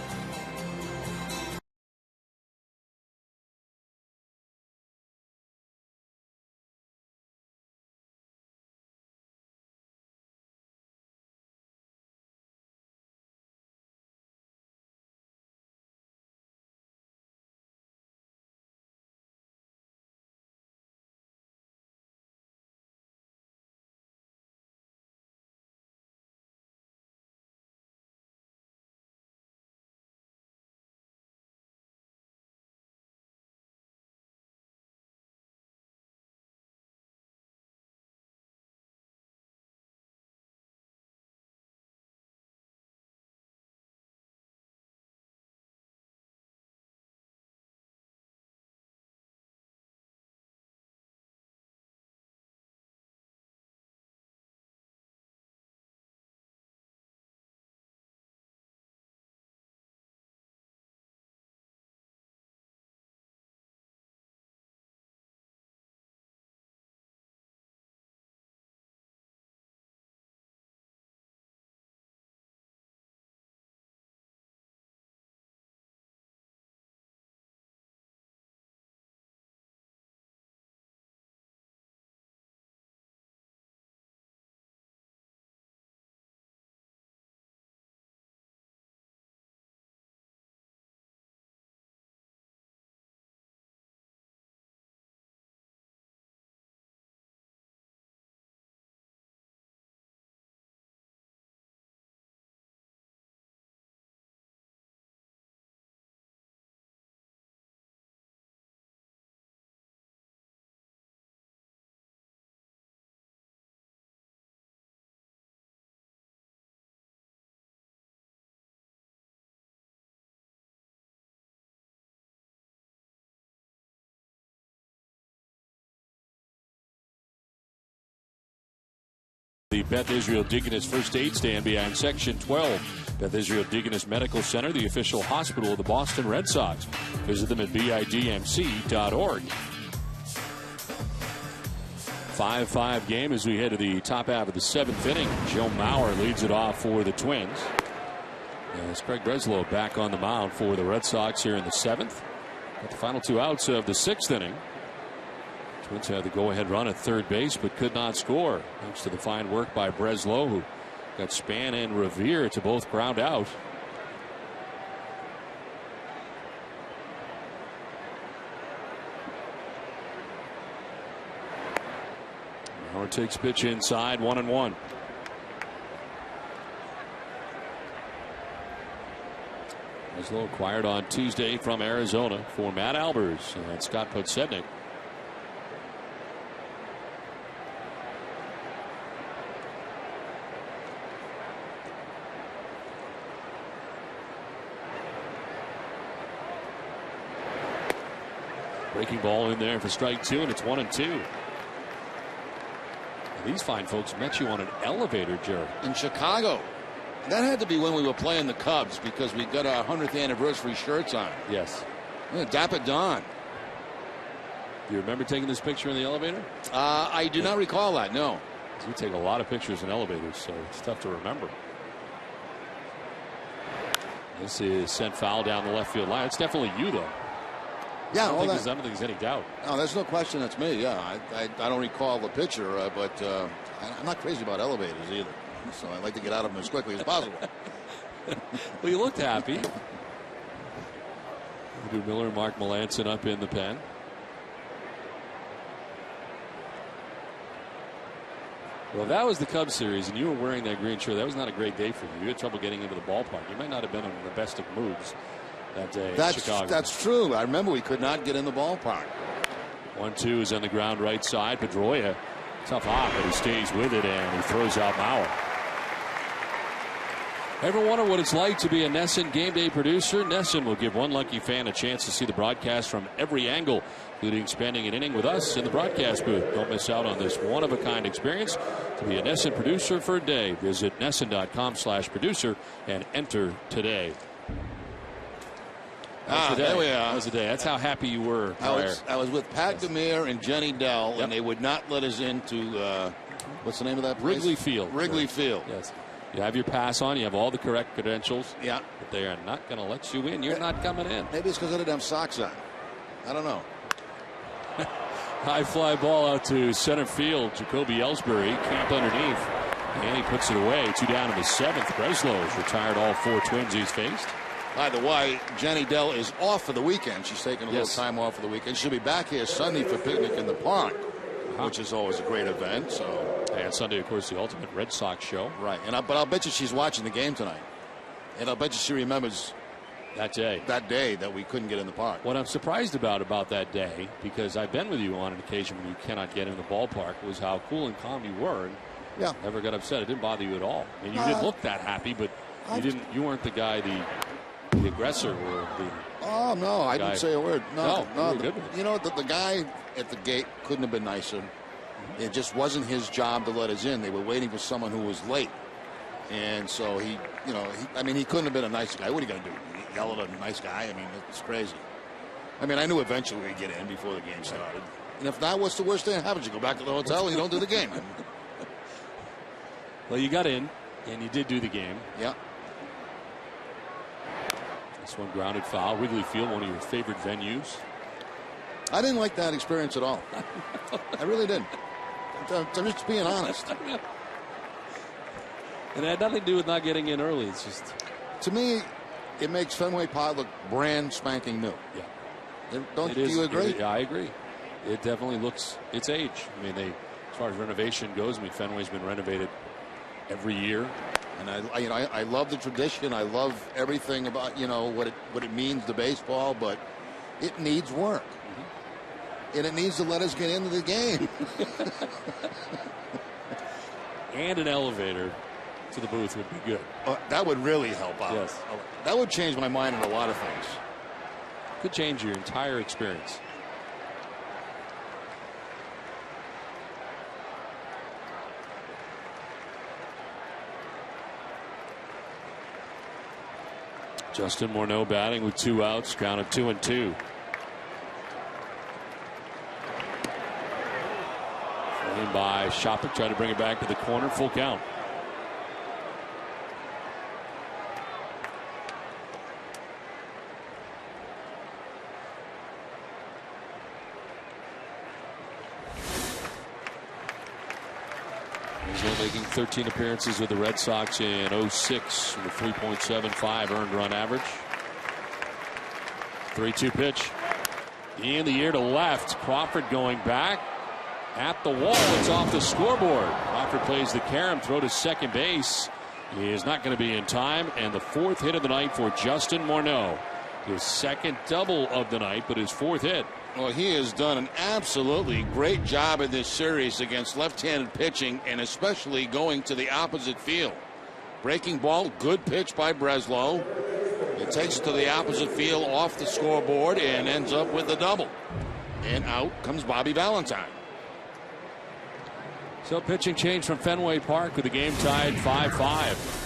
The Beth Israel Deaconess First Aid Stand behind Section 12. Beth Israel Deaconess Medical Center, the official hospital of the Boston Red Sox. Visit them at bidmc.org. 5-5 game as we head to the top half of the 7th inning. Joe Mauer leads it off for the Twins. As Craig Breslow back on the mound for the Red Sox here in the 7th. Got the final 2 outs of the 6th inning. Twins had the go-ahead run at third base, but could not score. Thanks to the fine work by Breslow, who got Span and Revere to both ground out. Mauer takes pitch inside, 1-1. Breslow acquired on Tuesday from Arizona for Matt Albers and Scott Podsednik. Breaking ball in there for strike 2, and it's 1-2. These fine folks met you on an elevator, Jerry. In Chicago. That had to be when we were playing the Cubs because we got our 100th anniversary shirts on. Yes. Dapper Don. Do you remember taking this picture in the elevator? I do not recall that, no. We take a lot of pictures in elevators, so it's tough to remember. This is sent foul down the left field line. It's definitely you, though. Yeah, I don't think there's any doubt. No, there's no question that's me. Yeah, I don't recall the picture, but I'm not crazy about elevators either. So I like to get out of them as quickly as possible. Well, you looked happy. Andrew Miller and Mark Melanson up in the pen. Well, if that was the Cubs series and you were wearing that green shirt, that was not a great day for you. You had trouble getting into the ballpark. You might not have been in the best of moods that day in Chicago. That's true. I remember we could not get in the ballpark. 1-2 is on the ground right side. Pedroia, tough hop, but he stays with it and he throws out Mauer. Ever wonder what it's like to be a NESN game day producer? NESN will give one lucky fan a chance to see the broadcast from every angle, including spending an inning with us in the broadcast booth. Don't miss out on this one-of-a-kind experience. To be a NESN producer for a day, visit NESN.com/producer and enter today. There we are. That was the day. That's how happy you were prior. I was with Pat Demir and Jenny Dell, and they would not let us into, what's the name of that place? Wrigley Field. Wrigley Field. Yes. You have your pass on. You have all the correct credentials. Yeah. But they are not going to let you in. You're not coming in. Maybe it's because I didn't have socks on. I don't know. High fly ball out to center field. Jacoby ELLSBURY camped underneath. And he puts it away. 2 down in the 7th. Breslow has retired all 4 Twins he's faced. By the way, Jenny Dell is off for the weekend. She's taking a little time off for the weekend. She'll be back here Sunday for Picnic in the Park, which is always a great event. So. And Sunday, of course, the Ultimate Red Sox show. Right. But I'll bet you she's watching the game tonight. And I'll bet you she remembers that day that we couldn't get in the park. What I'm surprised about that day, because I've been with you on an occasion when you cannot get in the ballpark, was how cool and calm you were and never got upset. It didn't bother you at all. I mean, you didn't look that happy, but you weren't the guy, the aggressor or the. Oh no, I didn't say a word. No. You know, the guy at the gate couldn't have been nicer. It just wasn't his job to let us in. They were waiting for someone who was late. And so he couldn't have been a nice guy. What are you going to do? Yell at a nice guy? I mean, it's crazy. I mean, I knew eventually we'd get in before the game started. And if not, what's the worst thing that happens? You go back to the hotel and you don't do the game. Well, you got in, and you did do the game. Yeah. This one grounded foul. Wrigley Field, one of your favorite venues. I didn't like that experience at all. I really didn't. I'm just being honest. And it had nothing to do with not getting in early. It's just. To me, it makes Fenway Park look brand spanking new. Yeah. Do you agree? Yeah, I agree. It definitely looks its age. I mean, as far as renovation goes, Fenway's been renovated every year. And I love the tradition. I love everything about what it means to baseball, but it needs work. And it needs to let us get into the game. And an elevator to the booth would be good. That would really help out. Yes. That would change my mind on a lot of things. Could change your entire experience. Justin Morneau batting with 2 outs, count of 2-2. Framed by Shopik, trying to bring it back to the corner, full count. Making 13 appearances with the Red Sox in 06 with a 3.75 earned run average. 3-2 pitch in the air to left. Crawford going back at the wall. It's off the scoreboard. Crawford plays the carom throw to second base. He is not going to be in time. And the 4th hit of the night for Justin Morneau. His 2nd double of the night, but his 4th hit. Well, he has done an absolutely great job in this series against left-handed pitching, and especially going to the opposite field. Breaking ball, good pitch by Breslow. It takes it to the opposite field off the scoreboard and ends up with a double. And out comes Bobby Valentine. So pitching change from Fenway Park with the game tied 5-5.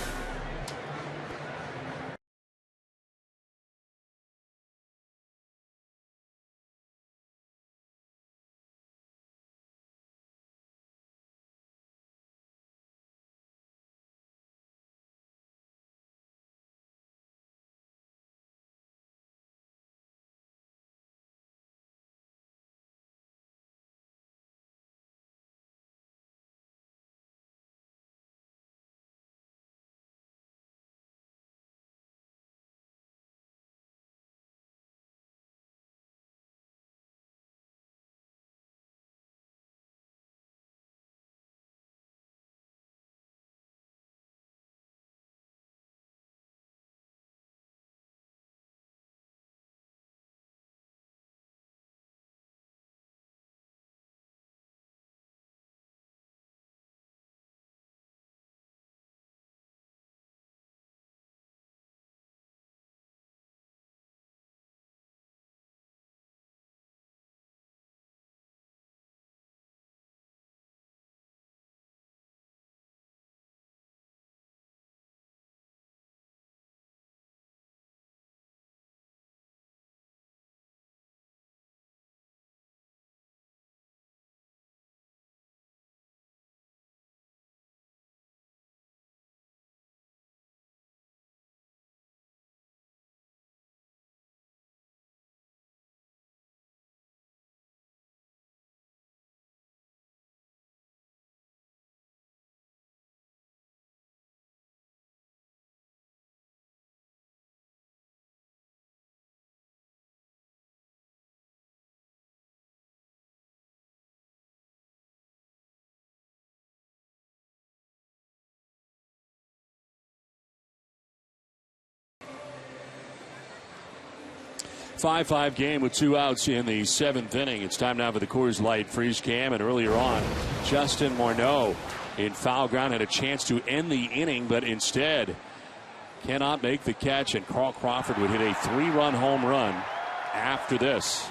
5-5 game with 2 outs in the 7th inning. It's time now for the Coors Light freeze cam. And earlier on, Justin Morneau in foul ground had a chance to end the inning, but instead cannot make the catch. And Carl Crawford would hit a 3-run home run after this.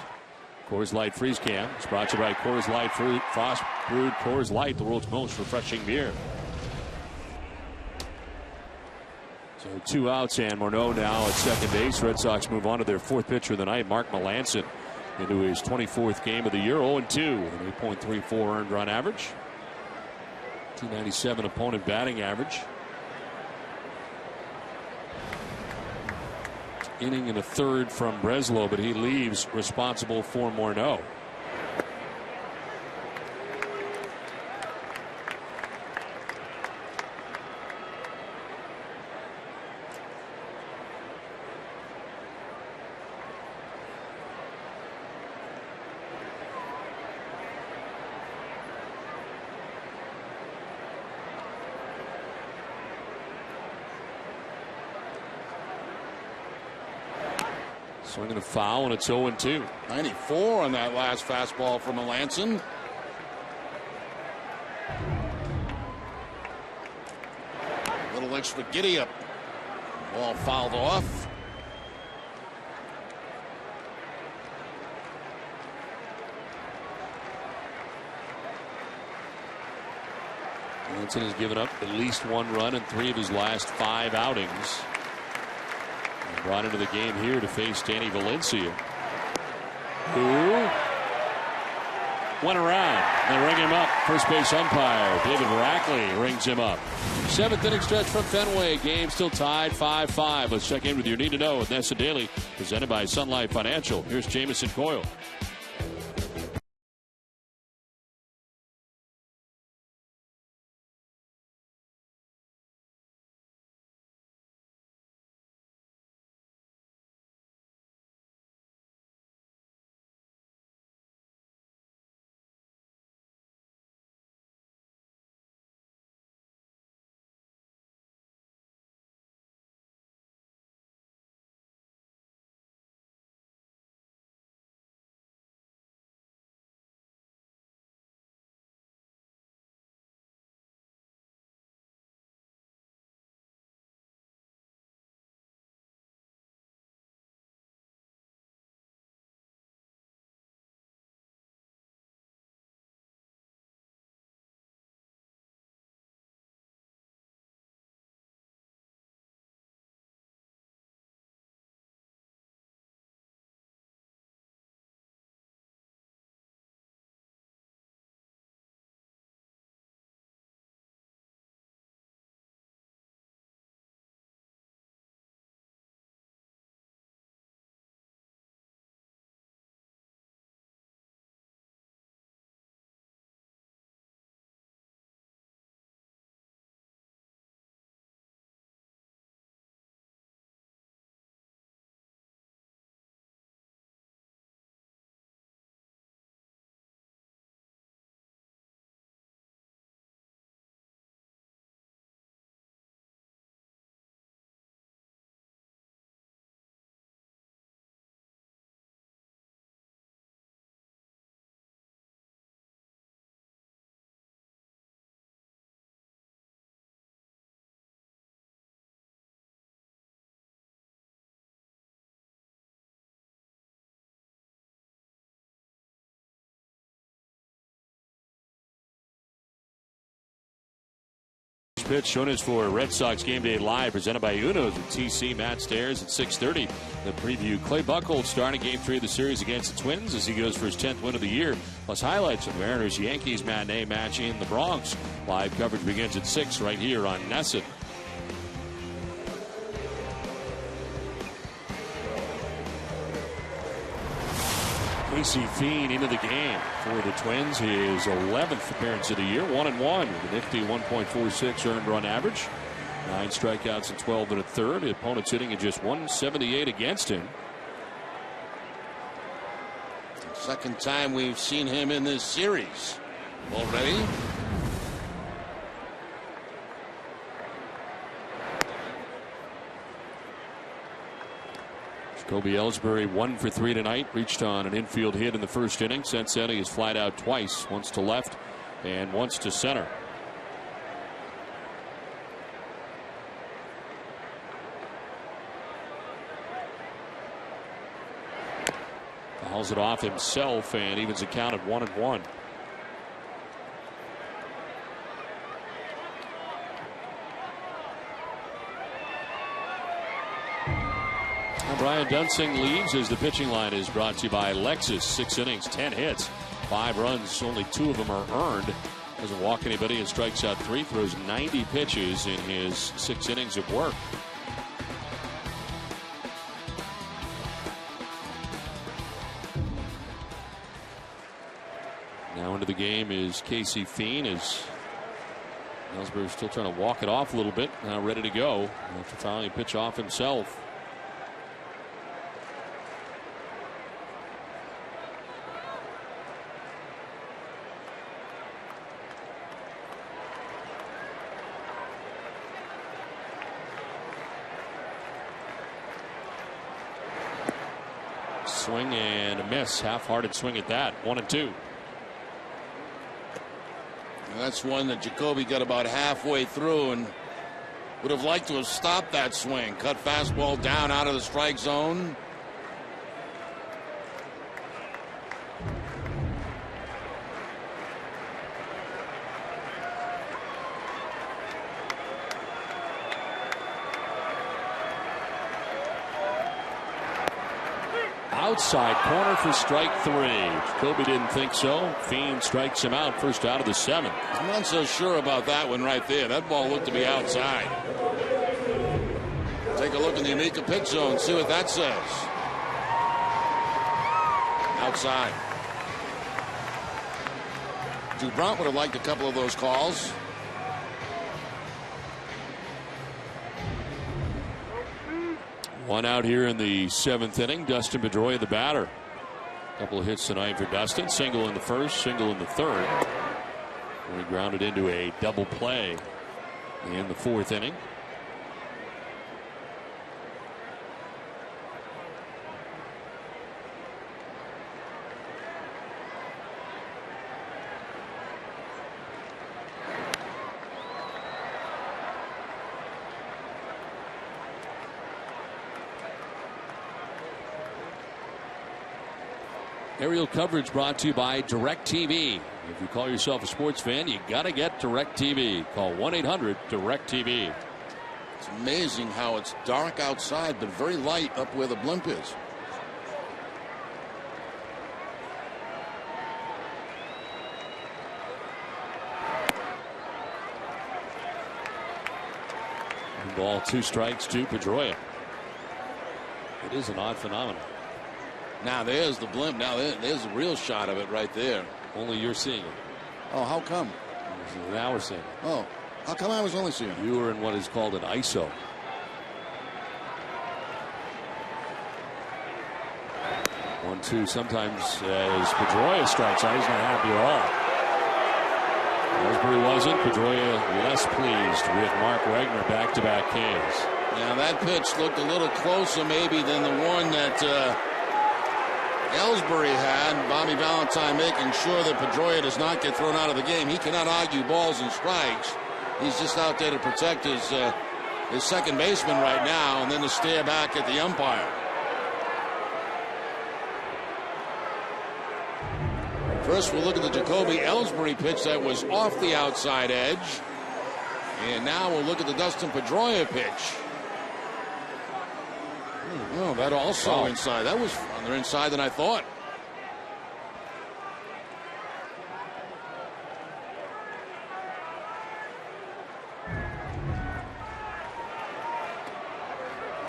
Coors Light freeze cam is brought to you by Coors Light Frost Brewed Coors Light, the world's most refreshing beer. So 2 outs and Morneau now at second base. Red Sox move on to their 4th pitcher of the night, Mark Melancon, into his 24th game of the year, 0-2 with an 8.34 earned run average, 297 opponent batting average. Inning and a third from Breslow, but he leaves responsible for Morneau. Swinging a foul, and it's 0-2. 94 on that last fastball from Melancon. Little extra giddy up. Ball fouled off. Melancon has given up at least 1 run in 3 of his last 5 outings. Brought into the game here to face Danny Valencia, who went around. They ring him up. First base umpire David Rackley rings him up. 7th inning stretch from Fenway. Game still tied 5-5. Let's check in with your need to know with Nessa Daily, presented by Sun Life Financial. Here's Jamison Coyle. Pitch shown us for Red Sox Game Day Live, presented by Uno's with TC Matt Stairs at 6:30. The preview: Clay Buchholz starting Game 3 of the series against the Twins as he goes for his 10th win of the year. Plus highlights of Mariners-Yankees matinee match in the Bronx. Live coverage begins at 6 right here on NESN. Casey Fiend into the game for the Twins. His 11th appearance of the year, 1-1 with a nifty 1.46 earned run average. 9 strikeouts and 12 1/3. The opponent's hitting at just 178 against him. Second time we've seen him in this series already. Jacoby Ellsbury 1 for 3 tonight. Reached on an infield hit in the first inning. Since then, he has flied out twice, once to left and once to center. Fouls it off himself and evens the count at 1-1. Brian Dunsing leaves as the pitching line is brought to you by Lexus. 6 innings, 10 hits, 5 runs. Only 2 of them are earned. Doesn't walk anybody and strikes out 3. Throws 90 pitches in his 6 innings of work. Now into the game is Casey Fiend as Ellsbury still trying to walk it off a little bit. Now ready to go after fouling a pitch off himself. Swing and a miss. Half-hearted swing at that. 1-2. That's one that Jacoby got about halfway through and would have liked to have stopped that swing. Cut fastball down out of the strike zone. Outside corner for strike 3. Jacoby didn't think so. Fiend strikes him out. First out of the 7th. I'm not so sure about that one right there. That ball looked to be outside. Take a look in the Amica pitch zone. See what that says. Outside. Dubront would have liked a couple of those calls. One out here in the 7th inning. Dustin Pedroia, the batter. A couple of hits tonight for Dustin. Single in the first, single in the third. And he grounded into a double play in the 4th inning. Aerial coverage brought to you by DirecTV. If you call yourself a sports fan, you got to get DirecTV. Call 1-800-DirecTV. It's amazing how it's dark outside, but very light up where the blimp is. Ball, 2 strikes to Pedroia. It is an odd phenomenon. Now there's the blimp. Now there's a real shot of it right there. Only you're seeing it. Oh, how come? Now we're seeing it. Oh, how come I was only seeing it? You were in what is called an ISO. 1-2. Sometimes as Pedroia strikes out, he's not happy at all. Ellsbury wasn't. Pedroia less pleased with Mark Wagner back-to-back Ks. Now that pitch looked a little closer maybe than the one that Ellsbury had. Bobby Valentine making sure that Pedroia does not get thrown out of the game. He cannot argue balls and strikes. He's just out there to protect his second baseman right now and then to stare back at the umpire. First we'll look at the Jacoby Ellsbury pitch that was off the outside edge. And now we'll look at the Dustin Pedroia pitch. Oh, that also inside. That was farther inside than I thought.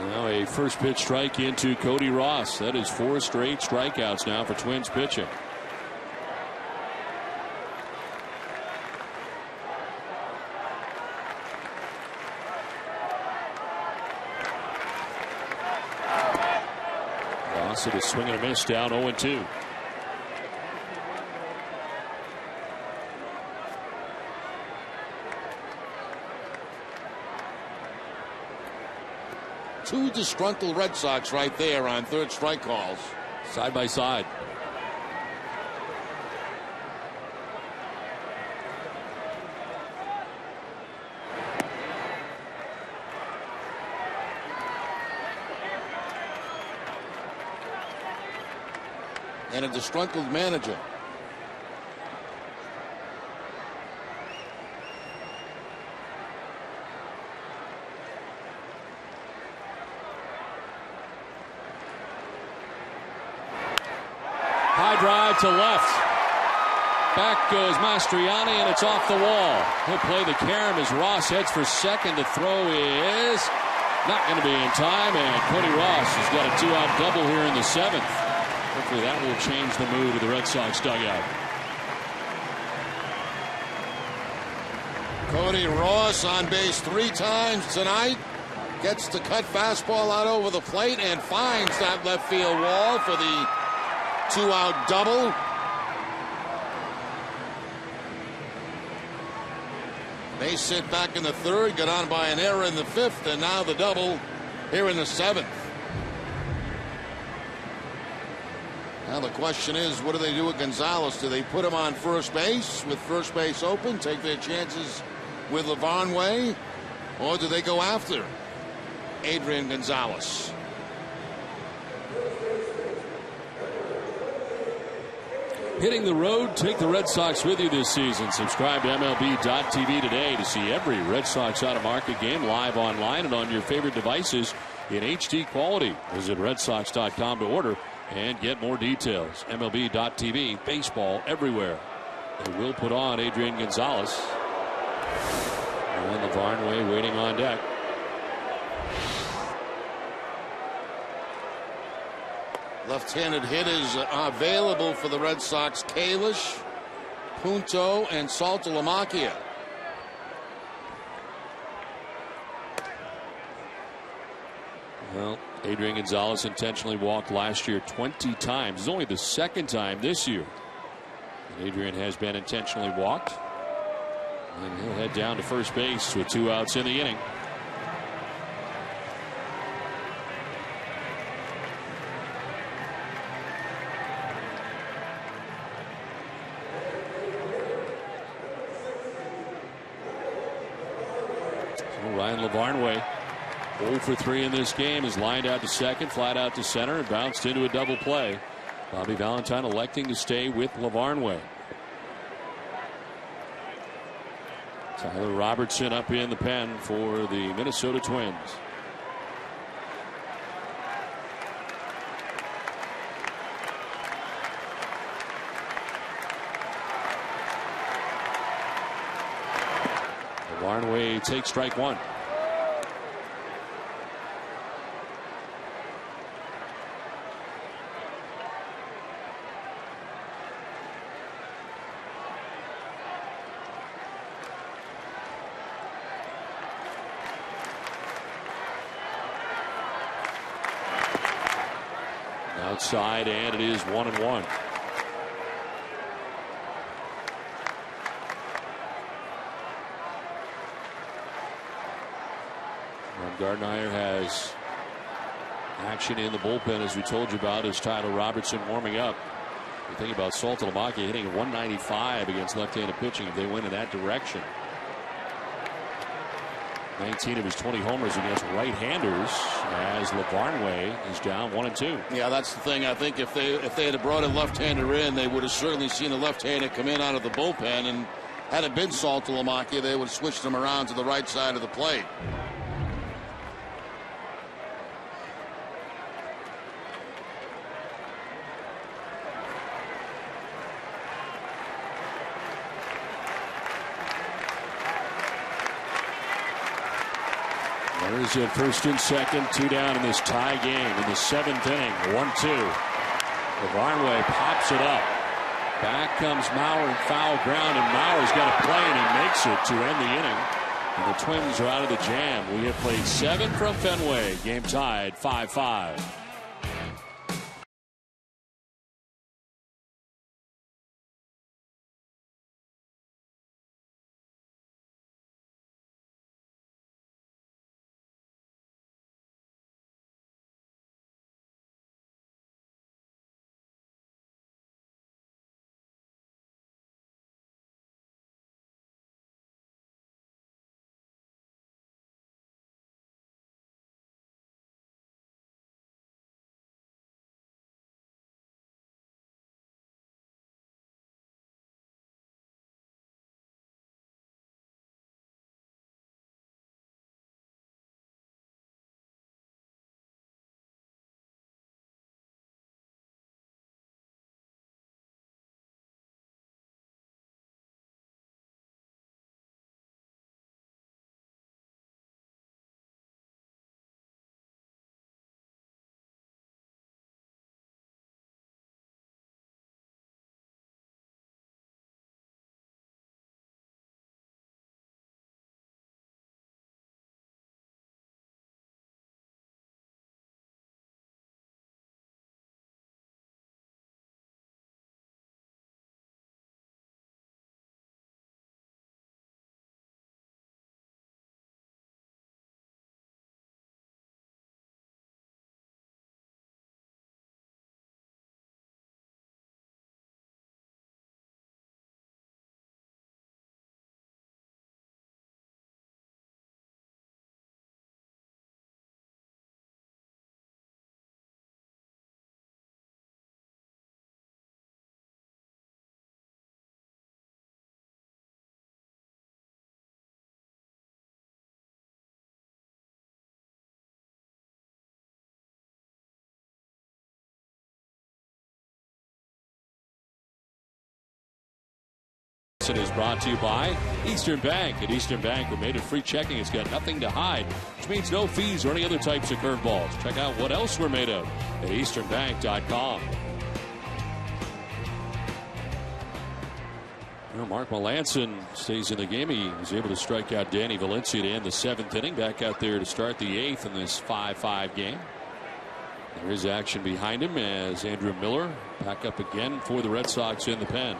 Now a first pitch strike into Cody Ross. That is 4 straight strikeouts now for Twins pitching. It is swing and a miss, down 0-2. two disgruntled Red Sox right there on third strike calls. Side by side. And a disgruntled manager. High drive to left. Back goes Mastriani, and it's off the wall. He'll play the carom as Ross heads for second. The throw is not going to be in time, and Cody Ross has got a two-out double here in the seventh. Hopefully that will change the mood of the Red Sox dugout. Cody Ross on base 3 times tonight. Gets the cut fastball out over the plate and finds that left field wall for the two-out double. They sit back in the third, got on by an error in the fifth, and now the double here in the seventh. Now the question is, what do they do with Gonzalez? Do they put him on first base with first base open, take their chances with LaVarnway, or do they go after Adrian Gonzalez? Hitting the road, take the Red Sox with you this season. Subscribe to MLB.tv today to see every Red Sox out-of-market game live online and on your favorite devices in HD quality. Visit RedSox.com to order and get more details. MLB.tv, baseball everywhere. They will put on Adrian Gonzalez. And LaVarnway waiting on deck. Left-handed hitters available for the Red Sox: Kalish, Punto, and Saltalamacchia. Well, Adrian Gonzalez intentionally walked last year 20 times. It's only the second time this year that Adrian has been intentionally walked. And he'll head down to first base with 2 outs in the inning. Ryan LaVarnway, 0 for 3 in this game, is lined out to second, flat out to center, and bounced into a double play. Bobby Valentine electing to stay with LaVarnway. Tyler Robertson up in the pen for the Minnesota Twins. LaVarnway takes strike 1. Outside, and it is 1-1. Gardner has action in the bullpen, as we told you about, as Tyler Robertson warming up. You think about Saltalamacchia hitting 195 against left-handed pitching if they went in that direction. 19 of his 20 homers against right-handers, as LaVarnway is down 1-2. Yeah, that's the thing. I think if they had brought a left-hander in, they would have certainly seen a left-hander come in out of the bullpen, and had it been Saltalamacchia, they would have switched him around to the right side of the plate. Runners at first and second, 2 down in this tie game in the 7th inning. 1-2. LaVarnway pops it up. Back comes Mauer and foul ground, and Mauer's got a play, and he makes it to end the inning. And the Twins are out of the jam. We have played 7 from Fenway. Game tied 5-5. Melanson is brought to you by Eastern Bank. At Eastern Bank, we're made of free checking. It's got nothing to hide, which means no fees or any other types of curveballs. Check out what else we're made of at easternbank.com. Well, Mark Melanson stays in the game. He was able to strike out Danny Valencia to end the 7th inning. Back out there to start the 8th in this 5-5 game. There is action behind him as Andrew Miller back up again for the Red Sox in the pen.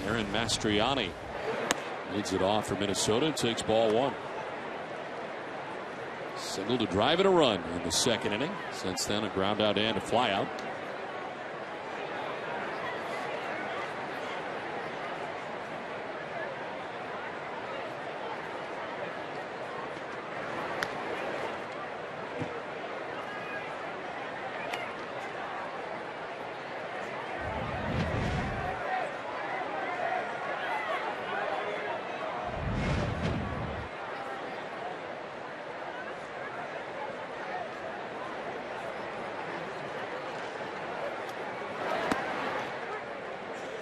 Aaron Mastriani leads it off for Minnesota and takes ball 1. Single to drive it a run in the 2nd inning. Since then, a ground out and a fly out.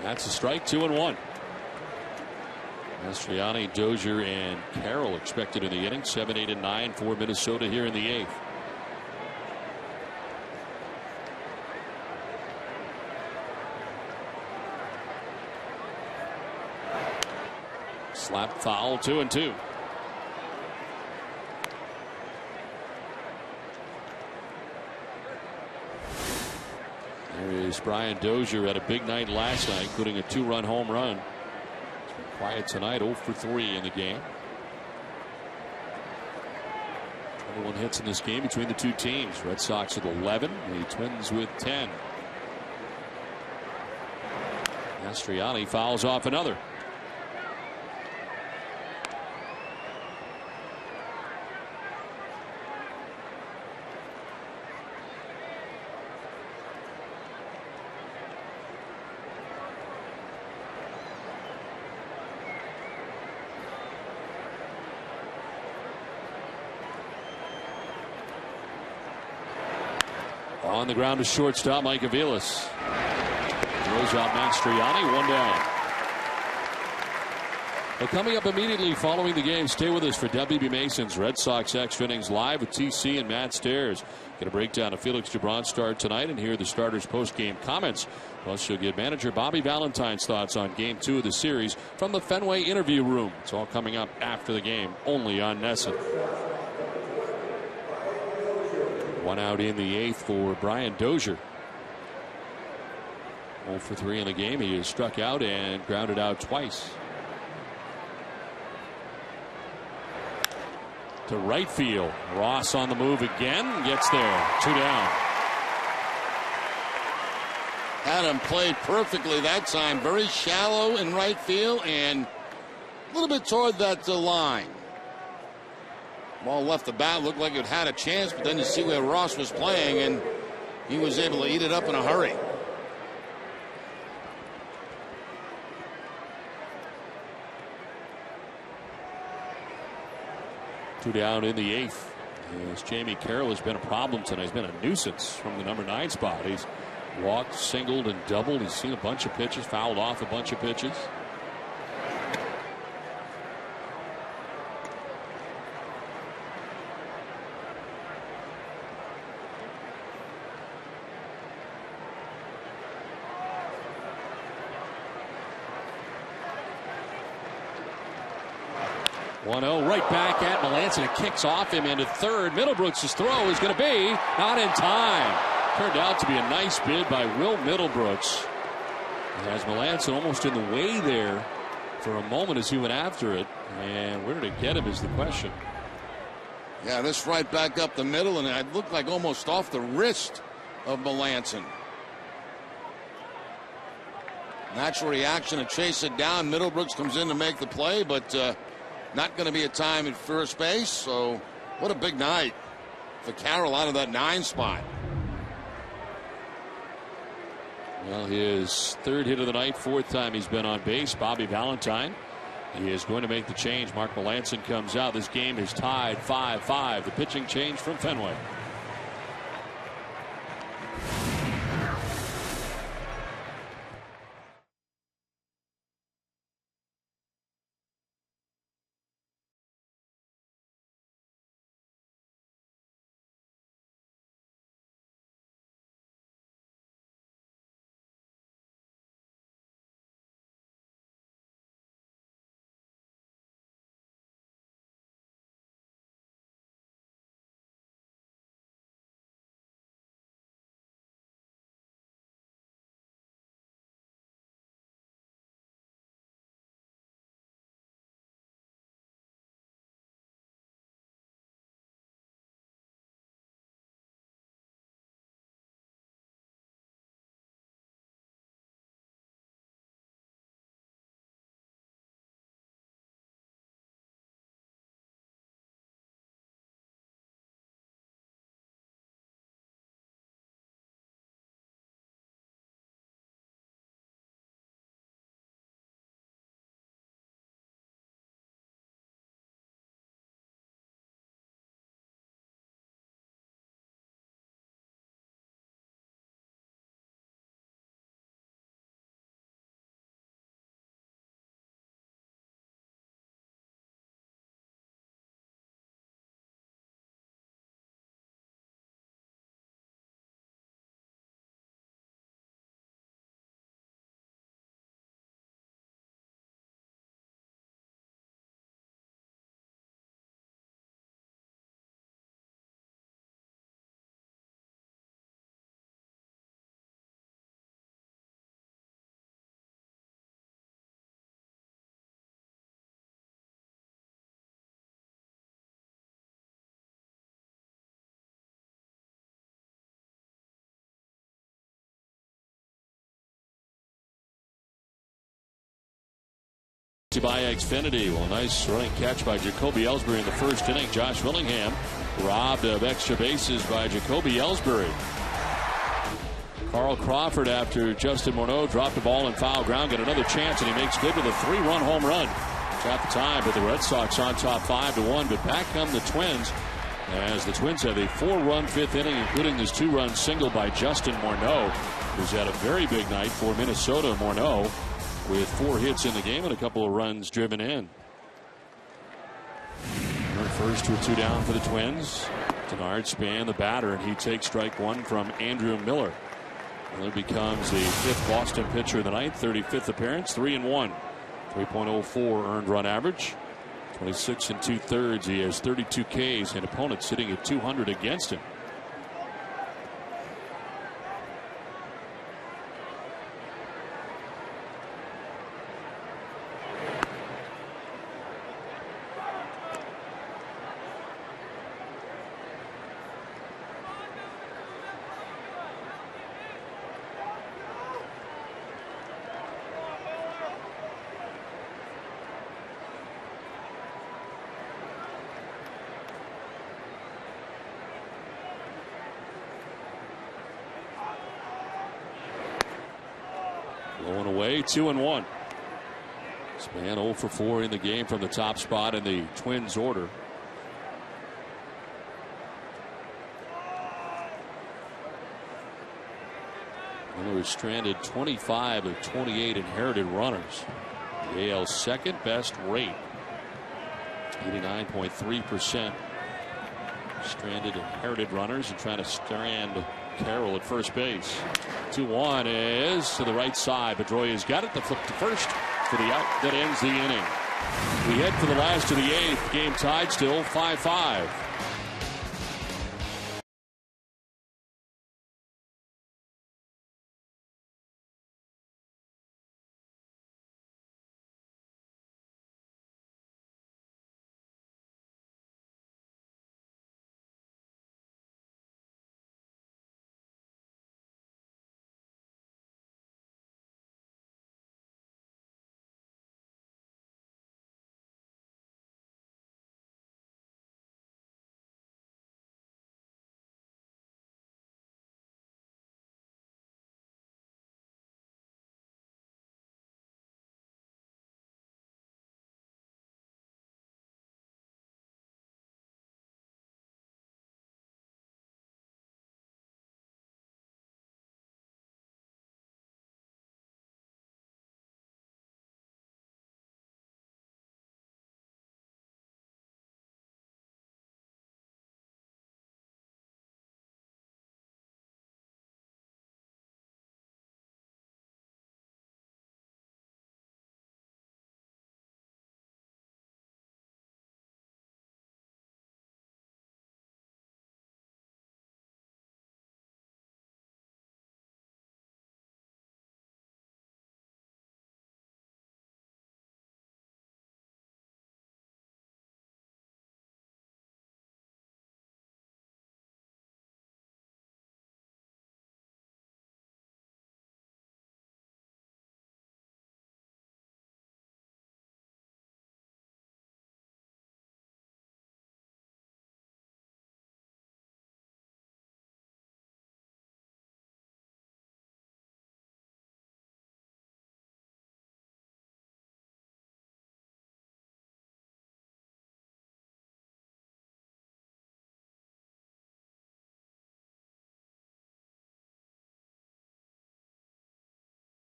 That's a strike, 2-1. Mastriani, Dozier, and Carroll expected in the inning. 7, 8, and 9 for Minnesota here in the 8th. Slap foul, 2-2. There is Brian Dozier. Had a big night last night, including a 2-run home run. It's been quiet tonight, 0 for 3 in the game. 21 hits in this game between the two teams. Red Sox with 11, the Twins with 10. Mastriani fouls off another. On the ground to shortstop, Mike Aviles. Throws out Mastriani, 1 down. Well, coming up immediately following the game, stay with us for WB Mason's Red Sox Extra Innings Live with TC and Matt Stairs. Get a breakdown of Felix Gibran's start tonight and hear the starters' post-game comments. Plus, you'll get manager Bobby Valentine's thoughts on Game 2 of the series from the Fenway interview room. It's all coming up after the game, only on NESN. 1 out in the 8th for Brian Dozier. 0 for 3 in the game. He is struck out and grounded out twice. To right field. Ross on the move again. Gets there. 2 down. Had him played perfectly that time. Very shallow in right field and a little bit toward that line. Ball left the bat, looked like it had a chance, but then you see where Ross was playing, and he was able to eat it up in a hurry. Two down in the 8th. As Jamie Carroll has been a problem tonight. He's been a nuisance from the number 9 spot. He's walked, singled, and doubled. He's seen a bunch of pitches, fouled off a bunch of pitches. Right back at Melanson. It kicks off him into third. Middlebrooks' throw is going to be not in time. Turned out to be a nice bid by Will Middlebrooks. As Melanson almost in the way there for a moment as he went after it. And where did it get him is the question. Yeah, this right back up the middle, and it looked like almost off the wrist of Melanson. Natural reaction to chase it down. Middlebrooks comes in to make the play, but not going to be a time at first base. So what a big night for Carroll out of that 9 spot. Well, his 3rd hit of the night, 4th time he's been on base. Bobby Valentine, he is going to make the change. Mark Melanson comes out. This game is tied 5-5. The pitching change from Fenway. By Xfinity. Well, nice running catch by Jacoby Ellsbury in the first inning. Josh Willingham robbed of extra bases by Jacoby Ellsbury. Carl Crawford, after Justin Morneau dropped the ball in foul ground, got another chance, and he makes good with a 3-run home run. It's at the time, but the Red Sox on top 5-1. But back come the Twins, as the Twins have a 4-run fifth inning, including this 2-run single by Justin Morneau, who's had a very big night for Minnesota. Morneau with 4 hits in the game and a couple of runs driven in. First with 2 down for the Twins. Denard Span, the batter, and he takes strike 1 from Andrew Miller. Miller becomes the 5th Boston pitcher of the night, 35th appearance, 3-1, 3.04 earned run average, 26 2/3. He has 32 Ks and opponents sitting at 200 against him. Blowing away, 2-1. Span 0 for 4 in the game from the top spot in the Twins order. Miller was stranded 25 of 28 inherited runners. The AL's second best rate, 89.3%. Stranded inherited runners, and trying to strand Carroll at first base. 2-1 is to the right side. Pedroia's got it. The flip to first for the out that ends the inning. We head for the last of the 8th. Game tied still 5-5.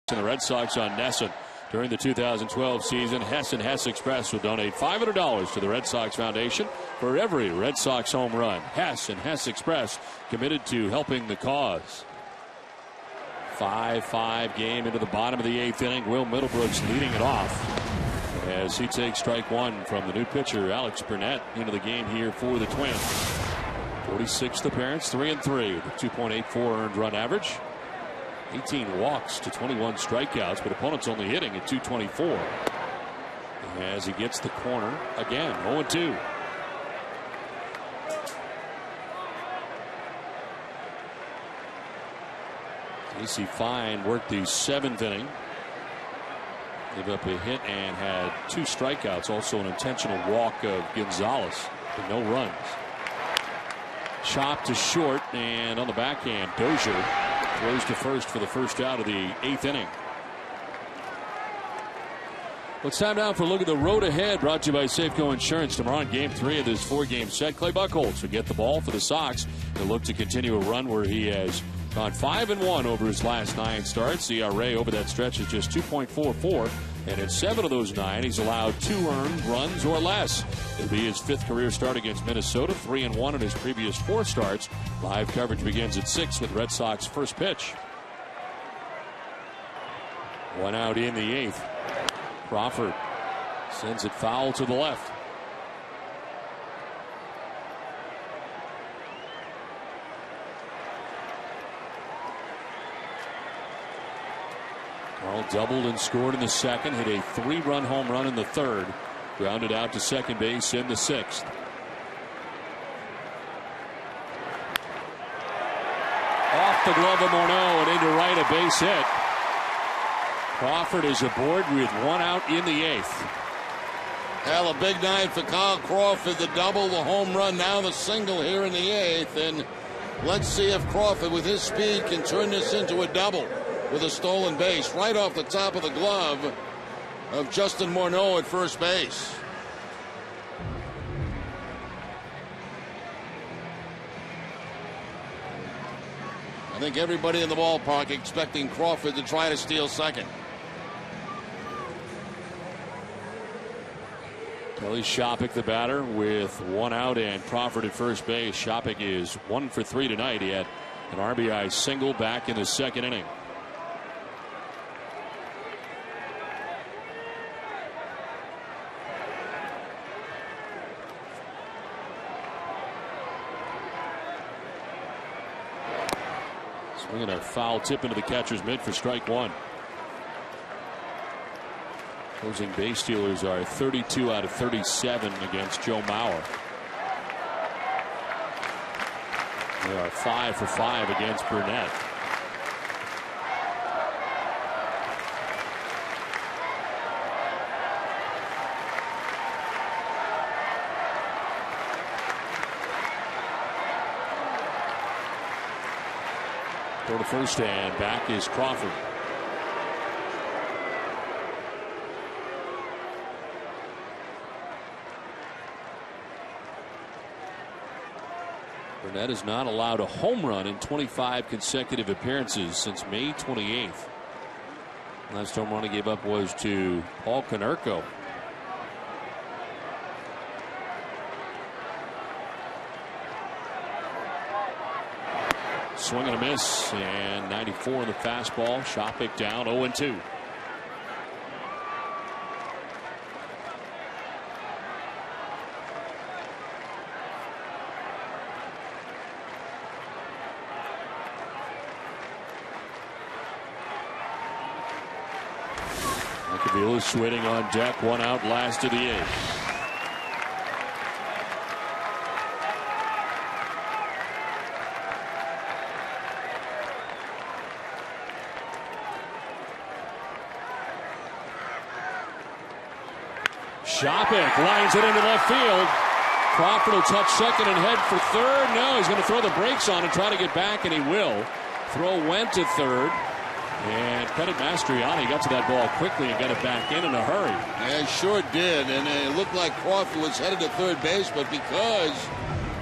And the Red Sox on NESN. During the 2012 season, Hess and Hess Express will donate $500 to the Red Sox Foundation for every Red Sox home run. Hess and Hess Express committed to helping the cause. 5-5 game into the bottom of the 8th inning. Will Middlebrooks leading it off as he takes strike 1 from the new pitcher, Alex Burnett, into the game here for the Twins. 46th appearance, 3-3 with a 2.84 earned run average. 18 walks to 21 strikeouts, but opponents only hitting at 224. As he gets the corner again, 0-2. Casey Fine worked the 7th inning. Gave up a hit and had 2 strikeouts. Also an intentional walk of Gonzalez. But no runs. Chop to short, and on the backhand, Dozier throws to first for the first out of the 8th inning. Well, it's time now for a look at the road ahead, brought to you by Safeco Insurance. Tomorrow on Game 3 of this 4-game set, Clay Buchholz will get the ball for the Sox. He'll look to continue a run where he has gone 5-1 over his last 9 starts. The ERA over that stretch is just 2.44. And in 7 of those 9, he's allowed 2 earned runs or less. It'll be his 5th career start against Minnesota, 3-1 in his previous 4 starts. Live coverage begins at 6 with Red Sox first pitch. 1 out in the 8th. Crawford sends it foul to the left. Carl doubled and scored in the 2nd, hit a 3-run home run in the 3rd, grounded out to second base in the 6th. Off the glove of Morneau and into right, a base hit. Crawford is aboard with 1 out in the 8th. Well, a big night for Kyle Crawford, the double, the home run, now the single here in the 8th. And let's see if Crawford, with his speed, can turn this into a double with a stolen base right off the top of the glove of Justin Morneau at first base. I think everybody in the ballpark expecting Crawford to try to steal second. Kelly Shoppach, the batter, with 1 out and Crawford at first base. Shoppach is 1 for 3 tonight. He had an RBI single back in the 2nd inning. Swinging a foul tip into the catcher's mitt for strike 1. Closing base stealers are 32 out of 37 against Joe Mauer. They are 5 for 5 against Burnett. Throw to first, and back is Crawford. Burnett has not allowed a home run in 25 consecutive appearances since May 28th. Last home run he gave up was to Paul Konerko. Swing and a miss, and 94 on the fastball. Shoppach down 0-2. Avila's waiting on deck, 1 out, last of the 8th. Shoppach lines it into left field. Crawford will touch second and head for third. No, he's going to throw the brakes on and try to get back, and he will. Throw went to third. And Pettit Mastriani got to that ball quickly and got it back in a hurry. Yeah, sure did. And it looked like Crawford was headed to third base, but because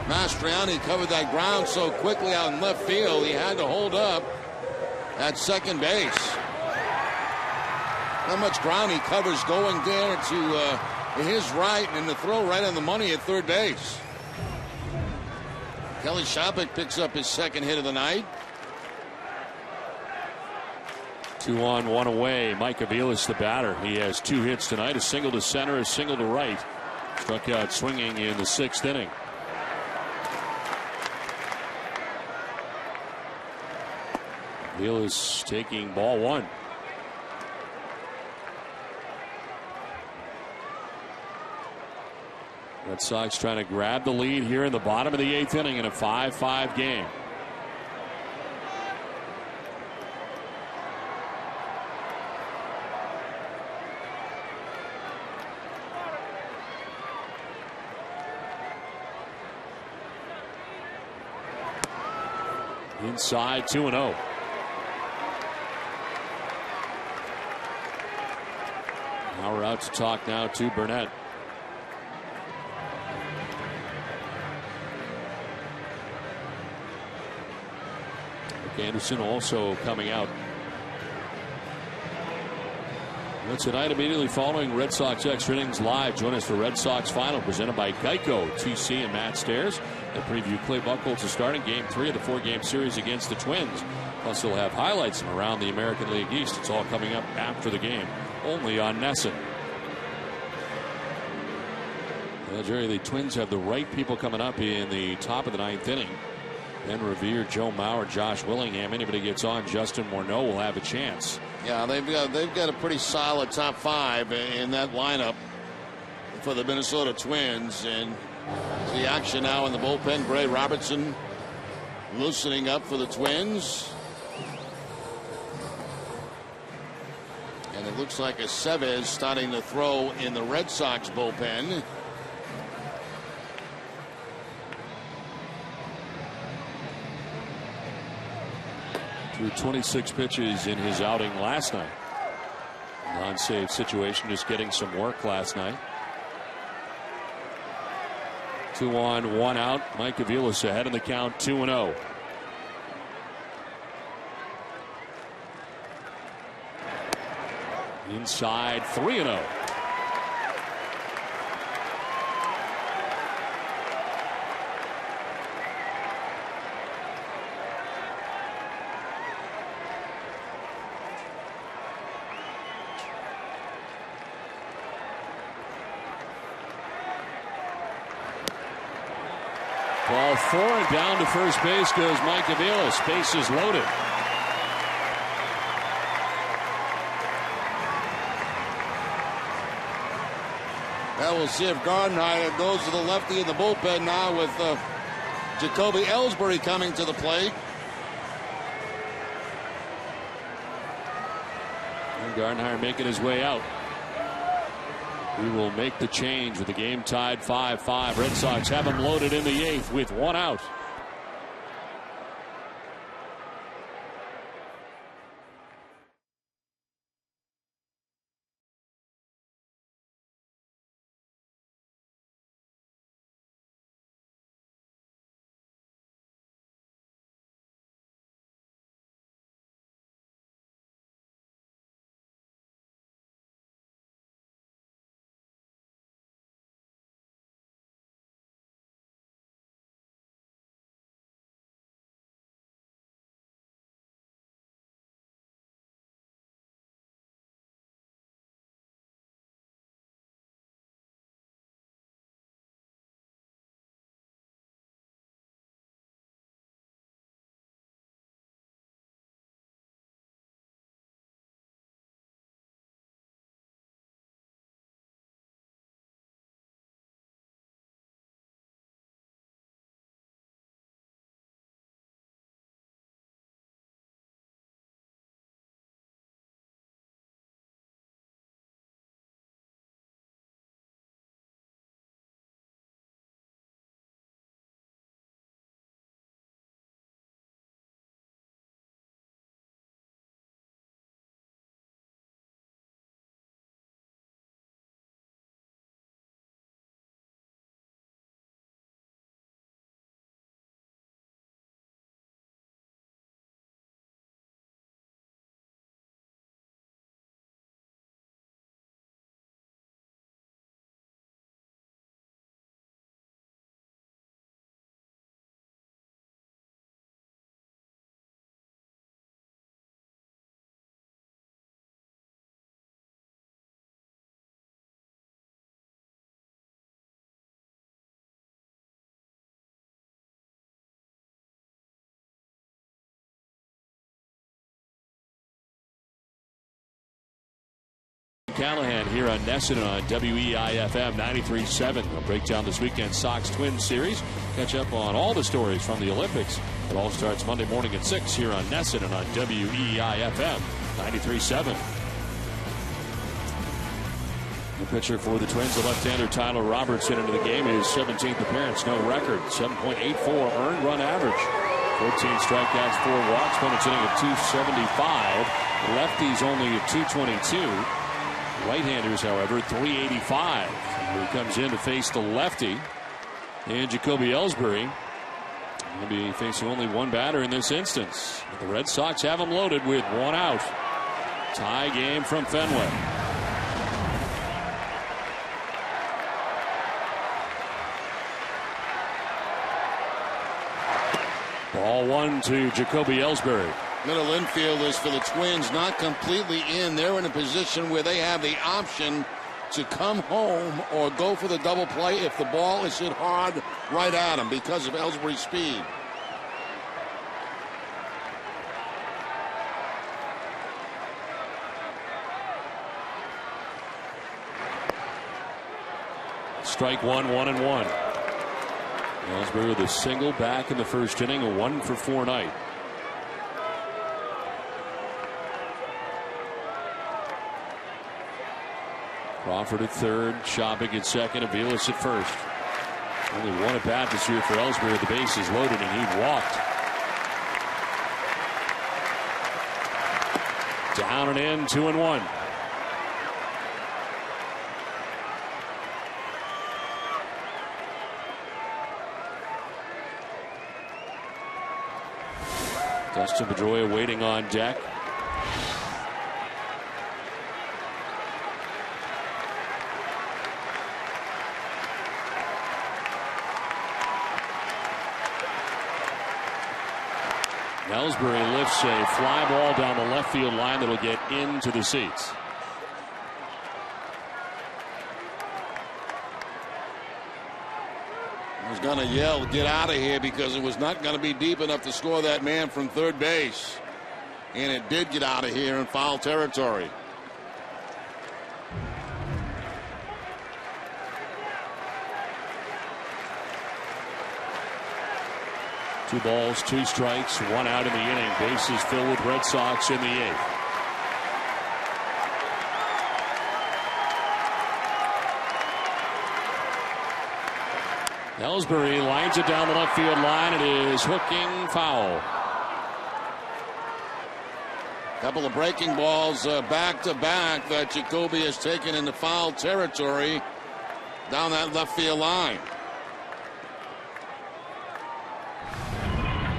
Mastriani covered that ground so quickly out in left field, he had to hold up at second base. How much ground he covers going there to his right, and the throw right on the money at third base. Kelly Shoppach picks up his 2nd hit of the night. 2 on, 1 away. Mike Aviles, the batter. He has 2 hits tonight, a single to center, a single to right. Struck out swinging in the 6th inning. Aviles taking ball 1. Red Sox trying to grab the lead here in the bottom of the 8th inning in a 5-5 game. Inside 2-0. Now we're out to talk now to Burnett. Anderson also coming out. And tonight, immediately following Red Sox Extra Innings Live, join us for Red Sox Final presented by Geico. TC and Matt Stairs. And preview Clay Buchholz starting Game 3 of the 4-game series against the Twins. Plus, we'll have highlights from around the American League East. It's all coming up after the game, only on NESN. Well, Jerry, the Twins have the right people coming up in the top of the 9th inning. Then Revere, Joe Mauer, Josh Willingham. Anybody gets on, Justin Morneau will have a chance. Yeah, they've got a pretty solid top 5 in that lineup for the Minnesota Twins. And the action now in the bullpen. Gray Robertson loosening up for the Twins. And it looks like Aceves starting to throw in the Red Sox bullpen. Threw 26 pitches in his outing last night. Non-save situation, just getting some work last night. 2 on, 1 out. Mike Aviles ahead in the count, 2-0. Inside, 3-0. Ball 4 and down to first base goes Mike Aviles. Base is loaded. Well, we'll see if Gardenhire goes to the lefty in the bullpen now with Jacoby ELLSBURY coming to the plate. And Gardenhire making his way out. We will make the change with the game tied 5-5. Red Sox have him loaded in the 8th with 1 out. Callahan here on NESN on WEIFM 93.7. We'll break down this weekend's Sox-Twins series. Catch up on all the stories from the Olympics. It all starts Monday morning at 6 here on NESN and on WEIFM 93.7. The pitcher for the Twins, the left-hander Tyler Robertson, into the game. His 17th appearance, no record. 7.84 earned run average. 14 strikeouts, 4 walks. Opponent's hitting at 275. Lefties only at 222. Right-handers, however, 385. He comes in to face the lefty, and Jacoby ELLSBURY. He'll be facing only one batter in this instance. The Red Sox have him loaded with 1 out. Tie game from Fenway. Ball 1 to Jacoby ELLSBURY. Middle infielders for the Twins not completely in. They're in a position where they have the option to come home or go for the double play if the ball is hit hard right at them because of ELLSBURY's speed. Strike 1, 1-1. ELLSBURY with a single back in the first inning, a 1-for-4 night. Crawford at third, Shopping at second, Aviles at first. Only one at bat this year for ELLSBURY. The base is loaded and he walked. Down and in, 2-1. Dustin Pedroia waiting on deck. ELLSBURY lifts a fly ball down the left field line that'll get into the seats. I was going to yell, get out of here, because it was not going to be deep enough to score that man from third base. And it did get out of here in foul territory. Two balls, 2 strikes, 1 out in the inning. Bases filled with Red Sox in the 8th. ELLSBURY lines it down the left field line. It is hooking foul. Couple of breaking balls back to back that Jacoby has taken into foul territory down that left field line.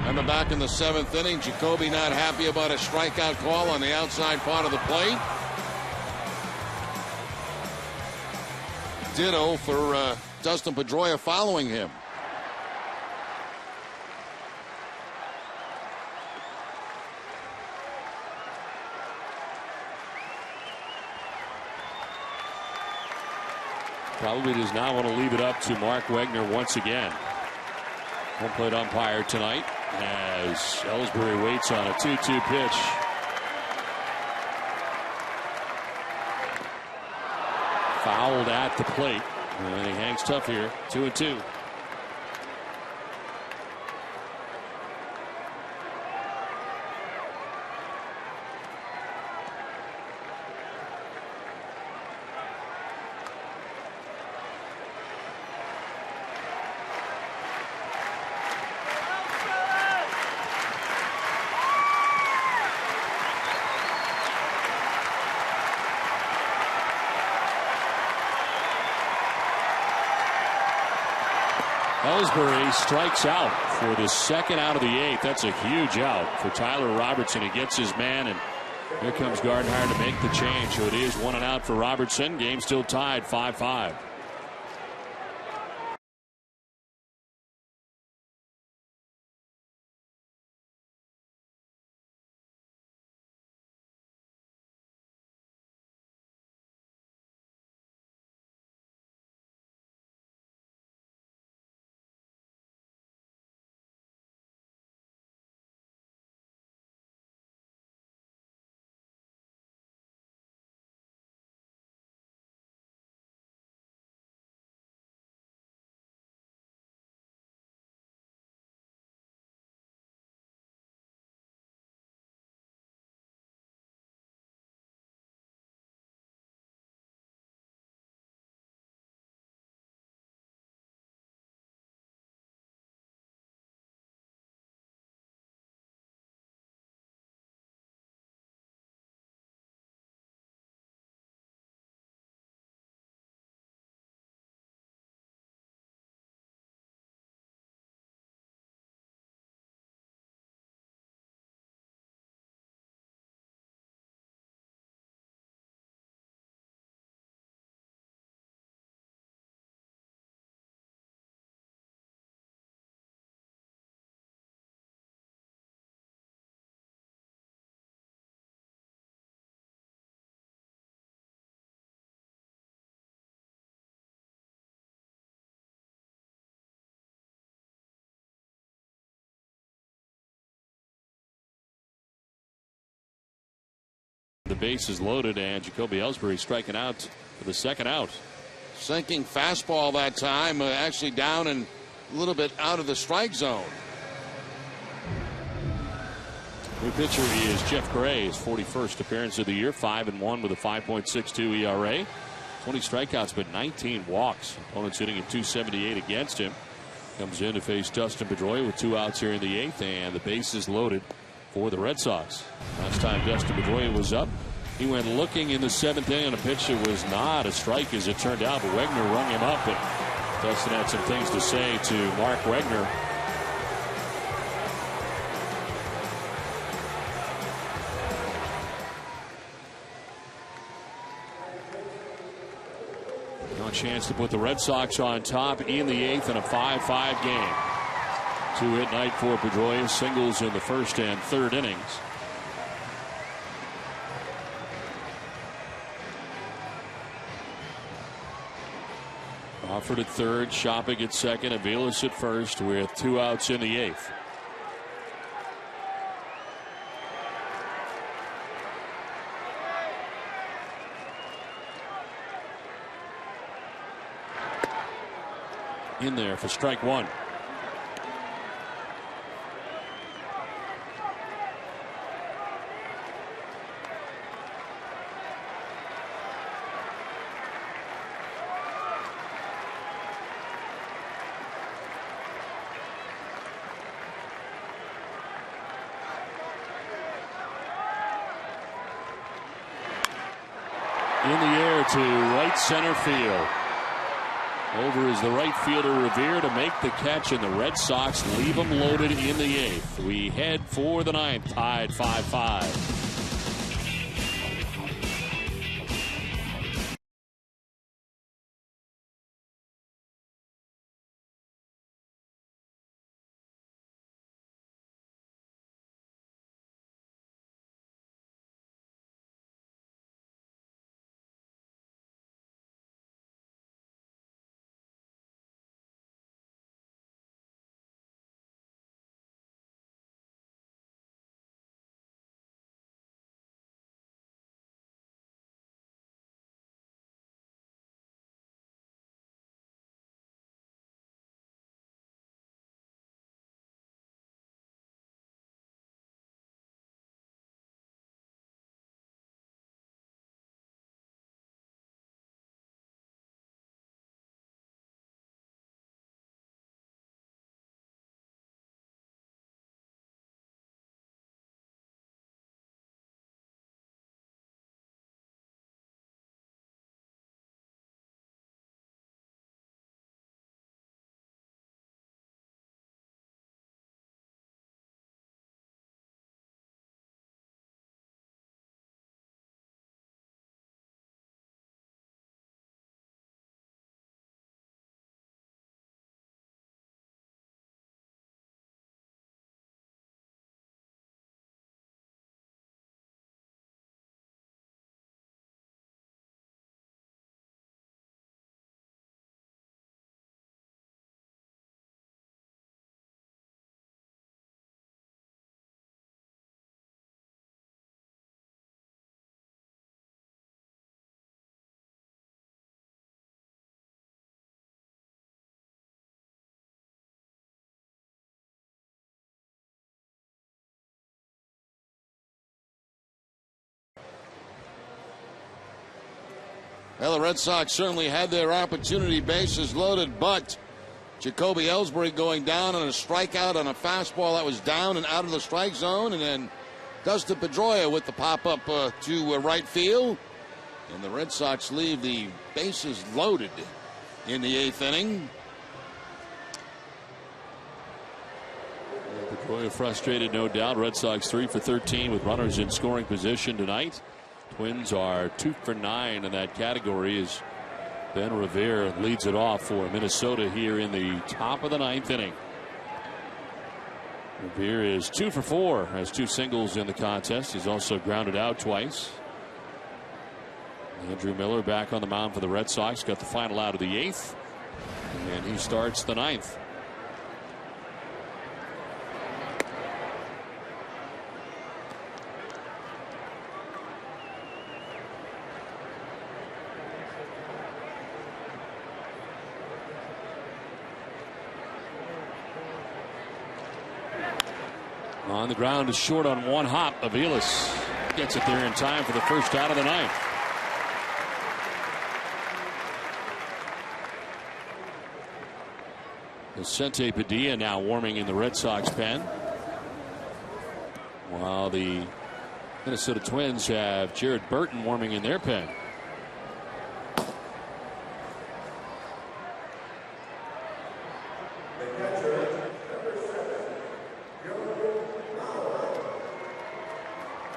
Remember back in the 7th inning, Jacoby not happy about a strikeout call on the outside part of the plate. Ditto for Dustin Pedroia following him. Probably does not want to leave it up to Mark Wegner once again. Home plate umpire tonight as ELLSBURY waits on a 2-2 pitch. Fouled at the plate. And he hangs tough here. 2-2. ELLSBURY strikes out for the 2nd out of the 8th. That's a huge out for Tyler Robertson. He gets his man, and here comes Gardenhire to make the change. So it is 1 out for Robertson. Game still tied 5-5. bases loaded, and Jacoby Ellsbury striking out for the second out. Sinking fastball that time, actually down and a little bit out of the strike zone. New pitcher is Jeff Gray, his 41st appearance of the year, 5-1 with a 5.62 ERA. 20 strikeouts, but 19 walks. Opponents hitting at .278 against him. Comes in to face Dustin Pedroia with 2 outs here in the 8th, and the bases loaded for the Red Sox. Last time Dustin Pedroia was up, he went looking in the 7th inning, and a pitch that was not a strike as it turned out, but Wegner rung him up, and Dustin had some things to say to Mark Wegner. No chance to put the Red Sox on top in the 8th in a 5-5 game. 2-hit night for Pedroia, singles in the 1st and 3rd innings. Crawford at 3rd, Shopping at 2nd, Aviles at 1st with 2 outs in the 8th. In there for strike 1. In the air to right center field. Over is the right fielder Revere to make the catch, and the Red Sox leave them loaded in the 8th. We head for the 9th, tied 5-5. Well, the Red Sox certainly had their opportunity, bases loaded, but Jacoby Ellsbury going down on a strikeout on a fastball that was down and out of the strike zone, and then Dustin Pedroia with the pop-up to right field. And the Red Sox leave the bases loaded in the 8th inning. Pedroia frustrated, no doubt. Red Sox 3 for 13 with runners in scoring position tonight. Twins are 2 for 9 in that category as Ben Revere leads it off for Minnesota here in the top of the 9th inning. Revere is 2 for 4, has 2 singles in the contest. He's also grounded out twice. Andrew Miller back on the mound for the Red Sox, got the final out of the 8th, and he starts the 9th. On the ground is short on one hop. Aviles gets it there in time for the first out of the ninth. Vicente Padilla now warming in the Red Sox pen, while the Minnesota Twins have Jared Burton warming in their pen.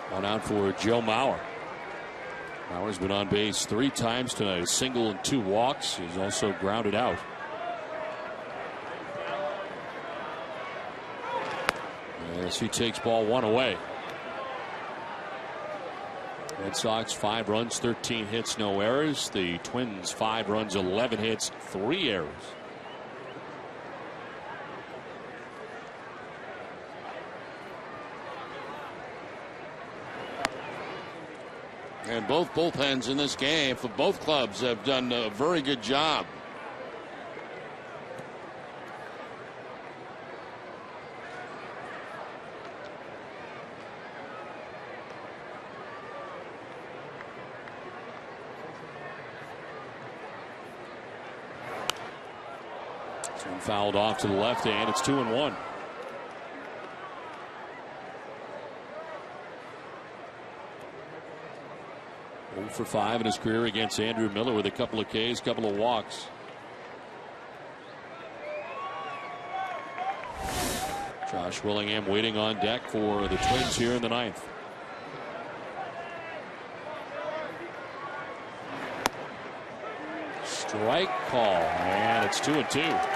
One out for Joe Mauer. Mauer's been on base 3 times tonight, a single and 2 walks. He's also grounded out. As he takes ball 1 away. Red Sox 5 runs, 13 hits, no errors. The Twins 5 runs, 11 hits, 3 errors. And both bullpens in this game for both clubs have done a very good job. Fouled off to the left, and it's 2-1. For 5 in his career against Andrew Miller with a couple of Ks, couple of walks. Josh Willingham waiting on deck for the Twins here in the ninth. Strike call, and it's 2-2.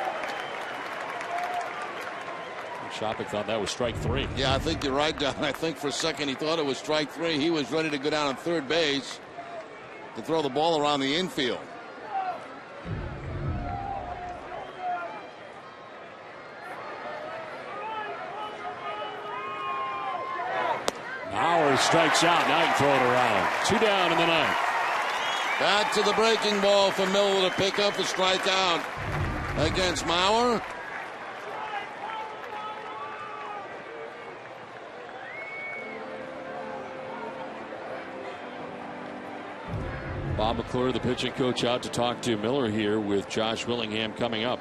Shopik thought that was strike 3. Yeah, I think you're right, Don. I think for a second he thought it was strike 3. He was ready to go down on third base to throw the ball around the infield. Mauer strikes out. Now he can throw it around. 2 down in the ninth. Back to the breaking ball for Miller to pick up the strikeout against Mauer. Bob McClure, the pitching coach, out to talk to Miller here with Josh Willingham coming up.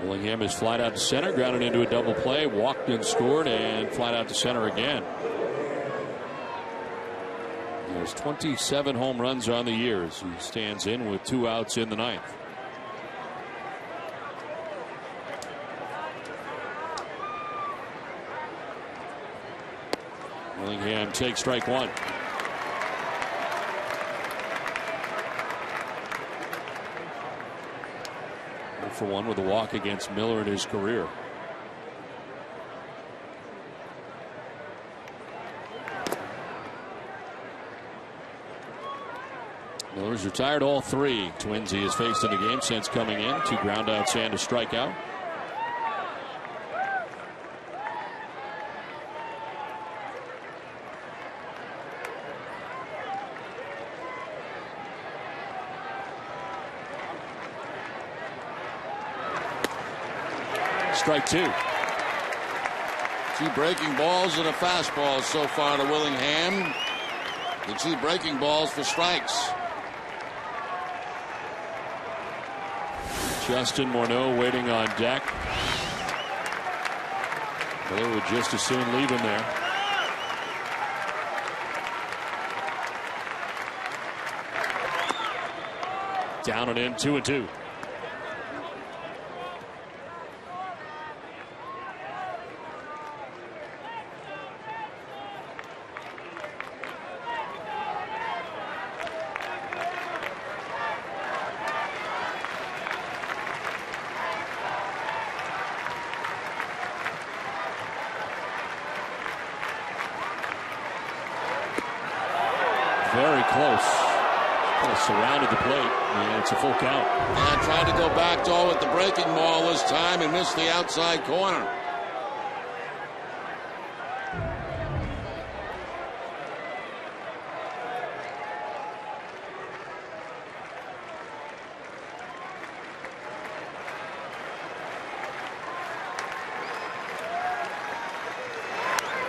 Willingham is flat out to center, grounded into a double play, walked and scored, and flat out to center again. There's 27 home runs on the year as he stands in with 2 outs in the ninth. Willingham takes strike 1. For 1 with a walk against Miller in his career. Miller's retired all 3 Twins he has faced in the game since coming in. 2 groundouts and a strikeout. Strike 2. 2 breaking balls and a fastball so far to Willingham. The 2 breaking balls for strikes. Justin Morneau waiting on deck. Miller would just as soon leave him there. Down and in, 2-2. Very close. Kind of surrounded the plate, and it's a full count. And tried to go back door with the breaking ball this time and missed the outside corner.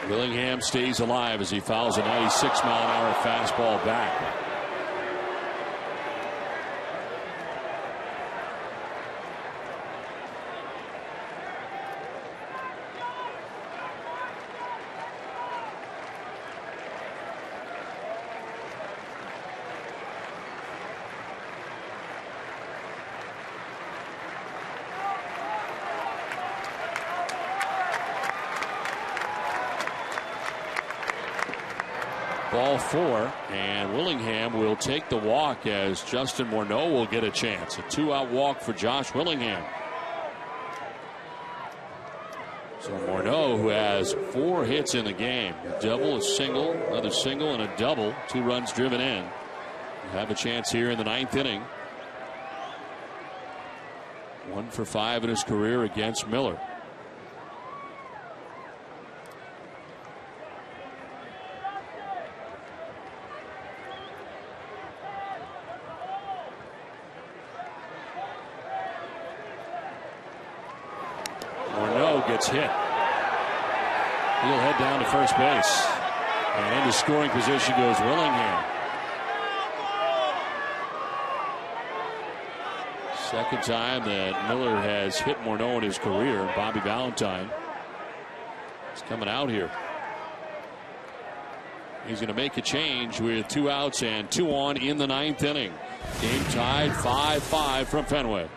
Willingham stays alive as he fouls a 96-mile-an-hour fastball back. Ball 4, and Willingham will take the walk as Justin Morneau will get a chance. A 2-out walk for Josh Willingham. So Morneau, who has 4 hits in the game, a double, a single, another single, and a double, 2 runs driven in, will have a chance here in the 9th inning. 1 for 5 in his career against Miller. Gets hit. He'll head down to first base. And into scoring position goes Willingham. Second time that Miller has hit Morneau in his career. Bobby Valentine is coming out here. He's going to make a change with 2 outs and 2 on in the 9th inning. Game tied 5-5 from Fenway.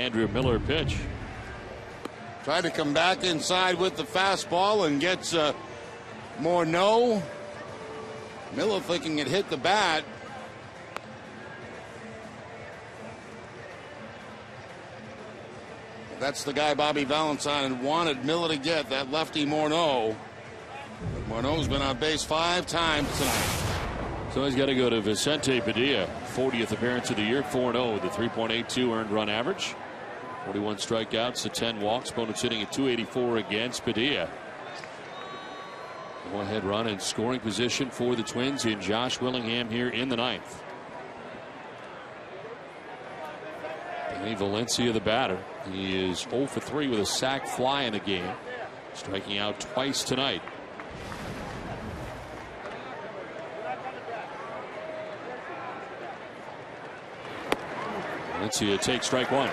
Andrew Miller pitch. Tried to come back inside with the fastball and gets Morneau. Miller thinking it hit the bat. That's the guy Bobby Valentine wanted Miller to get, that lefty Morneau. Morneau's been on base 5 times tonight. So he's got to go to Vicente Padilla. 40th appearance of the year, 4-0 with a 3.82 earned run average. 41 strikeouts to 10 walks. Opponents hitting at .284 against Padilla. Go ahead run in scoring position for the Twins in Josh Willingham here in the 9th. Danny Valencia, the batter. He is 0 for 3 with a sac fly in the game, striking out twice tonight. Valencia takes strike 1.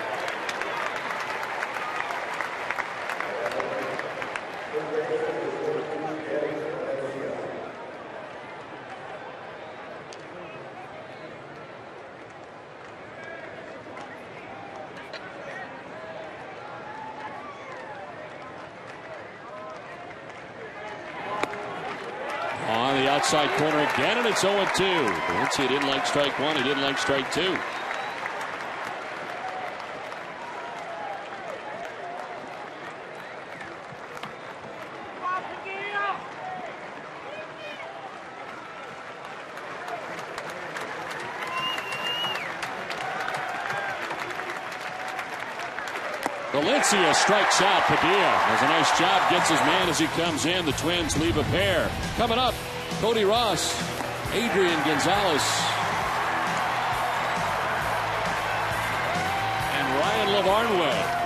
outside corner again, and it's 0-2. Valencia didn't like strike one. He didn't like strike two. Valencia strikes out. Padilla does a nice job, gets his man as he comes in. The Twins leave a pair. Coming up, Cody Ross, Adrian Gonzalez, and Ryan LaVarnway.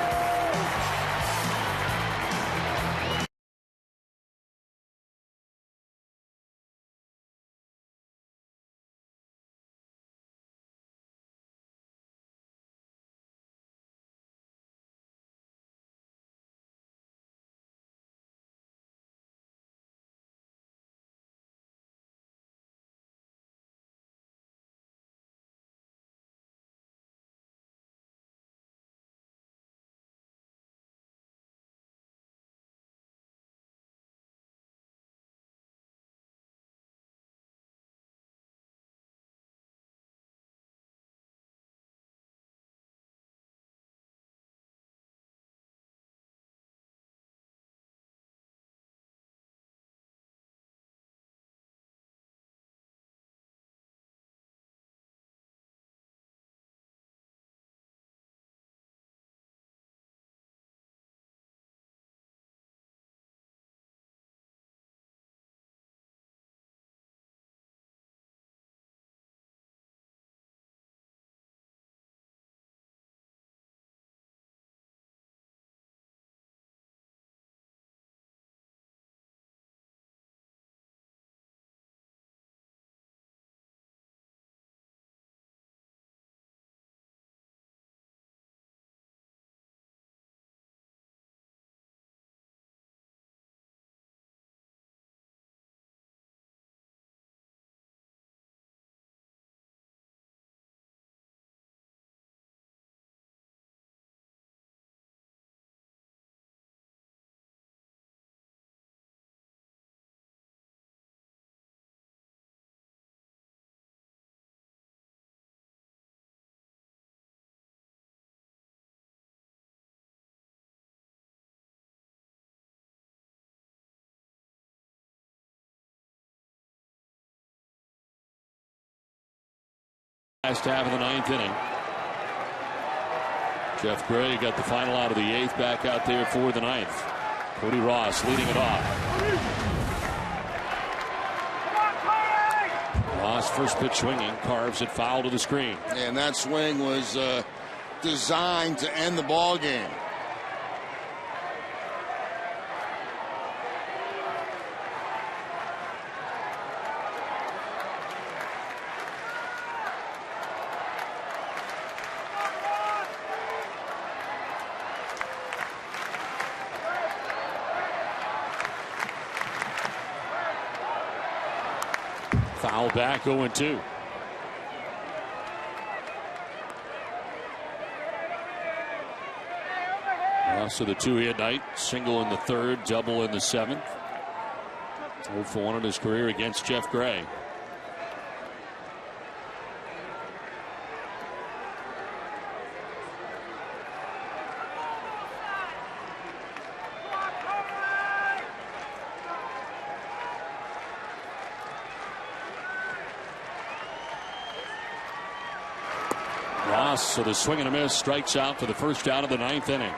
Last half of the ninth inning. Jeff Gray got the final out of the eighth, back out there for the ninth. Cody Ross leading it off. Ross first pitch swinging, carves it foul to the screen. And that swing was designed to end the ball game. Foul back, 0-2. Ross with a two-hit night, single in the third, double in the seventh. 0 for 1 in his career against Jeff Gray. So the swing and a miss, strikes out for the first out of the ninth inning.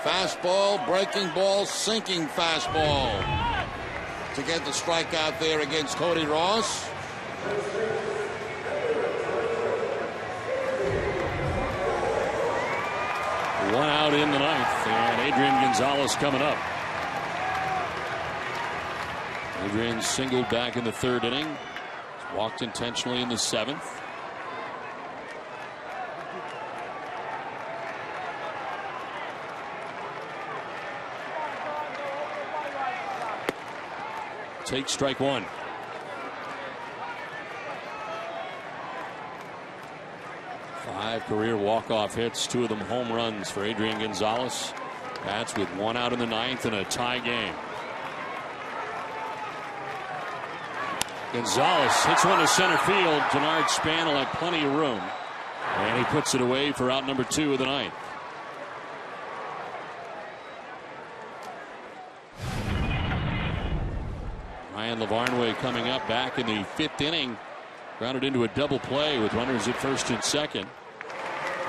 Fastball, breaking ball, sinking fastball to get the strikeout there against Cody Ross. One out in the ninth, and Adrian Gonzalez coming up. Adrian singled back in the third inning, walked intentionally in the seventh. Take strike one. Five career walk-off hits, 2 of them home runs for Adrian Gonzalez. That's with 1 out in the ninth and a tie game. Gonzalez hits one to center field. Denard Span will have plenty of room. And he puts it away for out number 2 of the ninth. Ryan LaVarnway coming up back in the 5th inning. Grounded into a double play with runners at first and second.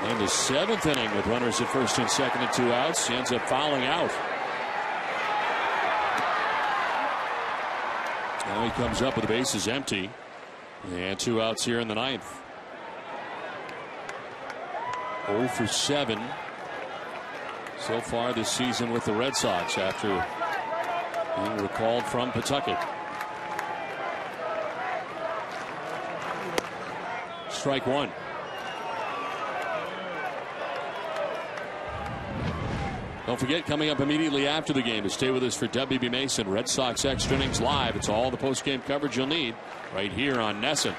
In the 7th inning with runners at first and second and 2 outs. He ends up fouling out. Now he comes up with the bases empty. And 2 outs here in the 9th. 0 for 7 so far this season with the Red Sox after being recalled from Pawtucket. Strike 1. Don't forget, coming up immediately after the game, to stay with us for WB Mason Red Sox Extra Innings Live. It's all the post-game coverage you'll need right here on NESN.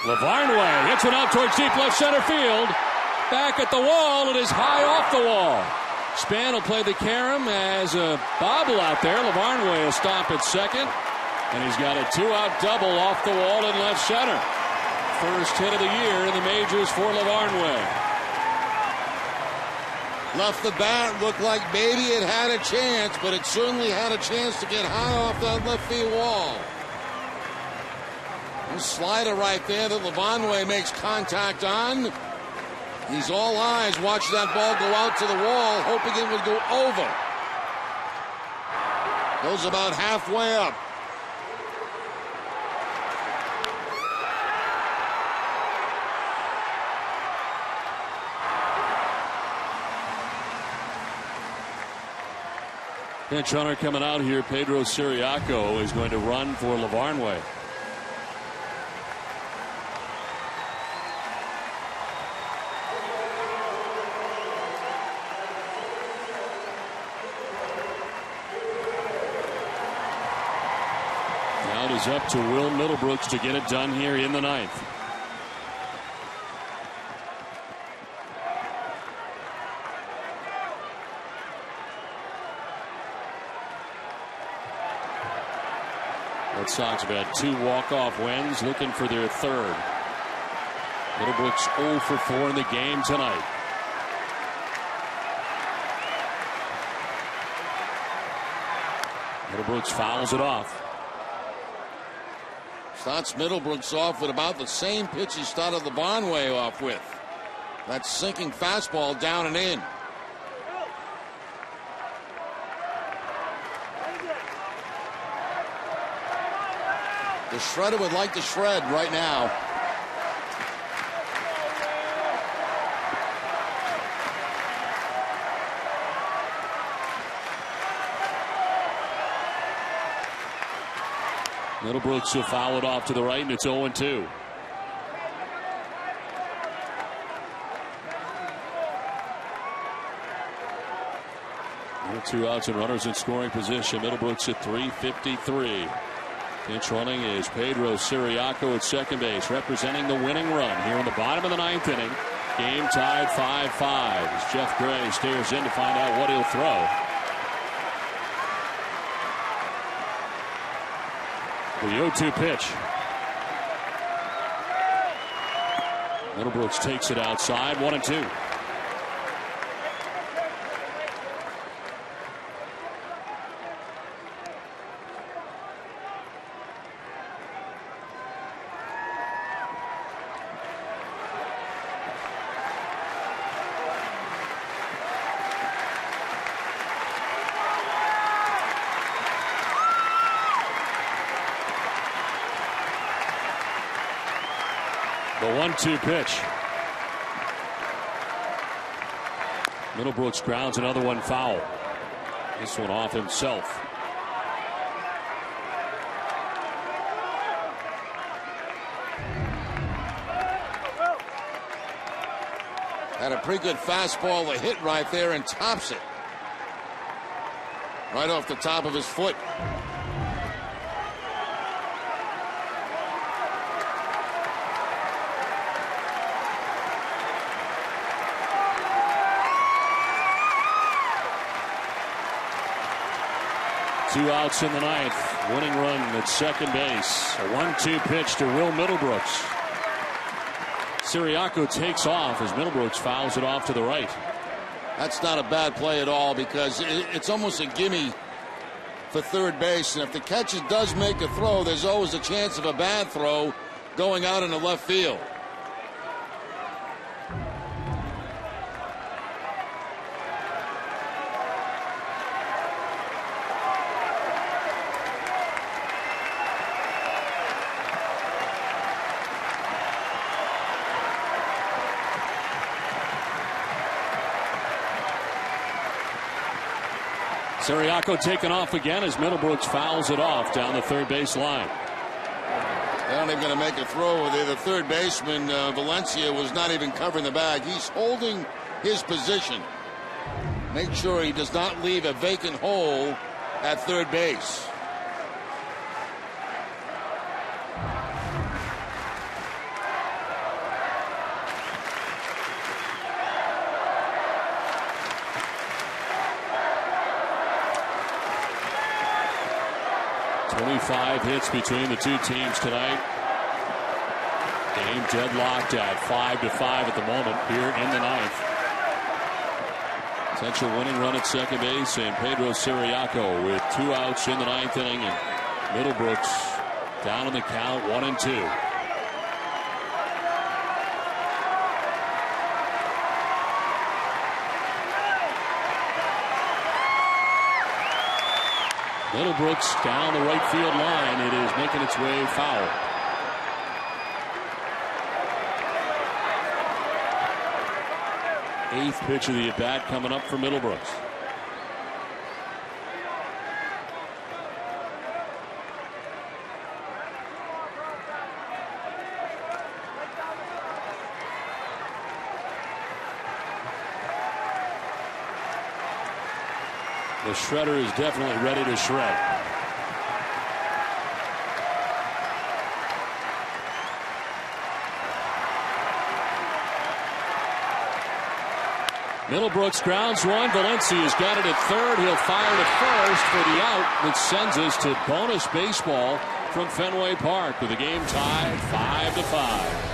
LaVarnway hits one out towards deep left center field. Back at the wall. It is high off the wall. Span will play the carom as a bobble out there. LaVarnway will stop at second. And he's got a 2-out double off the wall in left center. First hit of the year in the majors for LaVarnway. Left the bat, looked like maybe it had a chance, but it certainly had a chance to get high off that left field wall. A slider right there that LaVarnway makes contact on. He's all eyes watching that ball go out to the wall, hoping it would go over. Goes about halfway up. Pinch runner coming out here. Pedro Siriaco is going to run for LaVarnway. Now it is up to Will Middlebrooks to get it done here in the 9th. Red Sox have had 2 walk-off wins, looking for their 3rd. Middlebrooks 0 for 4 in the game tonight. Middlebrooks fouls it off. Starts Middlebrooks off with about the same pitch he started LaVarnway off with. That sinking fastball down and in. The shredder would like to shred right now. Middlebrooks will foul it off to the right, and it's 0-2. Two outs and runners in scoring position. Middlebrooks at 353. Pinch running is Pedro Siriaco at second base, representing the winning run here in the bottom of the 9th inning. Game tied 5-5 as Jeff Gray stares in to find out what he'll throw. The 0-2 pitch. Middlebrooks takes it outside, 1-2. The 1-2 pitch. Middlebrooks grounds another one foul. This one off himself. Had a pretty good fastball to hit right there and tops it. Right off the top of his foot. 2 outs in the ninth. Winning run at second base. A 1-2 pitch to Will Middlebrooks. Siriaco takes off as Middlebrooks fouls it off to the right. That's not a bad play at all, because it's almost a gimme for third base. And if the catcher does make a throw, there's always a chance of a bad throw going out into left field. Siriaco taken off again as Middlebrooks fouls it off down the third base line. They're not even going to make a throw. The third baseman, Valencia, was not even covering the bag. He's holding his position. Make sure he does not leave a vacant hole at third base. Hits between the two teams tonight. Game deadlocked at 5-5 at the moment here in the ninth. Potential winning run at second base, and Pedro Siriaco with 2 outs in the ninth inning, and Middlebrooks down in the count 1-2. Middlebrooks down the right field line. It is making its way foul. Eighth pitch of the at-bat coming up for Middlebrooks. The shredder is definitely ready to shred. Middlebrooks grounds one. Valencia's got it at third. He'll fire to first for the out, which sends us to bonus baseball from Fenway Park with the game tied 5-5.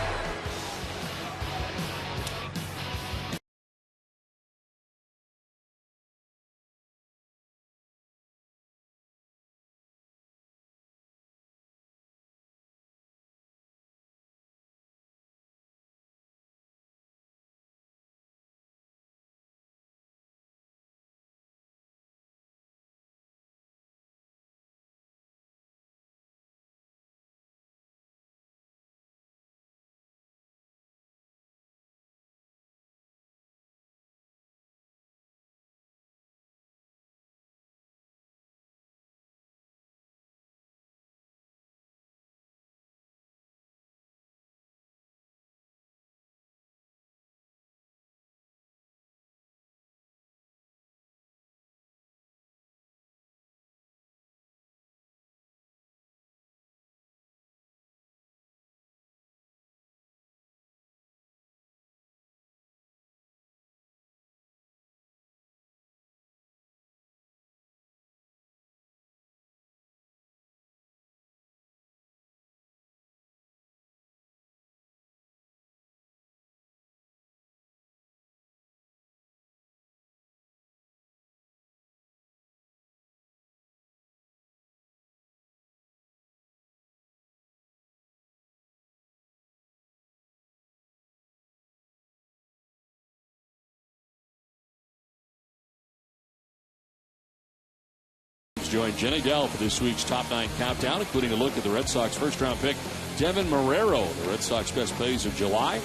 Join Jenny Dell for this week's Top 9 Countdown, including a look at the Red Sox first-round pick, Devin Marrero, the Red Sox best plays of July.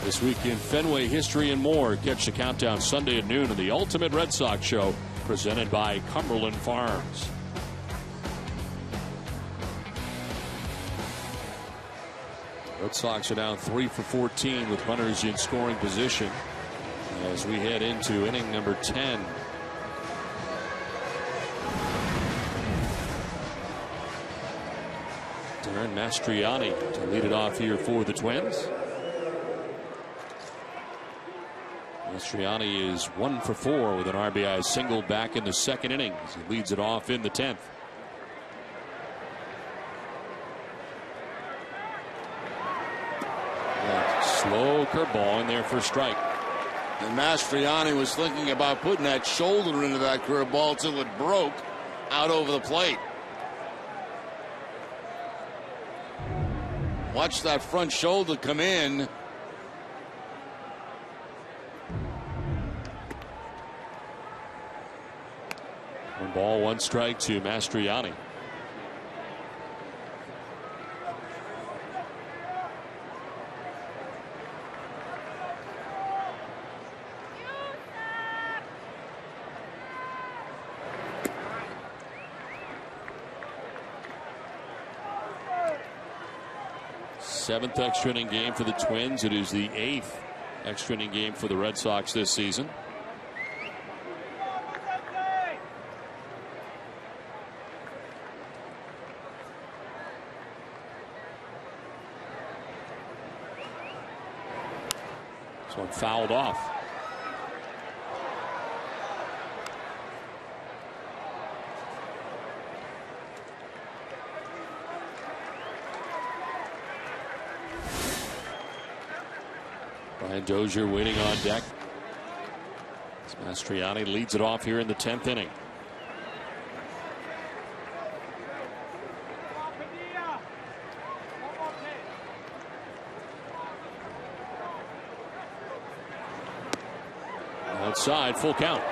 This week in Fenway history and more. Catch the countdown Sunday at noon on the Ultimate Red Sox Show, presented by Cumberland Farms. Red Sox are now 3 for 14 with runners in scoring position as we head into inning number 10. Darren Mastriani to lead it off here for the Twins. Mastriani is 1 for 4 with an RBI single back in the second inning as he leads it off in the 10th. Slow curveball in there for strike. And Mastriani was thinking about putting that shoulder into that curveball till it broke out over the plate. Watch that front shoulder come in. 1 ball, 1 strike to Mastriani. Seventh extra inning game for the Twins. It is the 8th extra inning game for the Red Sox this season. This one fouled off. Brian Dozier waiting on deck. Mastriani leads it off here in the 10th inning. Outside, full count.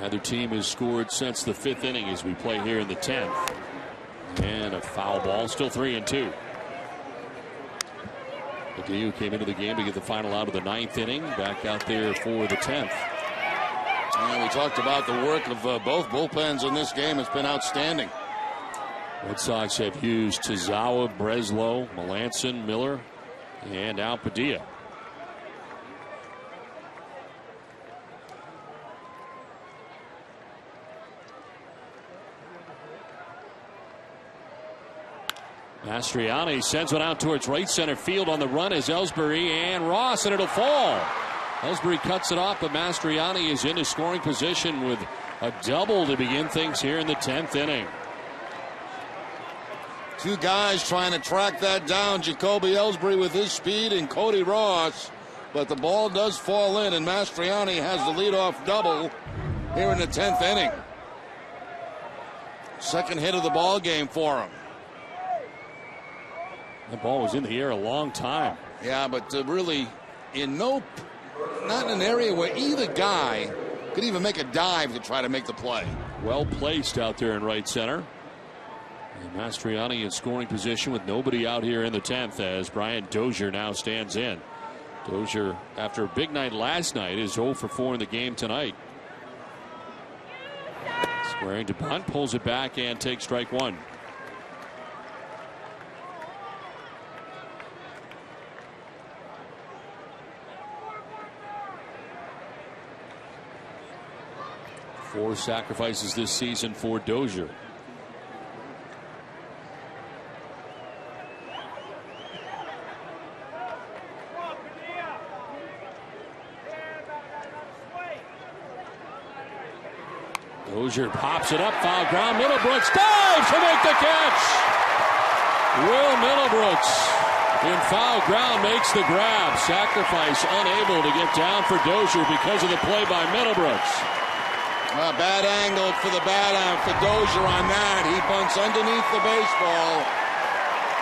Neither team has scored since the 5th inning as we play here in the 10th. And a foul ball, still 3-2. McGee came into the game to get the final out of the 9th inning, back out there for the 10th. And we talked about the work of both bullpens in this game. It's been outstanding. Red Sox have used Tazawa, Breslow, Melanson, Miller, and Al Padilla. Mastriani sends one out towards right center field. On the run is ELLSBURY and Ross, and it'll fall. ELLSBURY cuts it off, but Mastriani is into scoring position with a double to begin things here in the 10th inning. Two guys trying to track that down. Jacoby ELLSBURY with his speed and Cody Ross. But the ball does fall in, and Mastriani has the leadoff double here in the 10th inning. Second hit of the ball game for him. That ball was in the air a long time. Yeah, but really not in an area where either guy could even make a dive to try to make the play. Well placed out there in right center. And Mastriani in scoring position with nobody out here in the 10th as Brian Dozier now stands in. Dozier, after a big night last night, is 0 for 4 in the game tonight. Squaring to bunt, pulls it back and takes strike 1. Four sacrifices this season for Dozier. Dozier pops it up, foul ground. Middlebrooks dives to make the catch. Will Middlebrooks in foul ground makes the grab. Sacrifice unable to get down for Dozier because of the play by Middlebrooks. Bad angle for the for Dozier on that. He bunts underneath the baseball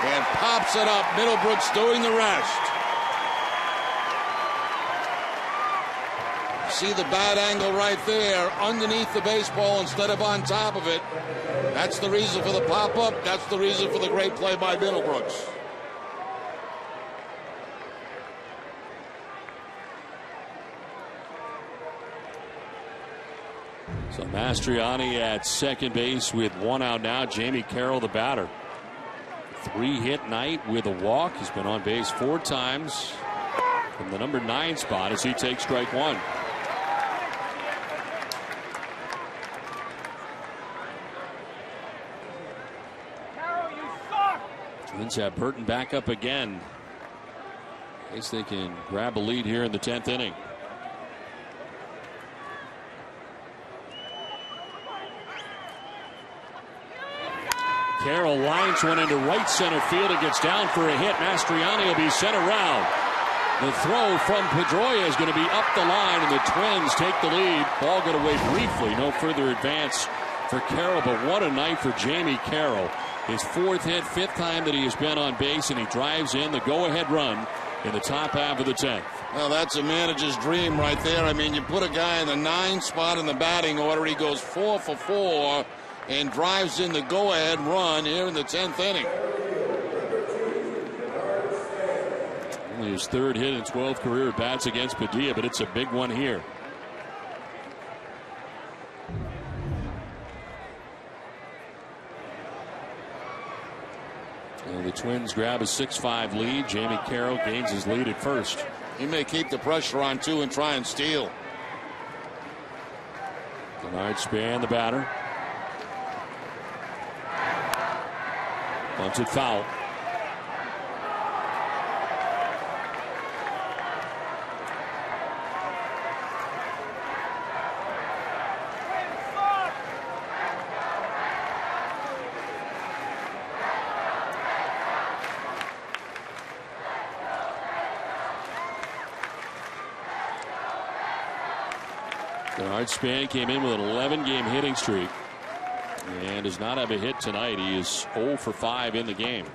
and pops it up. Middlebrooks doing the rest. See the bad angle right there underneath the baseball instead of on top of it. That's the reason for the pop-up. That's the reason for the great play by Middlebrooks. So Mastriani at second base with 1 out now. Jamie Carroll, the batter. 3-hit night with a walk. He's been on base 4 times from the number 9 spot as he takes strike 1. Twins have Burton back up again. In case they can grab a lead here in the 10th inning. Carroll lines one into right center field. It gets down for a hit. Mastriani will be sent around. The throw from Pedroia is going to be up the line, and the Twins take the lead. Ball got away briefly. No further advance for Carroll, but what a night for Jamie Carroll. His 4th hit, 5th time that he has been on base, and he drives in the go-ahead run in the top half of the 10th. Well, that's a manager's dream right there. I mean, you put a guy in the 9th spot in the batting order. He goes 4 for 4 and drives in the go-ahead run here in the 10th inning. Only his 3rd hit in 12 career bats against Padilla, but it's a big one here. And the Twins grab a 6-5 lead. Jamie Carroll gains his lead at first. He may keep the pressure on, too, and try and steal. Bernard Span, the batter. Bunted foul. Bernard Span came in with an 11-game hitting streak and does not have a hit tonight. He is 0 for 5 in the game.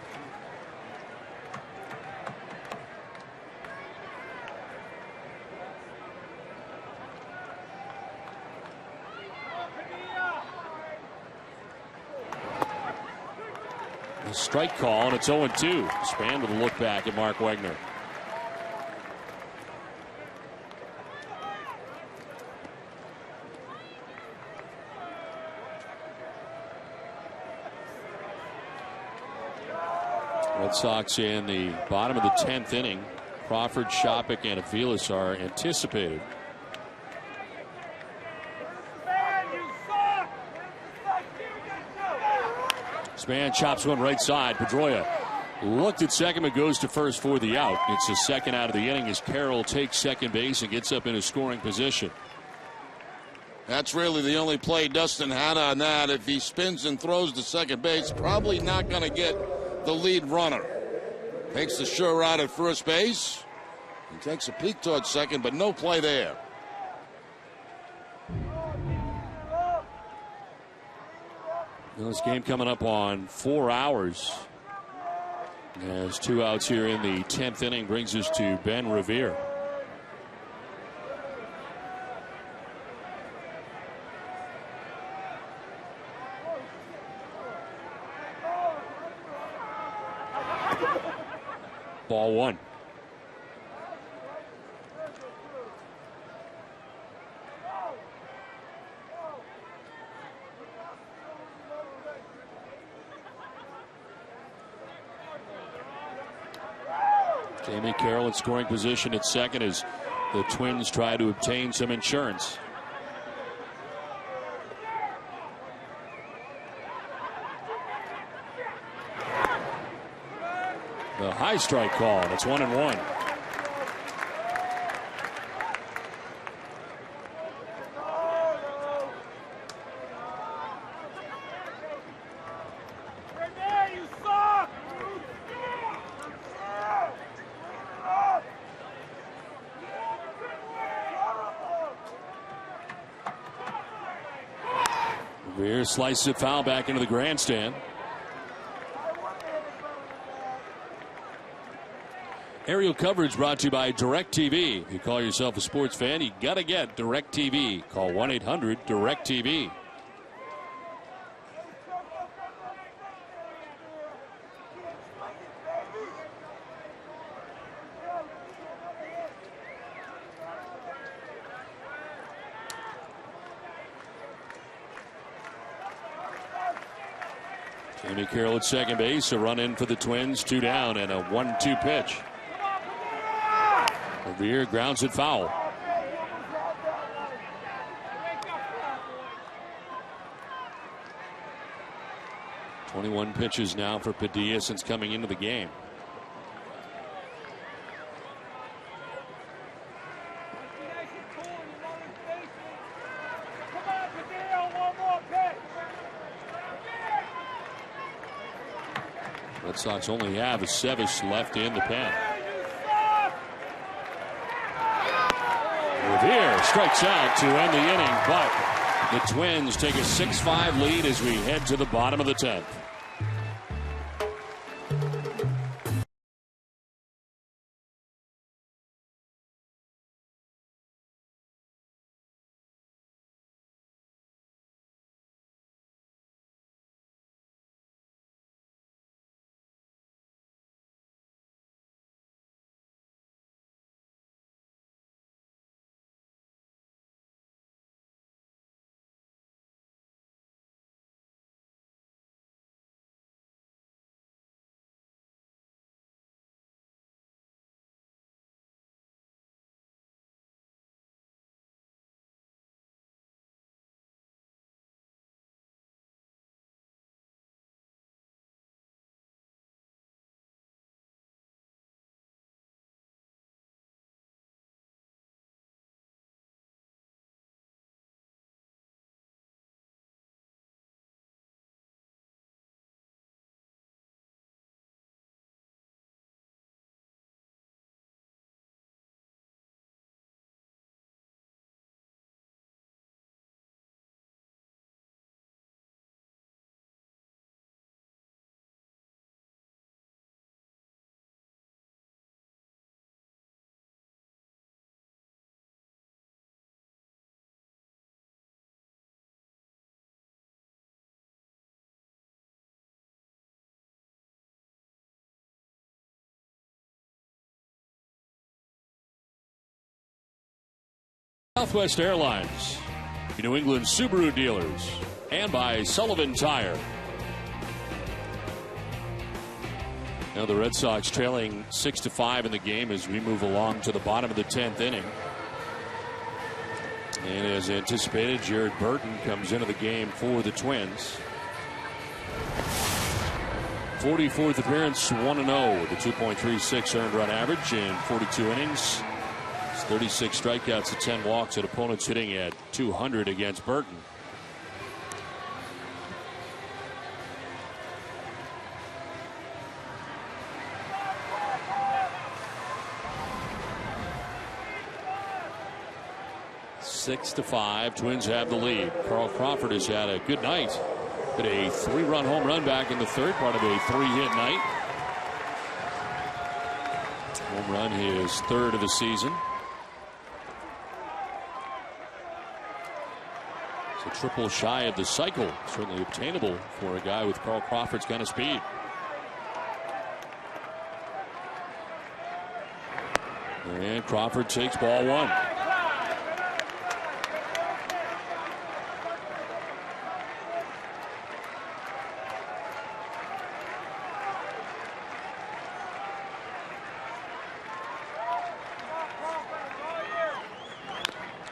A strike call, and it's 0-2. Span with a look back at Mark Wegner. Red Sox in the bottom of the 10th inning. Crawford, Shopik, and Aviles are anticipated. Span chops one right side. Pedroia looked at second, but goes to first for the out. It's the second out of the inning as Carroll takes second base and gets up in a scoring position. That's really the only play Dustin had on that. If he spins and throws to second base, probably not going to get the lead runner. Takes the sure out at first base. He takes a peek towards second, but no play there. Well, this game coming up on 4 hours. As 2 outs here in the 10th inning brings us to Ben Revere. Ball one. Jamie Carroll in scoring position at second as the Twins try to obtain some insurance. The high strike call. It's 1-1. Revere slices it foul back into the grandstand. Aerial coverage brought to you by DirecTV. If you call yourself a sports fan, you got to get DirecTV. Call 1-800-DirecTV. Jamie Carroll at second base. A run in for the Twins. 2 down and a 1-2 pitch. Revere grounds it foul. "21 pitches now for Padilla since coming into the game. Red Sox only have a Sevis left in the pen. Revere strikes out to end the inning, but the Twins take a 6-5 lead as we head to the bottom of the 10th. Southwest Airlines, New England Subaru dealers, and by Sullivan Tire. Now the Red Sox trailing 6-5 in the game as we move along to the bottom of the 10th inning. And as anticipated, Jared Burton comes into the game for the Twins. 44th appearance, 1-0 with a 2.36 earned run average in 42 innings. 36 strikeouts and 10 walks, and opponents hitting at 200 against Burton. Six to 5, Twins have the lead. Carl Crawford has had a good night. Hit a 3-run home run back in the third, part of a 3-hit night. Home run, his third of the season. It's a triple shy of the cycle. Certainly obtainable for a guy with Carl Crawford's kind of speed. And Crawford takes ball one.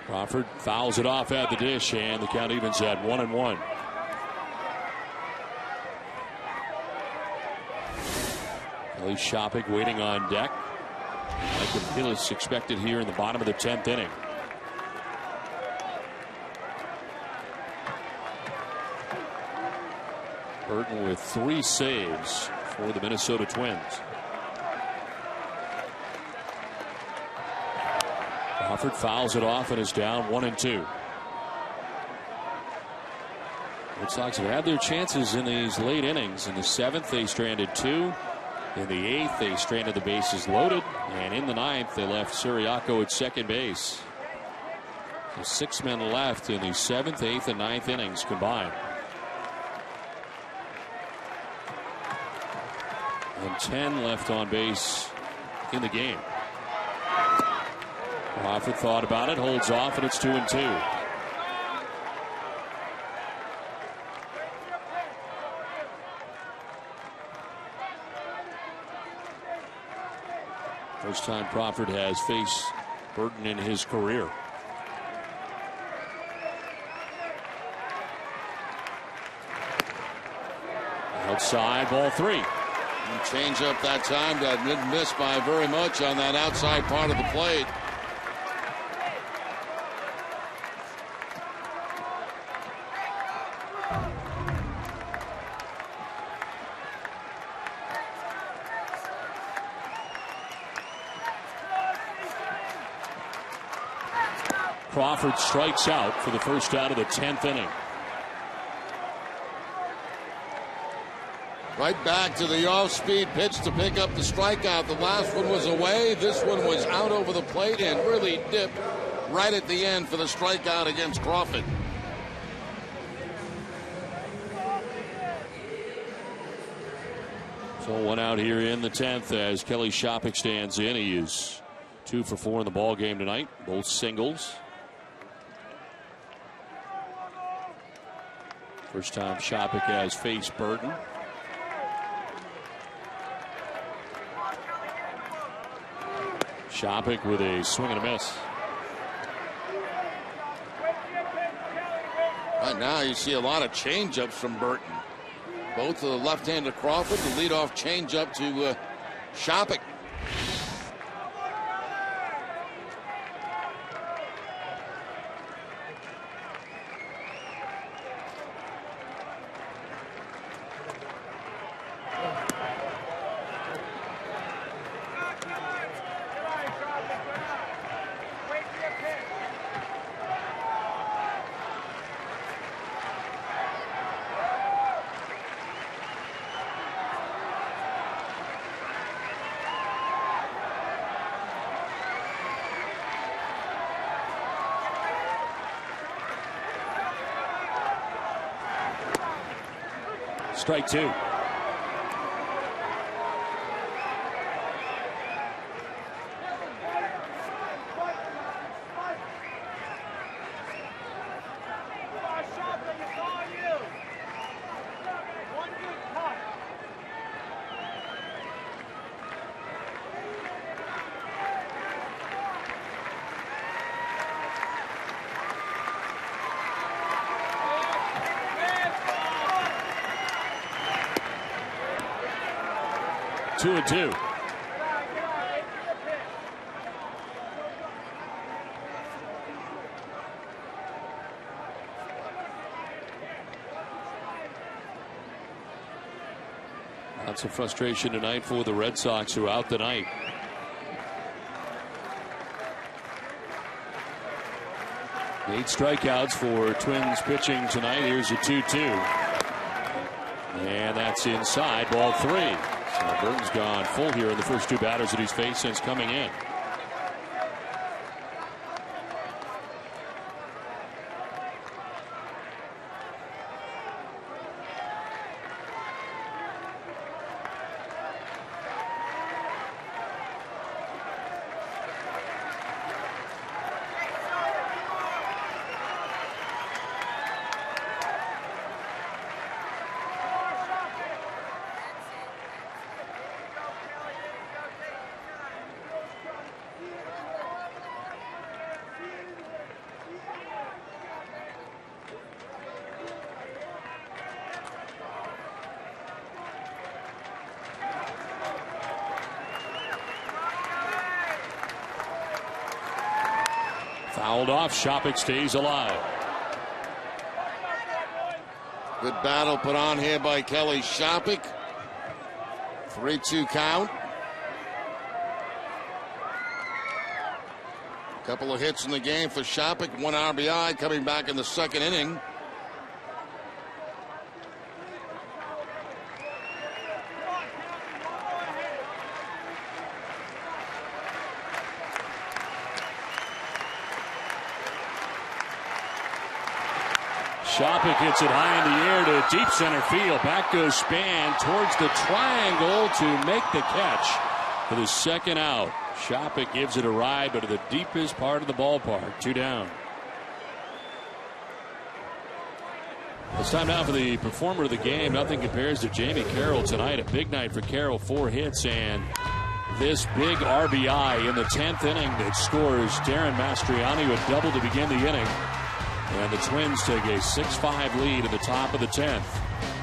Crawford fouls it off at the dish, and the count evens at 1-1. Ellie Shopik waiting on deck. Mike Hillis expected here in the bottom of the 10th inning. Burton with 3 saves for the Minnesota Twins. Crawford fouls it off and is down 1-2. Red Sox have had their chances in these late innings. In the 7th, they stranded 2. In the 8th, they stranded the bases loaded. And in the 9th, they left Siriaco at second base. So 6 men left in the 7th, 8th, and 9th innings combined. And 10 left on base in the game. Crawford thought about it, holds off, and it's 2-2. First time Crawford has faced Burton in his career. Outside, ball 3. Change up that time. That didn't miss by very much on that outside part of the plate. Crawford strikes out for the first out of the 10th inning. Right back to the off-speed pitch to pick up the strikeout. The last one was away. This one was out over the plate and really dipped right at the end for the strikeout against Crawford. So one out here in the 10th as Kelly Shopik stands in. He is 2 for 4 in the ball game tonight, both singles. First time Shopik has faced Burton. Shopik with a swing and a miss. Right now you see a lot of changeups from Burton. Both to the left-handed Crawford, the leadoff changeup to Shopik. Strike 2. Two and two. Lots of frustration tonight for the Red Sox, who are out tonight. Eight strikeouts for Twins pitching tonight. Here's a 2-2. And that's inside, ball 3. So Burton's gone full here in the first 2 batters that he's faced since coming in. Fouled off. Shopik stays alive. Good battle put on here by Kelly Shopik. 3-2 count. Couple of hits in the game for Shopik. 1 RBI coming back in the second inning. Shopik hits it high in the air to deep center field. Back goes Span towards the triangle to make the catch for the second out. Shopik gives it a ride, but to the deepest part of the ballpark. 2 down. It's time now for the performer of the game. Nothing compares to Jamie Carroll tonight. A big night for Carroll. 4 hits and this big RBI in the 10th inning that scores Darren Mastriani with double to begin the inning. And the Twins take a 6-5 lead at the top of the 10th.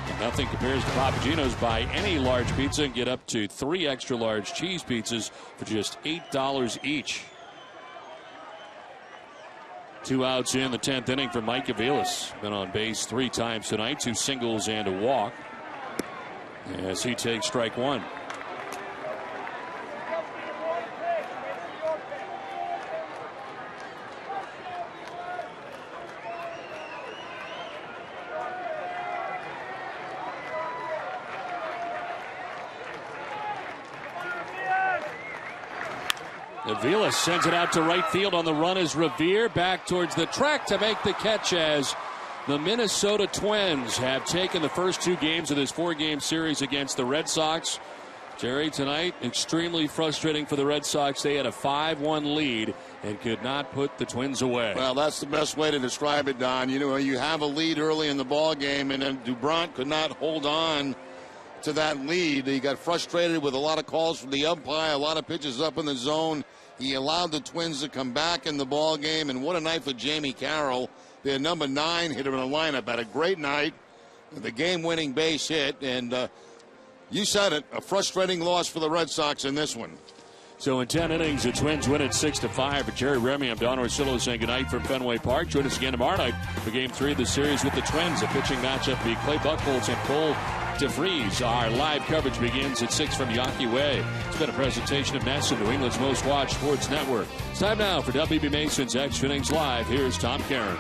And nothing compares to Papagino's. Buy any large pizza and get up to 3 extra large cheese pizzas for just $8 each. 2 outs in the 10th inning for Mike Aviles. Been on base 3 times tonight, 2 singles and a walk, as he takes strike 1. Avila sends it out to right field. On the run is Revere. Back towards the track to make the catch as the Minnesota Twins have taken the first 2 games of this 4-game series against the Red Sox. Jerry, tonight, extremely frustrating for the Red Sox. They had a 5-1 lead and could not put the Twins away. Well, that's the best way to describe it, Don. You know, you have a lead early in the ball game, and then Dubron could not hold on to that lead. He got frustrated with a lot of calls from the umpire, a lot of pitches up in the zone. He allowed the Twins to come back in the ball game, and what a night for Jamie Carroll. Their number 9 hitter in the lineup had a great night, the game-winning base hit, and you said it, a frustrating loss for the Red Sox in this one. So in 10 innings, the Twins win it 6-5. For Jerry Remy, I'm Don Orsillo saying goodnight from Fenway Park. Join us again tomorrow night for Game 3 of the series with the Twins. A pitching matchup be Clay Buchholz and Cole DeVries. Our live coverage begins at 6 from Yawkey Way. It's been a presentation of NESN, New England's most watched sports network. It's time now for WB Mason's Extra Innings Live. Here's Tom Caron.